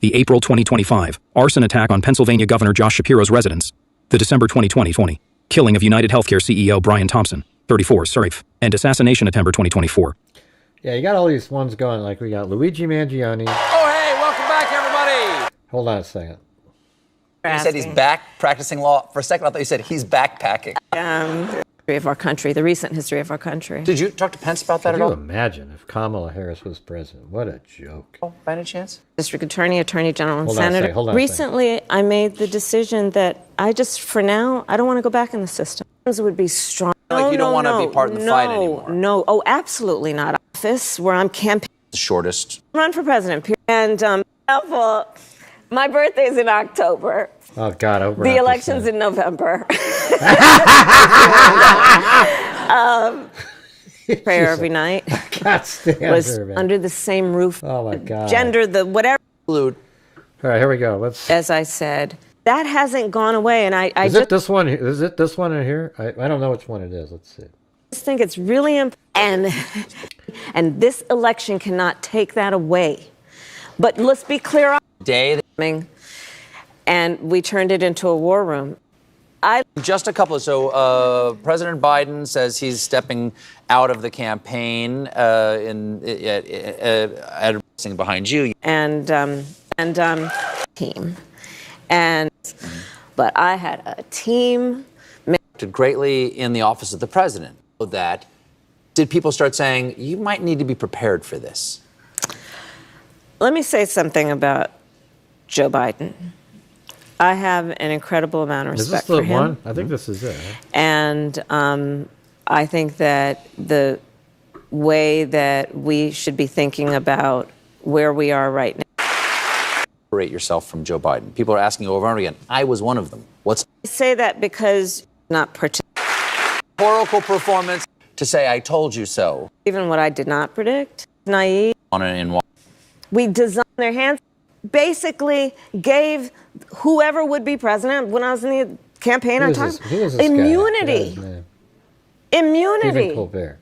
The April 2025 arson attack on Pennsylvania Governor Josh Shapiro's residence. The December 2020 killing of United Healthcare CEO Brian Thompson, 34, Surrey, and assassination September 2024. Yeah, you got all these ones going, like we got Luigi Mangione. Oh, hey, welcome back, everybody. Hold on a second. You said he's back practicing law. For a second, I thought you said he's backpacking. History of our country, the recent history of our country. Did you talk to Pence about that Could at you all? imagine if Kamala Harris was president? What a joke. Oh, by any chance? District Attorney, Attorney General, and Hold on a Senator. second, hold on a Recently, I made the decision that I just, for now, I don't want to go back in the system. It would be strong. Like you don't want to be part of the fight anymore. No, oh, absolutely not. Office where I'm campaigning. The shortest. Run for president, period. And my birthday's in October. Oh, God. I hope we're The not election's same. in November. Prayer every night. God stand Was her, man. under the same roof. Oh, my God. Gender, the whatever. Prelude. All right, here we go. Let's. As I said, that hasn't gone away, and I Is just it this one? Is it this one in here? I don't know which one it is. Let's see. think it's really important, and this election cannot take that away. But let's be clear on Day. and we turned it into a war room. Just a couple of, so President Biden says he's stepping out of the campaign behind you. And team, and but I had a team. Did greatly in the office of the president. That did people start saying you might need to be prepared for this? Let me say something about Joe Biden. I have an incredible amount of Is this respect the for him. one? I think this is it. Huh? And I think that the way that we should be thinking about where we are right now. Separate yourself from Joe Biden. People are asking you over and over again. I was one of them. What's I say that because not oracle performance to say I told you so? even what I did not predict. Naive. On and in one. We designed their hands. Basically, gave whoever would be president when I was in the campaign on time immunity. Immunity. Stephen Colbert.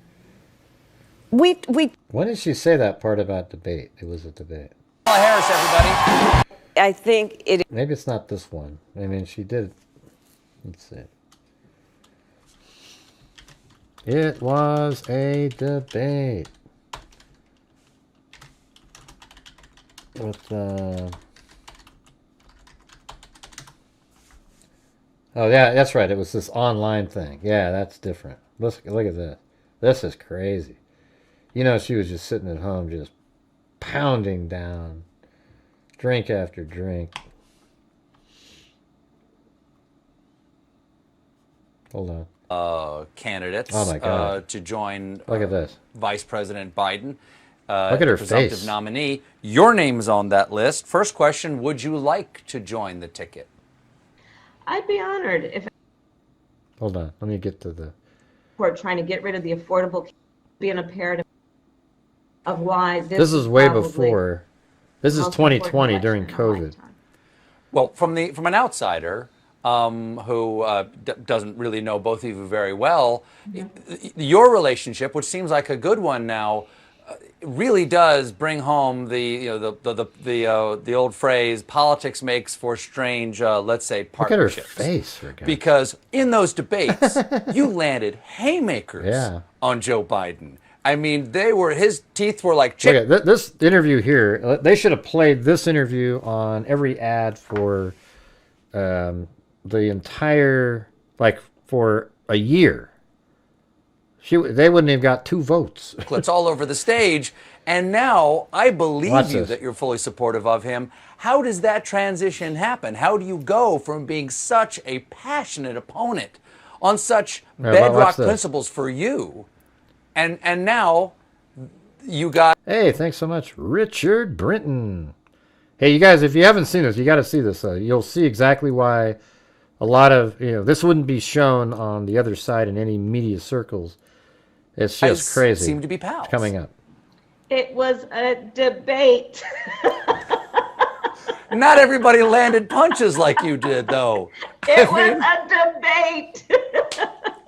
We. When did she say that part about debate? It was a debate. Harris, everybody. I think it. Maybe it's not this one. I mean, she did. Let's see. It was a debate. With, oh, yeah, that's right. It was this online thing. Yeah, that's different. Look at this. This is crazy. You know, she was just sitting at home just pounding down drink after drink. Hold on. Candidates Oh my God. to join Look at this. Vice President Biden. Look at her presumptive face. nominee. Your name's on that list. First question, would you like to join the ticket? I'd be honored if Hold on. Let me get to the... we're trying to get rid of the affordable be an imperative of why This is way probably before. This is most 2020 important during election in my COVID. lifetime. Well, from an outsider who doesn't really know both of you very well, your relationship, which seems like a good one now, really does bring home the old phrase politics makes for strange, let's say, partnerships. Look at her face, for God's sake. Because in those debates, you landed haymakers Yeah. on Joe Biden. I mean, his teeth were like Look chicken. at this interview here. They should have played this interview on every ad for the entire, like, for a year. They wouldn't have got 2 votes. It's all over the stage. And now I believe Watch you this. that you're fully supportive of him. How does that transition happen? How do you go from being such a passionate opponent on such Yeah, bedrock watch this. principles for you, and now you got... Hey, thanks so much, Richard Brinton. Hey, you guys, if you haven't seen this, you got to see this. You'll see exactly why a lot of, this wouldn't be shown on the other side in any media circles. It's just crazy. Seem to be pals. It's coming up. It was a debate. Not everybody landed punches like you did, though. It was a debate.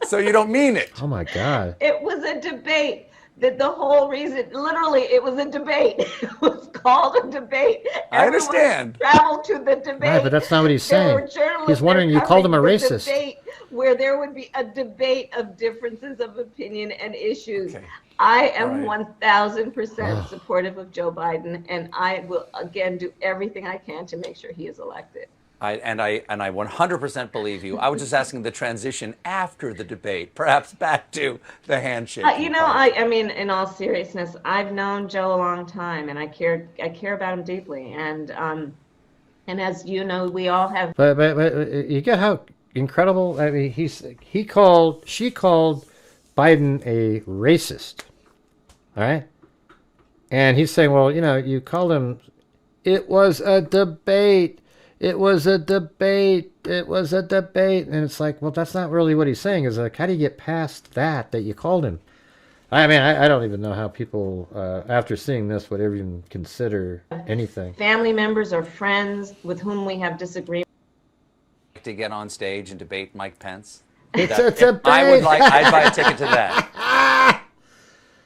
So you don't mean it. Oh, my God. It was a debate. That the whole reason, literally, it was a debate. It was called a debate. I understand. Traveled to the debate. Right, but that's not what he's There were saying. journalists He's wondering, there you called him a covering the racist. debate where there would be a debate of differences of opinion and issues. Okay. I am All 1,000% supportive of Joe Biden, and I will again do everything I can to make sure he is elected. I 100% believe you. I was just asking the transition after the debate, perhaps back to the handshake. I mean, in all seriousness, I've known Joe a long time, and I care about him deeply. And as you know, we all have. But you get how incredible. I mean, she called Biden a racist. All right, and he's saying, well, you called him. It was a debate. It was a debate. It was a debate. And it's like, well, that's not really what he's saying. Is like, how do you get past that you called him? I mean, I don't even know how people, after seeing this, would even consider anything. Family members or friends with whom we have disagreements. To get on stage and debate Mike Pence. It's a debate. I'd buy a ticket to that.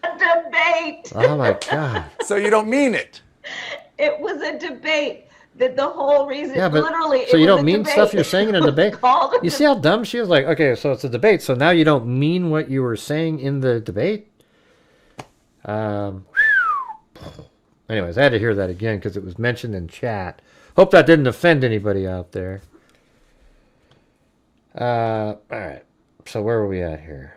A debate. Oh, my God. So you don't mean it. It was a debate. That the whole reason, Yeah, but literally, so it you was don't a mean debate. stuff you're saying in a debate? Called a You see how dumb she is? Like, okay, so it's a debate. So now you don't mean what you were saying in the debate? Anyways, I had to hear that again because it was mentioned in chat. Hope that didn't offend anybody out there. All right. So where are we at here?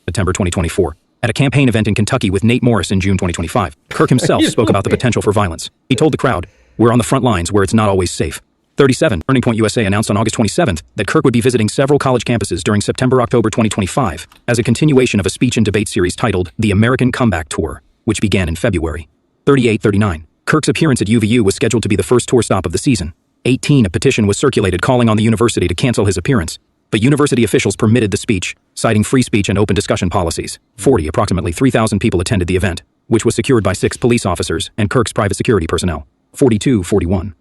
September 2024. At a campaign event in Kentucky with Nate Morris in June 2025, Kirk himself spoke about the potential for violence. He told the crowd, "We're on the front lines where it's not always safe." 37. Turning Point USA announced on August 27th that Kirk would be visiting several college campuses during September-October 2025 as a continuation of a speech and debate series titled The American Comeback Tour, which began in February. 38-39. Kirk's appearance at UVU was scheduled to be the first tour stop of the season. 18. A petition was circulated calling on the university to cancel his appearance, but university officials permitted the speech, citing free speech and open discussion policies. 40. Approximately 3,000 people attended the event, which was secured by 6 police officers and Kirk's private security personnel. 42-41.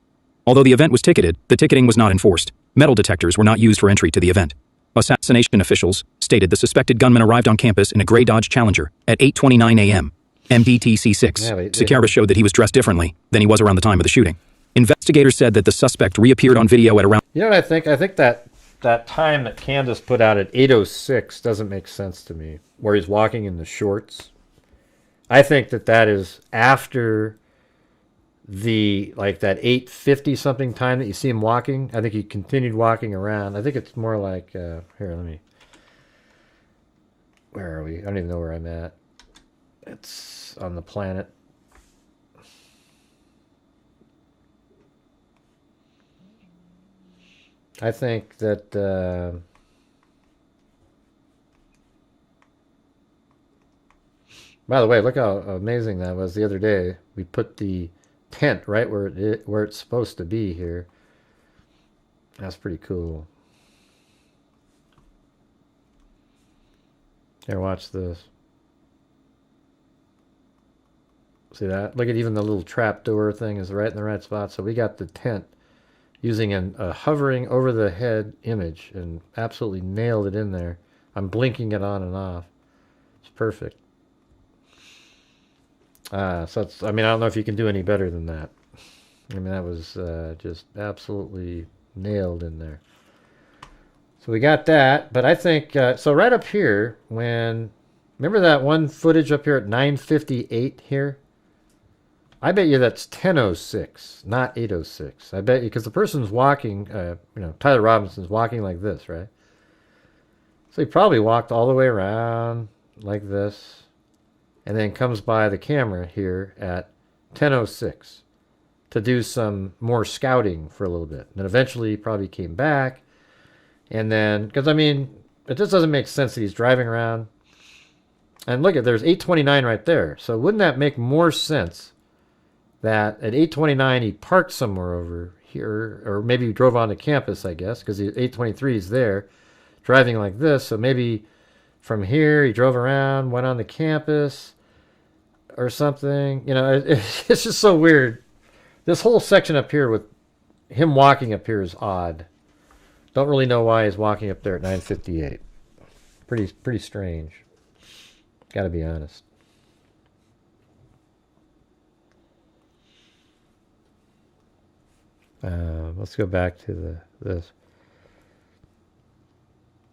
Although the event was ticketed, the ticketing was not enforced. Metal detectors were not used for entry to the event. Assassination officials stated the suspected gunman arrived on campus in a gray Dodge Challenger at 8:29 a.m. MDTC6. Security showed that he was dressed differently than he was around the time of the shooting. Investigators said that the suspect reappeared on video at around... You know what I think? I think that time that Candace put out at 8:06 doesn't make sense to me, where he's walking in the shorts. I think that is after the, like, that 8:50 something time that you see him walking. I think he continued walking around. I think it's more like, here, let me, where are we? I don't even know where I'm at. It's on the planet. I think that, by the way, look how amazing that was the other day. We put the tent right where it's supposed to be here. That's pretty cool. Here, watch this. See that? Look at even the little trapdoor thing is right in the right spot. So we got the tent using a hovering over the head image and absolutely nailed it in there. I'm blinking it on and off. It's perfect. So it's, I mean, I don't know if you can do any better than that. I mean, that was just absolutely nailed in there. So we got that, but I think, so right up here, when, remember that one footage up here at 9:58 here? I bet you that's 10:06, not 8:06. I bet you, because the person's walking, you know, Tyler Robinson's walking like this, right? So he probably walked all the way around like this, and then comes by the camera here at 10:06 to do some more scouting for a little bit. And then eventually he probably came back, and then, because I mean, it just doesn't make sense that he's driving around. And look at, there's 8:29 right there. So wouldn't that make more sense that at 8:29 he parked somewhere over here, or maybe he drove onto campus, I guess, because 8:23 is there, driving like this. So maybe from here he drove around, went on the campus or something. You know, it's just so weird. This whole section up here with him walking up here is odd. Don't really know why he's walking up there at 9:58. Pretty strange. Gotta be honest. Let's go back to this.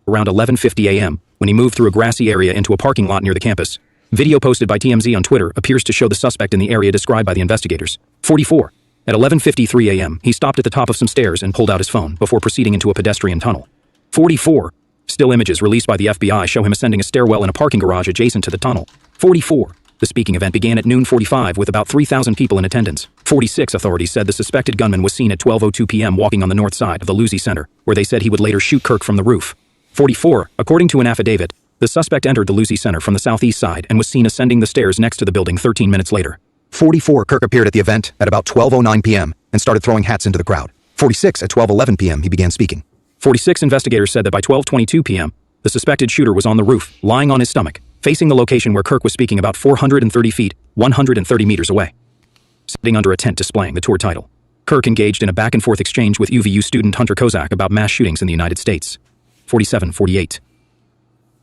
Around 11:50 a.m., when he moved through a grassy area into a parking lot near the campus. Video posted by TMZ on Twitter appears to show the suspect in the area described by the investigators. 44. At 11:53 a.m., he stopped at the top of some stairs and pulled out his phone before proceeding into a pedestrian tunnel. 44. Still images released by the FBI show him ascending a stairwell in a parking garage adjacent to the tunnel. 44. The speaking event began at noon 45 with about 3,000 people in attendance. 46. Authorities said the suspected gunman was seen at 12:02 p.m. walking on the north side of the Lucy Center, where they said he would later shoot Kirk from the roof. 44. According to an affidavit, the suspect entered the Lucy Center from the southeast side and was seen ascending the stairs next to the building 13 minutes later. 44. Kirk appeared at the event at about 12:09 p.m. and started throwing hats into the crowd. 46. At 12:11 p.m. he began speaking. 46. Investigators said that by 12:22 p.m., the suspected shooter was on the roof, lying on his stomach, facing the location where Kirk was speaking about 430 feet, 130 meters away, sitting under a tent displaying the tour title. Kirk engaged in a back-and-forth exchange with UVU student Hunter Kozak about mass shootings in the United States. 47-48.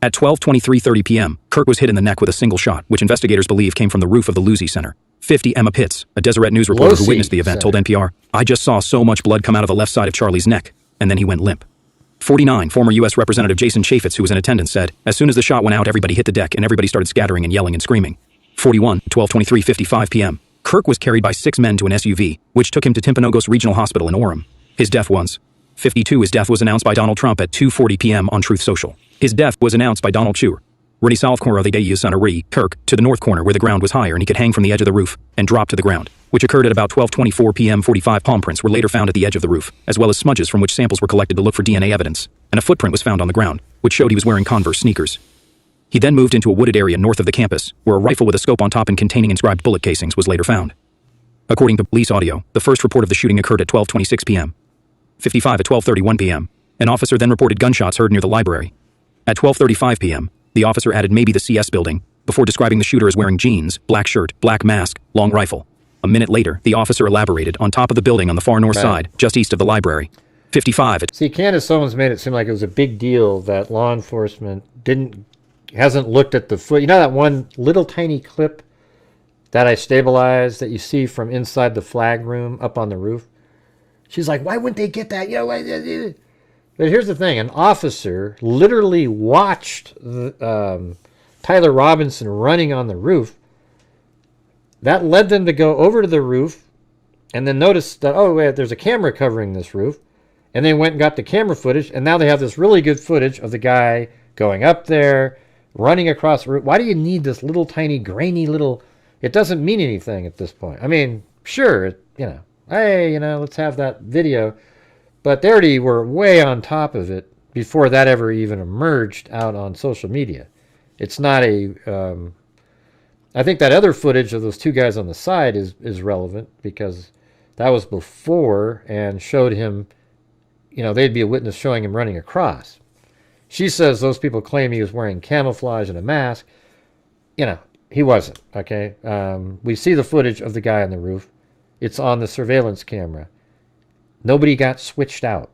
At 12:23:30 p.m., Kirk was hit in the neck with a single shot, which investigators believe came from the roof of the Lucy Center. 50. Emma Pitts, a Deseret News reporter who witnessed the event, told NPR, "I just saw so much blood come out of the left side of Charlie's neck, and then he went limp." 49. Former U.S. Representative Jason Chaffetz, who was in attendance, said, "As soon as the shot went out, everybody hit the deck and everybody started scattering and yelling and screaming." 41. 12:23:55 p.m. Kirk was carried by 6 men to an SUV, which took him to Timpanogos Regional Hospital in Orem. His death was. 52. His death was announced by Donald Trump at 2:40 p.m. on Truth Social. His death was announced by Donald Trump. Runi Salvkoro the Deus Sanari, Kirk, to the north corner where the ground was higher and he could hang from the edge of the roof, and drop to the ground, which occurred at about 12:24 p.m. 45 palm prints were later found at the edge of the roof, as well as smudges from which samples were collected to look for DNA evidence, and a footprint was found on the ground, which showed he was wearing Converse sneakers. He then moved into a wooded area north of the campus, where a rifle with a scope on top and containing inscribed bullet casings was later found. According to police audio, the first report of the shooting occurred at 12:26 p.m. 55 at 12:31 p.m. An officer then reported gunshots heard near the library. At 12:35 p.m., the officer added maybe the CS building, before describing the shooter as wearing jeans, black shirt, black mask, long rifle. A minute later, the officer elaborated on top of the building on the far north side, just east of the library. 55 at... See, Candace Owens made it seem like it was a big deal that law enforcement hasn't looked at the foot. You know that one little tiny clip that I stabilized that you see from inside the flag room up on the roof? She's like, why wouldn't they get that? You know, why? But here's the thing. An officer literally watched Tyler Robinson running on the roof. That led them to go over to the roof and then notice that, oh, wait, there's a camera covering this roof. And they went and got the camera footage, and now they have this really good footage of the guy going up there, running across the roof. Why do you need this little tiny, grainy little... It doesn't mean anything at this point. I mean, sure, hey, let's have that video. But they already were way on top of it before that ever even emerged out on social media. It's not a... I think that other footage of those two guys on the side is relevant because that was before and showed him, they'd be a witness showing him running across. She says those people claim he was wearing camouflage and a mask. He wasn't, okay? We see the footage of the guy on the roof. It's on the surveillance camera. Nobody got switched out,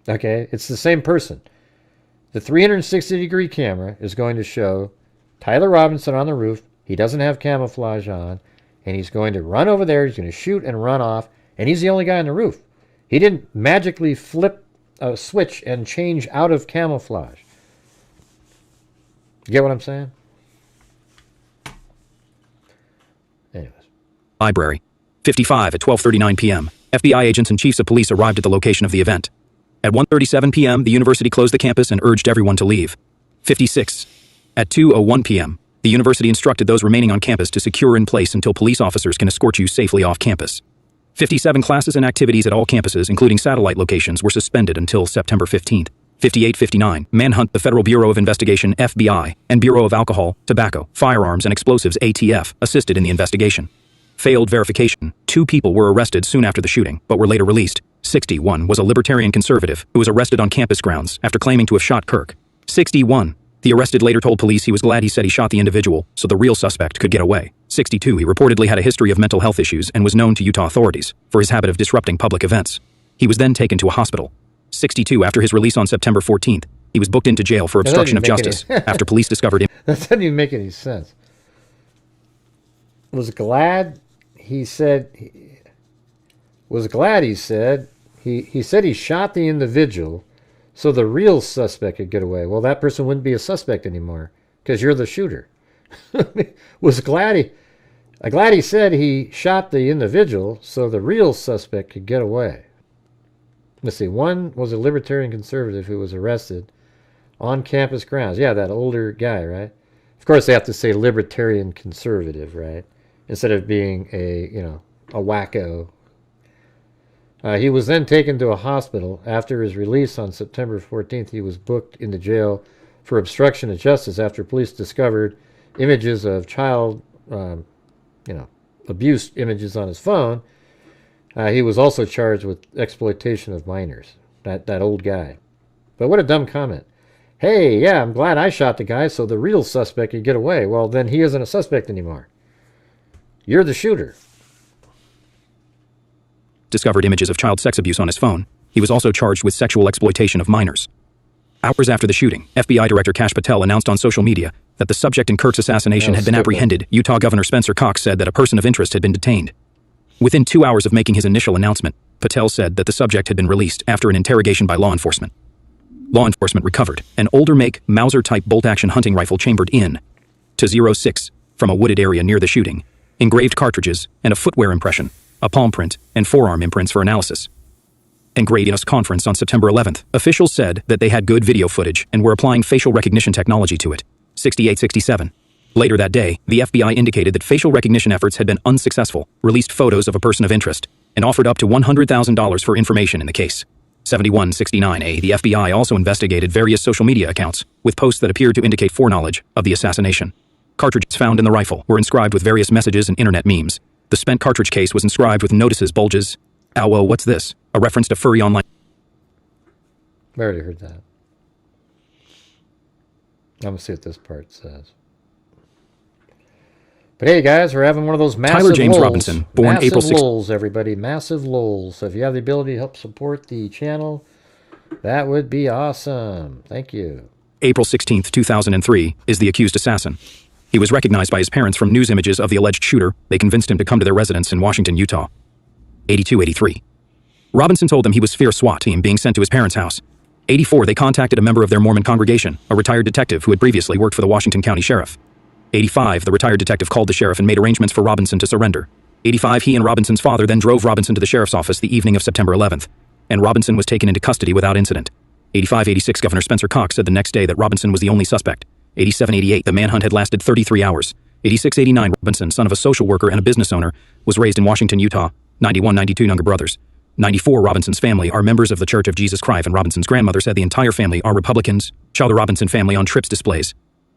okay? It's the same person. The 360-degree camera is going to show Tyler Robinson on the roof. He doesn't have camouflage on, and he's going to run over there. He's going to shoot and run off, and he's the only guy on the roof. He didn't magically flip a switch and change out of camouflage. You get what I'm saying? Anyways. Library. 55 at 12:39 p.m. FBI agents and chiefs of police arrived at the location of the event. At 1:37 p.m., the university closed the campus and urged everyone to leave. 56. At 2:01 p.m., the university instructed those remaining on campus to secure in place until police officers can escort you safely off campus. 57 classes and activities at all campuses, including satellite locations, were suspended until September 15th. 58:59, Manhunt, the Federal Bureau of Investigation, FBI, and Bureau of Alcohol, Tobacco, Firearms, and Explosives, ATF, assisted in the investigation. Failed verification. 2 people were arrested soon after the shooting, but were later released. 61 was a libertarian conservative who was arrested on campus grounds after claiming to have shot Kirk. 61. The arrested later told police he was glad he said he shot the individual so the real suspect could get away. 62. He reportedly had a history of mental health issues and was known to Utah authorities for his habit of disrupting public events. He was then taken to a hospital. 62. After his release on September 14th, he was booked into jail for obstruction of justice after police discovered him. That doesn't even make any sense. He said he shot the individual so the real suspect could get away. Well, that person wouldn't be a suspect anymore because you're the shooter. Glad he said he shot the individual so the real suspect could get away. Let's see. One was a libertarian conservative who was arrested on campus grounds. Yeah, that older guy, right? Of course, they have to say libertarian conservative, right? Instead of being a wacko. He was then taken to a hospital. After his release on September 14th, he was booked into jail for obstruction of justice after police discovered images of child, abuse images on his phone. He was also charged with exploitation of minors, that old guy. But what a dumb comment. Hey, yeah, I'm glad I shot the guy so the real suspect could get away. Well, then he isn't a suspect anymore. You're the shooter. Discovered images of child sex abuse on his phone. He was also charged with sexual exploitation of minors. Hours after the shooting, FBI Director Kash Patel announced on social media that the subject in Kirk's assassination had been apprehended. Utah Governor Spencer Cox said that a person of interest had been detained. Within 2 hours of making his initial announcement, Patel said that the subject had been released after an interrogation by law enforcement. Law enforcement recovered an older make Mauser-type bolt-action hunting rifle chambered in to 06 from a wooded area near the shooting, engraved cartridges, and a footwear impression, a palm print, and forearm imprints for analysis. In Gradius conference on September 11th, officials said that they had good video footage and were applying facial recognition technology to it. 6867. Later that day, the FBI indicated that facial recognition efforts had been unsuccessful, released photos of a person of interest, and offered up to $100,000 for information in the case. 7169A. The FBI also investigated various social media accounts, with posts that appeared to indicate foreknowledge of the assassination. Cartridges found in the rifle were inscribed with various messages and internet memes. The spent cartridge case was inscribed with notices, bulges. Ow, whoa, what's this? A reference to furry online. I already heard that. I'm going to see what this part says. But hey, guys, we're having one of those massive Tyler James lulls. Robinson, born massive April 6th. lulls, everybody. Massive lulls. So if you have the ability to help support the channel, that would be awesome. Thank you. April 16, 2003, is the accused assassin. He was recognized by his parents from news images of the alleged shooter. They convinced him to come to their residence in Washington, Utah. 8283. Robinson told them he was fear SWAT team being sent to his parents' house. 84. They contacted a member of their Mormon congregation, a retired detective who had previously worked for the Washington County Sheriff. 85. The retired detective called the sheriff and made arrangements for Robinson to surrender. 85. He and Robinson's father then drove Robinson to the sheriff's office the evening of September 11th, and Robinson was taken into custody without incident. 85. 86. Governor Spencer Cox said the next day that Robinson was the only suspect. 87. 88. The manhunt had lasted 33 hours. 86. 89. Robinson, son of a social worker and a business owner, was raised in Washington, Utah. 91. 92. Younger brothers. 94. Robinson's family are members of the Church of Jesus Christ, and Robinson's grandmother said the entire family are Republicans. Show the Robinson family on trips displays.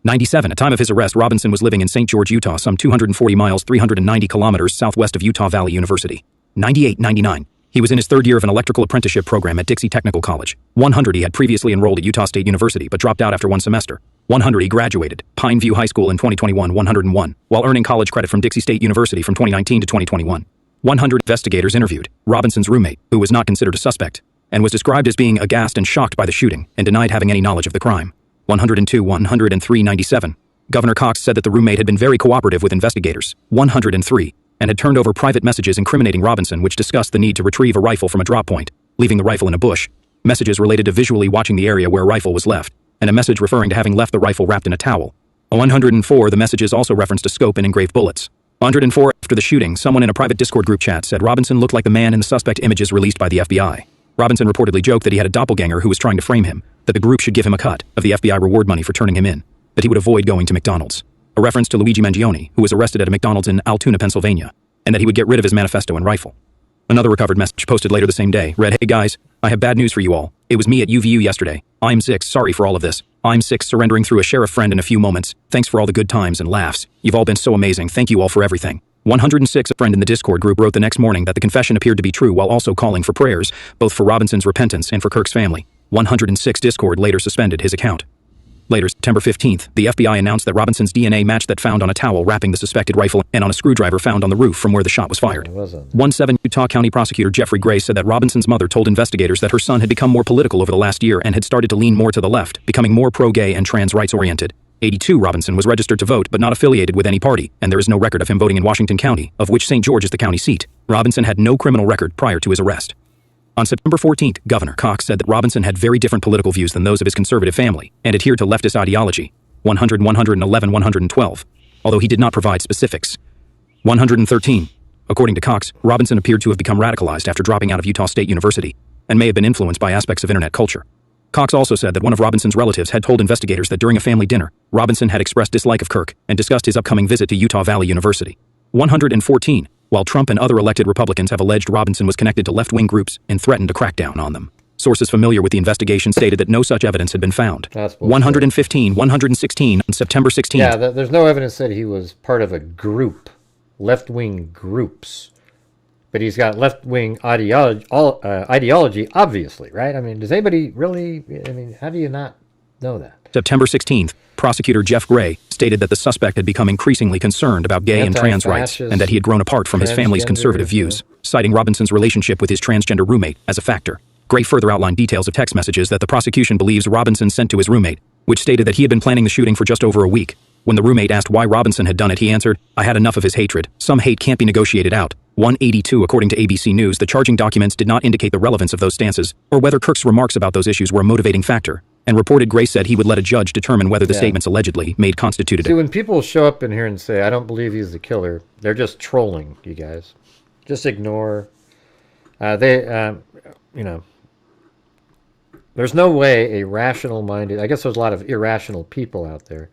97. At time of his arrest, Robinson was living in St. George, Utah, some 240 miles, 390 kilometers southwest of Utah Valley University. 98. 99. He was in his third year of an electrical apprenticeship program at Dixie Technical College. 100. He had previously enrolled at Utah State University, but dropped out after one semester. 100. He graduated Pine View High School in 2021, 101, while earning college credit from Dixie State University from 2019 to 2021. 100. Investigators interviewed Robinson's roommate, who was not considered a suspect, and was described as being aghast and shocked by the shooting, and denied having any knowledge of the crime. 102. 103. 97. Governor Cox said that the roommate had been very cooperative with investigators. 103. And had turned over private messages incriminating Robinson, which discussed the need to retrieve a rifle from a drop point, leaving the rifle in a bush. Messages related to visually watching the area where a rifle was left, and a message referring to having left the rifle wrapped in a towel. 104. The messages also referenced a scope and engraved bullets. 104. After the shooting, someone in a private Discord group chat said Robinson looked like the man in the suspect images released by the FBI. Robinson reportedly joked that he had a doppelganger who was trying to frame him, that the group should give him a cut of the FBI reward money for turning him in, that he would avoid going to McDonald's. A reference to Luigi Mangione, who was arrested at a McDonald's in Altoona, Pennsylvania, and that he would get rid of his manifesto and rifle. Another recovered message posted later the same day read, "Hey guys, I have bad news for you all. It was me at UVU yesterday. I'm 6, sorry for all of this. I'm 6, surrendering through a sheriff friend in a few moments. Thanks for all the good times and laughs. You've all been so amazing. Thank you all for everything." 106. A friend in the Discord group wrote the next morning that the confession appeared to be true while also calling for prayers, both for Robinson's repentance and for Kirk's family. 106. Discord later suspended his account. Later, September 15th, the FBI announced that Robinson's DNA matched that found on a towel wrapping the suspected rifle and on a screwdriver found on the roof from where the shot was fired. 17. Utah County Prosecutor Jeffrey Gray said that Robinson's mother told investigators that her son had become more political over the last year and had started to lean more to the left, becoming more pro-gay and trans rights-oriented. 82. Robinson was registered to vote but not affiliated with any party, and there is no record of him voting in Washington County, of which St. George is the county seat. Robinson had no criminal record prior to his arrest. On September 14th, Governor Cox said that Robinson had very different political views than those of his conservative family and adhered to leftist ideology. 100, 111, 112, although he did not provide specifics. 113. According to Cox, Robinson appeared to have become radicalized after dropping out of Utah State University and may have been influenced by aspects of internet culture. Cox also said that one of Robinson's relatives had told investigators that during a family dinner, Robinson had expressed dislike of Kirk and discussed his upcoming visit to Utah Valley University. 114. While Trump and other elected Republicans have alleged Robinson was connected to left-wing groups and threatened to crack down on them, sources familiar with the investigation stated that no such evidence had been found. 115, 116, on September 16th. Yeah, there's no evidence that he was part of a group, left-wing groups. But he's got left-wing ideology, obviously, right? I mean, does anybody really, how do you not know that? September 16th, prosecutor Jeff Gray stated that the suspect had become increasingly concerned about gay and trans rights and that he had grown apart from his family's conservative views, citing Robinson's relationship with his transgender roommate as a factor. Gray further outlined details of text messages that the prosecution believes Robinson sent to his roommate, which stated that he had been planning the shooting for just over a week. When the roommate asked why Robinson had done it, he answered, "I had enough of his hatred. Some hate can't be negotiated out." 182. According to ABC News, the charging documents did not indicate the relevance of those stances or whether Kirk's remarks about those issues were a motivating factor, and reported Gray said he would let a judge determine whether the statements allegedly made constituted it. See, when people show up in here and say, "I don't believe he's the killer," they're just trolling, you guys. Just ignore. There's no way a rational-minded, I guess there's a lot of irrational people out there,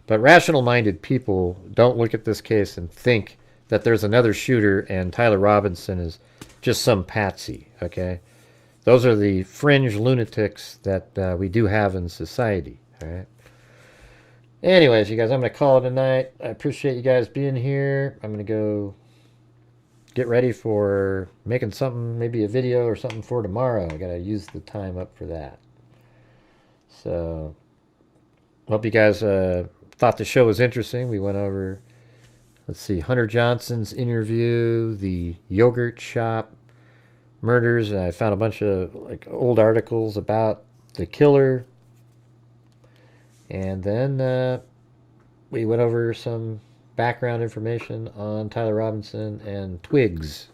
But rational-minded people don't look at this case and think that there's another shooter and Tyler Robinson is just some patsy, okay? Those are the fringe lunatics that we do have in society, all right? Anyways, you guys, I'm going to call it a night. I appreciate you guys being here. I'm going to go get ready for making something, maybe a video or something for tomorrow. I got to use the time up for that. So, hope you guys thought the show was interesting. We went over, let's see, Hunter Johnson's interview, the yogurt shop murders, and I found a bunch of like old articles about the killer. And then we went over some background information on Tyler Robinson and Twigs.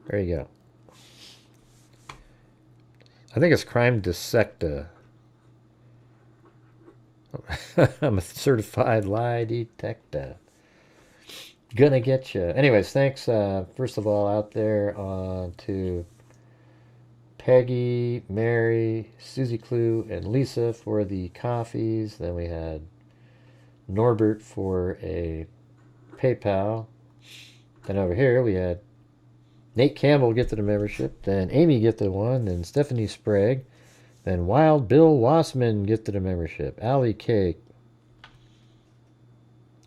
There you go. I think it's Crime Dissecta. I'm a certified lie detector. Gonna get you. Anyways, thanks, first of all, out there to Peggy, Mary, Susie Clue, and Lisa for the coffees. Then we had Norbert for a PayPal. Then over here we had Nate Campbell gifted a membership. Then Amy gifted one. Then Stephanie Sprague. Then Wild Bill Wassman gifted a membership. Allie Cake.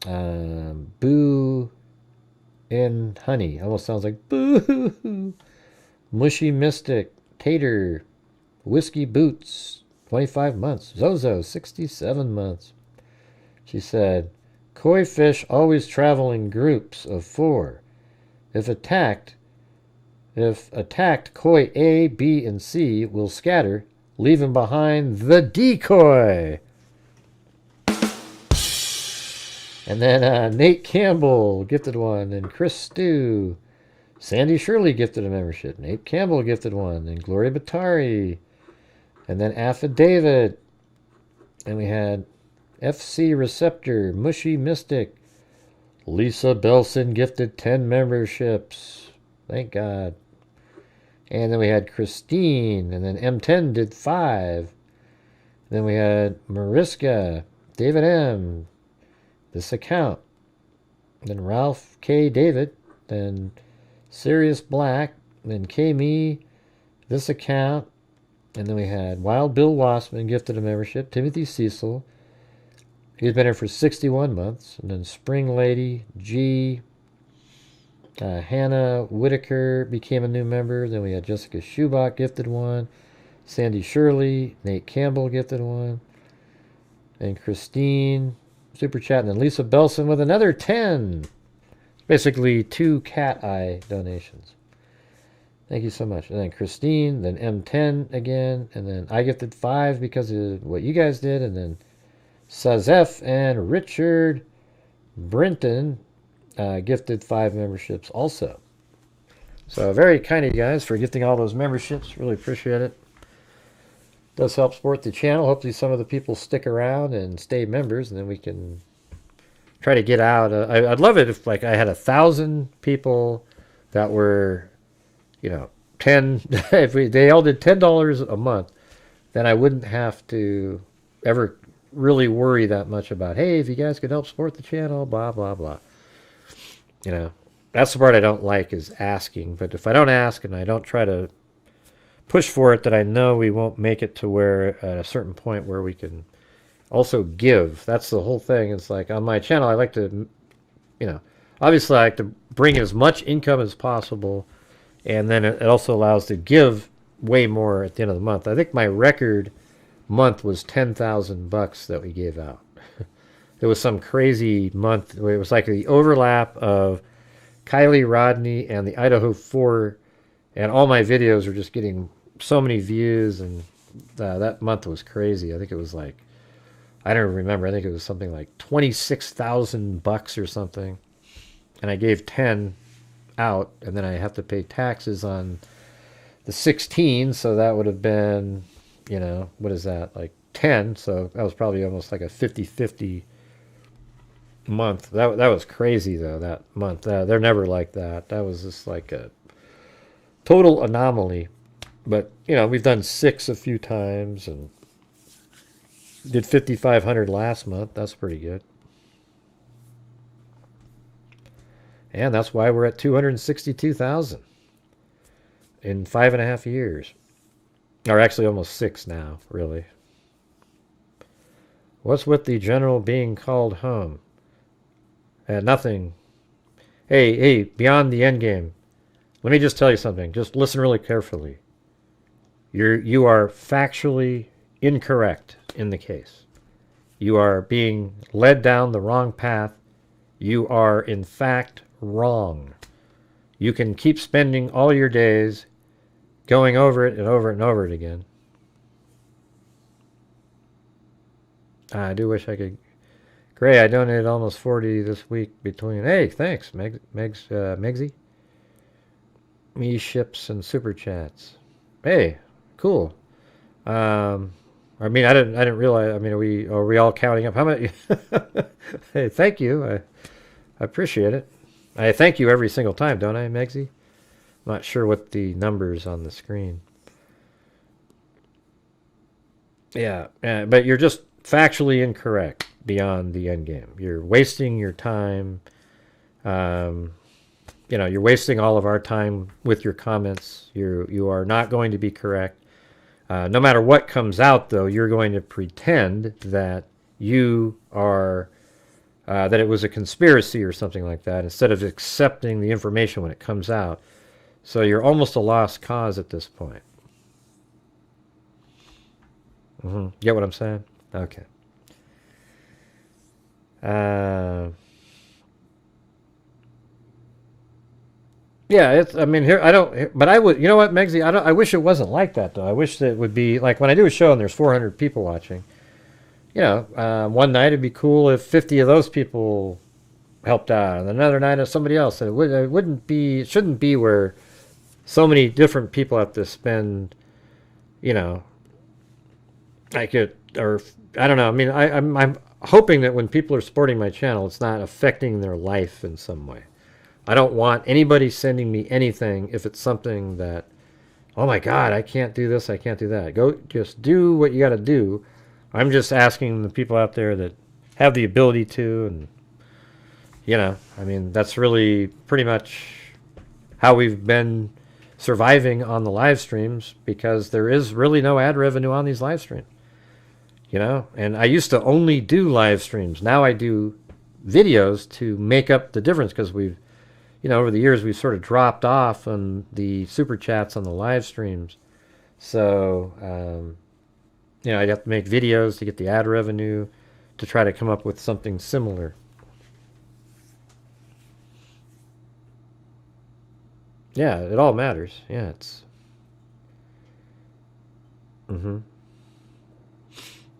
Boo and Honey. Almost sounds like boo. Mushy Mystic. Tater. Whiskey Boots. 25 months. Zozo. 67 months. She said, koi fish always travel in groups of 4. If attacked, koi A, B, and C will scatter, leaving behind the decoy. And then Nate Campbell gifted one, and Chris Stew. Sandy Shirley gifted a membership. Nate Campbell gifted one, and Gloria Batari. And then Affidavit. And we had FC Receptor, Mushy Mystic. Lisa Belson gifted 10 memberships. Thank God. And then we had Christine, and then M10 did 5. Then we had Mariska, David M, this account. Then Ralph K. David, then Sirius Black, then K. Me, this account. And then we had Wild Bill Wassman gifted a membership. Timothy Cecil, he's been here for 61 months. And then Spring Lady, G. Hannah Whitaker became a new member. Then we had Jessica Schubach gifted one. Sandy Shirley, Nate Campbell gifted one. And Christine, Super Chat. And then Lisa Belson with another 10. Basically 2 cat eye donations. Thank you so much. And then Christine, then M10 again. And then I gifted 5 because of what you guys did. And then Sazef and Richard Brenton gifted 5 memberships also. So very kind of you guys for gifting all those memberships. Really appreciate it. Does help support the channel. Hopefully some of the people stick around and stay members, and then we can try to get out. I'd love it if like I had 1,000 people that were, 10. If they all did $10 a month, then I wouldn't have to ever really worry that much about, hey, if you guys could help support the channel, blah blah blah. That's the part I don't like, is asking. But if I don't ask and I don't try to push for it, that I know we won't make it to where at a certain point where we can also give. That's the whole thing. It's like on my channel, I like to, obviously I like to bring as much income as possible, and then it also allows to give way more at the end of the month. I think my record month was $10,000 that we gave out. It was some crazy month. It was like the overlap of Kylie Rodney and the Idahofour, and all my videos were just getting so many views, and that month was crazy. I think it was like, I don't remember, I think it was something like $26,000 or something, and I gave 10 out, and then I have to pay taxes on the 16, so that would have been, what is that, like 10, so that was probably almost like a 50-50 month. That was crazy though, that month. They're never like that. That was just like a total anomaly. But we've done 6 a few times, and did 5,500 last month. That's pretty good. And that's why we're at 262,000 in 5.5 years. Or actually almost 6 now, really. What's with the general being called home? Nothing. Hey, beyond the end game. Let me just tell you something. Just listen really carefully. You are factually incorrect in the case. You are being led down the wrong path. You are, in fact, wrong. You can keep spending all your days going over it and over it and over it again. I do wish I could. Gray, I donated almost 40 this week between. Hey, thanks, Megsy. Me ships and super chats. Hey, cool. I mean, I didn't realize. I mean, are we all counting up? How many? Hey, thank you. I appreciate it. I thank you every single time, don't I, Megsy? I'm not sure what the numbers on the screen. Yeah, but you're just factually incorrect beyond the end game. You're wasting your time. You're wasting all of our time with your comments. You are not going to be correct. No matter what comes out, though, you're going to pretend that you are that it was a conspiracy or something like that, instead of accepting the information when it comes out. So you're almost a lost cause at this point. Get what I'm saying? Okay. Yeah, I mean, here I don't. But I would. You know what, Megsy? I wish it wasn't like that, though. I wish that it would be like when I do a show and there's 400 people watching. One night it'd be cool if 50 of those people helped out, and another night of somebody else. It shouldn't be where so many different people have to spend, I don't know. I mean, I'm hoping that when people are supporting my channel, it's not affecting their life in some way. I don't want anybody sending me anything if it's something that, oh my God, I can't do this, I can't do that. Go, just do what you got to do. I'm just asking the people out there that have the ability to, and, I mean, that's really pretty much how we've been surviving on the live streams, because there is really no ad revenue on these live streams. And I used to only do live streams. Now I do videos to make up the difference, because we've, over the years we've sort of dropped off on the super chats on the live streams. So, I'd have to make videos to get the ad revenue to try to come up with something similar. Yeah, it all matters. Yeah, it's...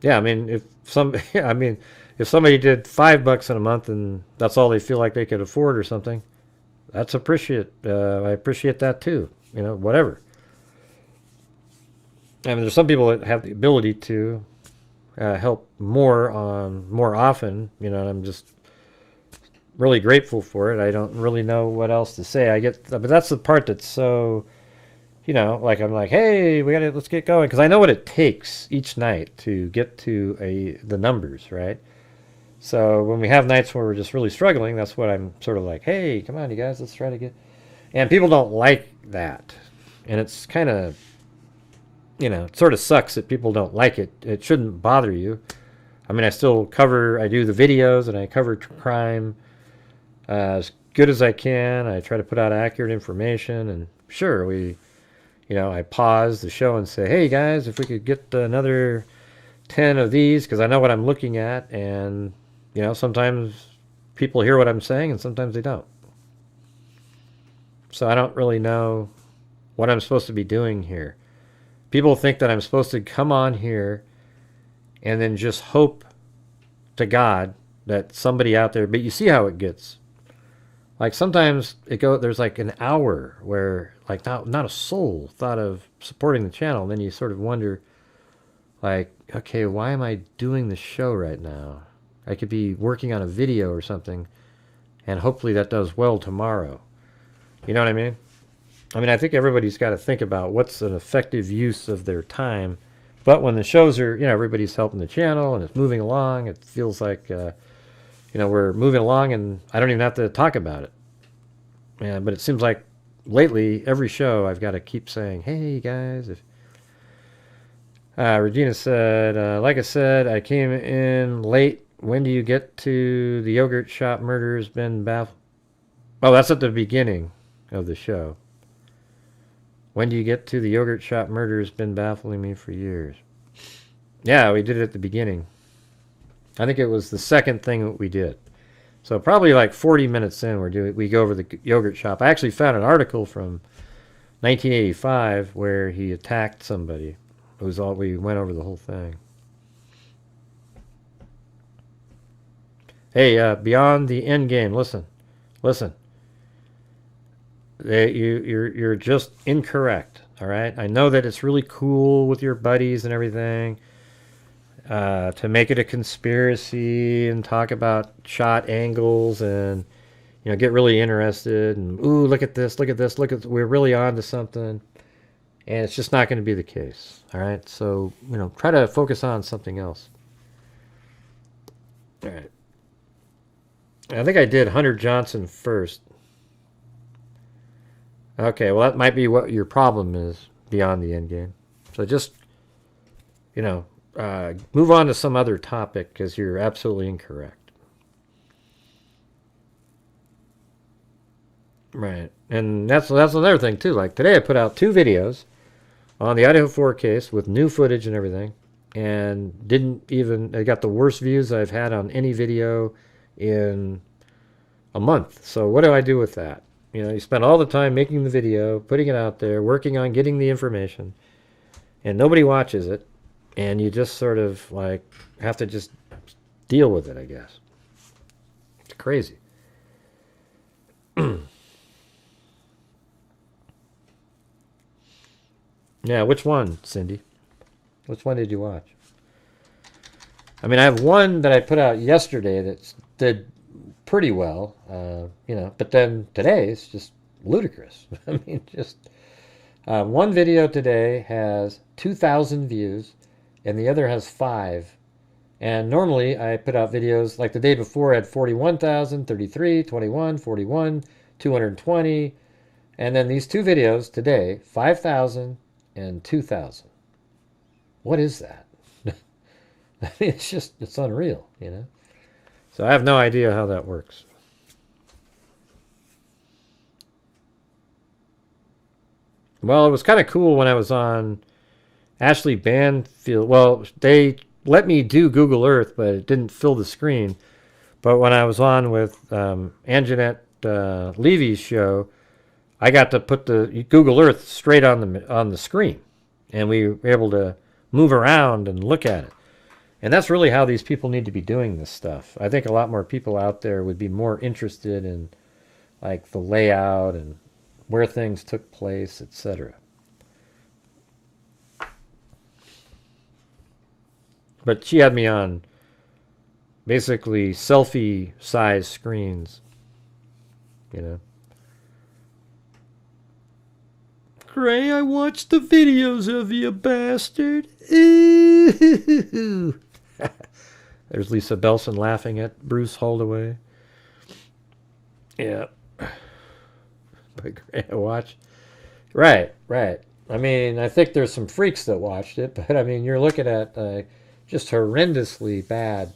Yeah, I mean, if somebody did $5 in a month and that's all they feel like they could afford or something, that's appreciate. I appreciate that too. Whatever. I mean, there's some people that have the ability to help more often. And I'm just really grateful for it. I don't really know what else to say. But that's the part that's so. Like I'm like, hey, let's get going, because I know what it takes each night to get to the numbers, right? So when we have nights where we're just really struggling, that's what I'm sort of like, hey, come on, you guys, let's try to get. And people don't like that, and it's kind of, it sort of sucks that people don't like it. It shouldn't bother you. I mean, I do the videos and I cover crime as good as I can. I try to put out accurate information, and sure, I pause the show and say, hey guys, if we could get another 10 of these, because I know what I'm looking at, and sometimes people hear what I'm saying and sometimes they don't. So I don't really know what I'm supposed to be doing here. People think that I'm supposed to come on here and then just hope to God that somebody out there, but you see how it gets. Like sometimes there's like an hour where like not a soul thought of supporting the channel, and then you sort of wonder, like, okay, why am I doing this show right now? I could be working on a video or something, and hopefully that does well tomorrow. You know what I mean? I mean, I think everybody's got to think about what's an effective use of their time But when the shows are, everybody's helping the channel and it's moving along, it feels like, we're moving along and I don't even have to talk about it. Yeah, but it seems like lately, every show, I've got to keep saying, hey, guys. Regina said, like I said, I came in late. When do you get to the yogurt shop murders been baffled? Oh, that's at the beginning of the show. When do you get to the yogurt shop murders been baffling me for years? Yeah, we did it at the beginning. I think it was the second thing that we did. So probably like 40 minutes in, we go over the yogurt shop. I actually found an article from 1985 where he attacked somebody. We went over the whole thing. Hey, beyond the end game, listen. You're just incorrect. All right. I know that it's really cool with your buddies and everything to make it a conspiracy and talk about shot angles and get really interested and ooh, look at this, we're really on to something, and it's just not going to be the case. All right. So try to focus on something else. All right. I think I did Hunter Johnson first. Okay, well, that might be what your problem is beyond the end game. So just, move on to some other topic because you're absolutely incorrect. Right, and that's another thing too. Like today, I put out 2 videos on the Idahofour case with new footage and everything, and I got the worst views I've had on any video in a month. So what do I do with that? You spend all the time making the video, putting it out there, working on getting the information, and nobody watches it, and you just sort of like have to just deal with it, I guess. It's crazy. Yeah, which one, Cindy? Which one did you watch? I mean, I have one that I put out yesterday that did pretty well, but then today it's just ludicrous. I mean, just one video today has 2,000 views and the other has 5. And normally I put out videos like the day before I had 41,000, 33, 21, 41, 220. And then these 2 videos today, 5,000 and 2,000. What is that? I mean, it's unreal, So I have no idea how that works. Well, it was kind of cool when I was on Ashley Banfield. Well, they let me do Google Earth, but it didn't fill the screen. But when I was on with Anjanette Levy's show, I got to put the Google Earth straight on the screen, and we were able to move around and look at it. And that's really how these people need to be doing this stuff. I think a lot more people out there would be more interested in like the layout and where things took place, etc. But she had me on basically selfie-size screens, Gray, I watched the videos of you, bastard. Ooh. There's Lisa Belson laughing at Bruce Holdaway. Yeah. But Gray, I watched. Right. I mean, I think there's some freaks that watched it, but I mean, you're looking at just horrendously bad.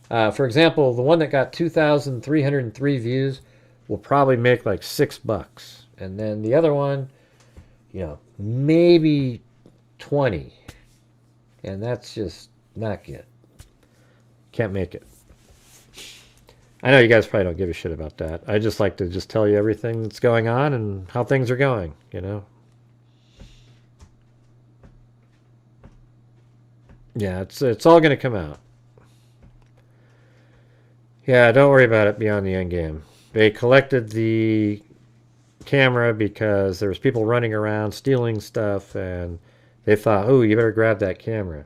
For example, the one that got 2,303 views will probably make like $6. And then the other one, maybe 20. And that's just not good. Can't make it. I know you guys probably don't give a shit about that. I just like to just tell you everything that's going on and how things are going, Yeah, it's all going to come out. Yeah, don't worry about it beyond the end game. They collected the camera because there was people running around stealing stuff, and they thought, oh, you better grab that camera.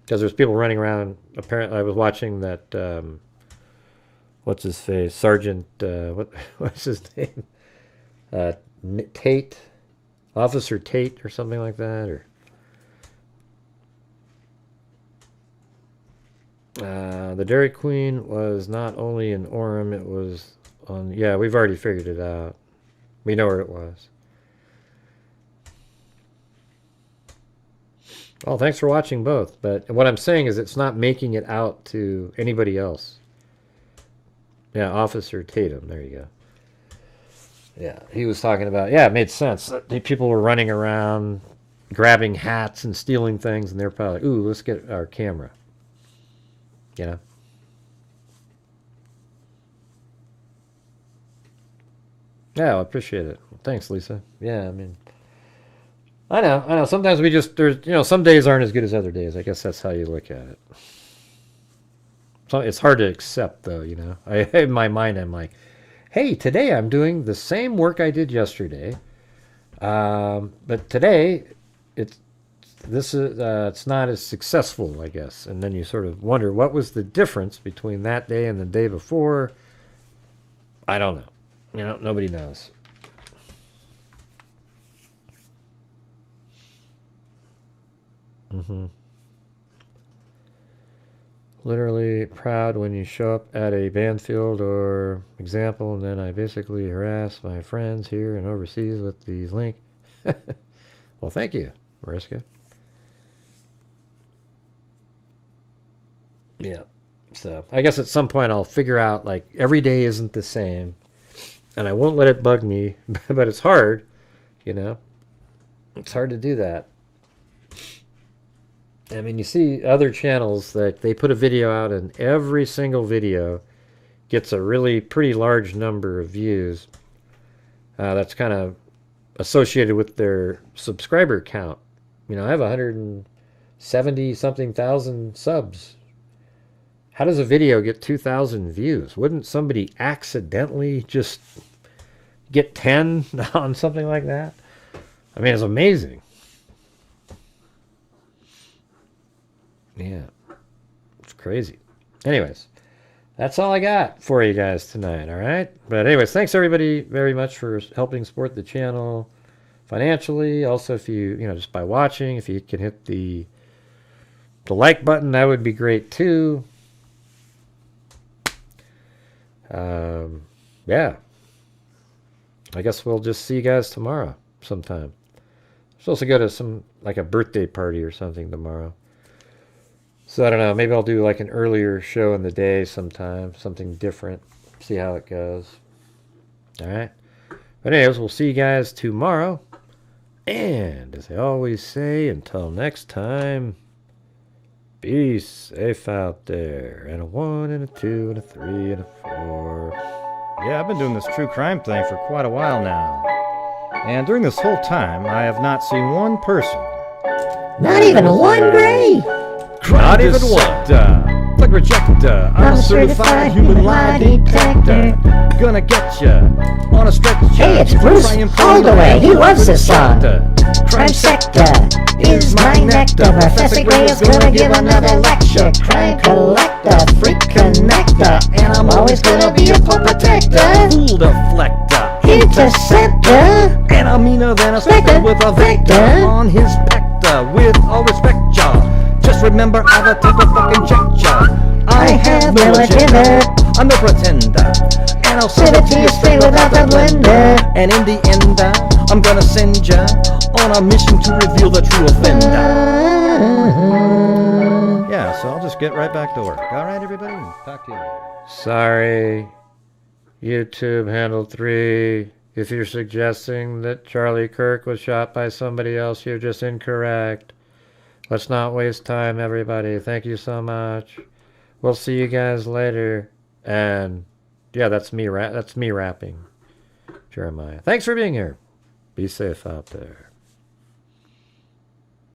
Because there's people running around. Apparently, I was watching that, what's his face? Sergeant, what's his name? Tate? Officer Tate or something like that? Or The Dairy Queen was not only in Orem, it was on... Yeah, we've already figured it out. We know where it was. Well, thanks for watching both. But what I'm saying is it's not making it out to anybody else. Yeah, Officer Tatum. There you go. Yeah, he was talking about... Yeah, it made sense. People were running around, grabbing hats and stealing things, and they're probably like, ooh, let's get our camera. You know? Yeah, I appreciate it. Thanks, Lisa. Yeah, I mean... I know. Sometimes we just... There's, you know, some days aren't as good as other days. I guess that's how you look at it. So it's hard to accept, though, you know. In my mind, I'm like, hey, today I'm doing the same work I did yesterday. But today, it's not as successful, I guess. And then you sort of wonder, what was the difference between that day and the day before? I don't know. You know, nobody knows. Literally proud when you show up at a band field or example, and then I basically harass my friends here and overseas with the link. Well, thank you, Mariska. Yeah. So I guess at some point I'll figure out, like, every day isn't the same, and I won't let it bug me, but it's hard, you know. It's hard to do that. I mean, you see other channels that they put a video out and every single video gets a really pretty large number of views. That's kind of associated with their subscriber count. You know, I have 170-something thousand subs. How does a video get 2,000 views? Wouldn't somebody accidentally just get 10 on something like that? I mean, it's amazing. Yeah, it's crazy. Anyways, that's all I got for you guys tonight, all right? But anyways, thanks everybody very much for helping support the channel financially. Also, if you know, just by watching, if you can hit the like button, that would be great too. Yeah. I guess we'll just see you guys tomorrow sometime. I'm supposed to go to some, like a birthday party or something tomorrow. So I don't know, maybe I'll do like an earlier show in the day sometime, something different, see how it goes. All right. But anyways, we'll see you guys tomorrow. And as I always say, until next time, be safe out there. And a 1 and a 2 and a 3 and a 4. Yeah, I've been doing this true crime thing for quite a while now. And during this whole time, I have not seen one person. Not even one grave. Not even one. Click rejector. I'm a certified human lie detector. Gonna get ya on a stretcher. Hey, it's Bruce Holdaway. He loves this song. Crime sector is my nectar. Professor Gray is gonna give another lecture. Crime collector, freak connector, and I'm always gonna be a pull protector. Fool deflector. Interceptor. And I'm meaner than a spectre with a vector on his pector. With all respect, y'all. Just remember, I've attempted to fucking check ya. I have no agenda. I'm no pretender. And I'll Send it to you straight without the blender. And in the end, I'm gonna send ya on a mission to reveal the true offender. Yeah, so I'll just get right back to work. All right, everybody? Talk to you later. Sorry, YouTube Handle 3. If you're suggesting that Charlie Kirk was shot by somebody else, you're just incorrect. Let's not waste time, everybody. Thank you so much. We'll see you guys later. And yeah, that's me rapping. Jeremiah. Thanks for being here. Be safe out there.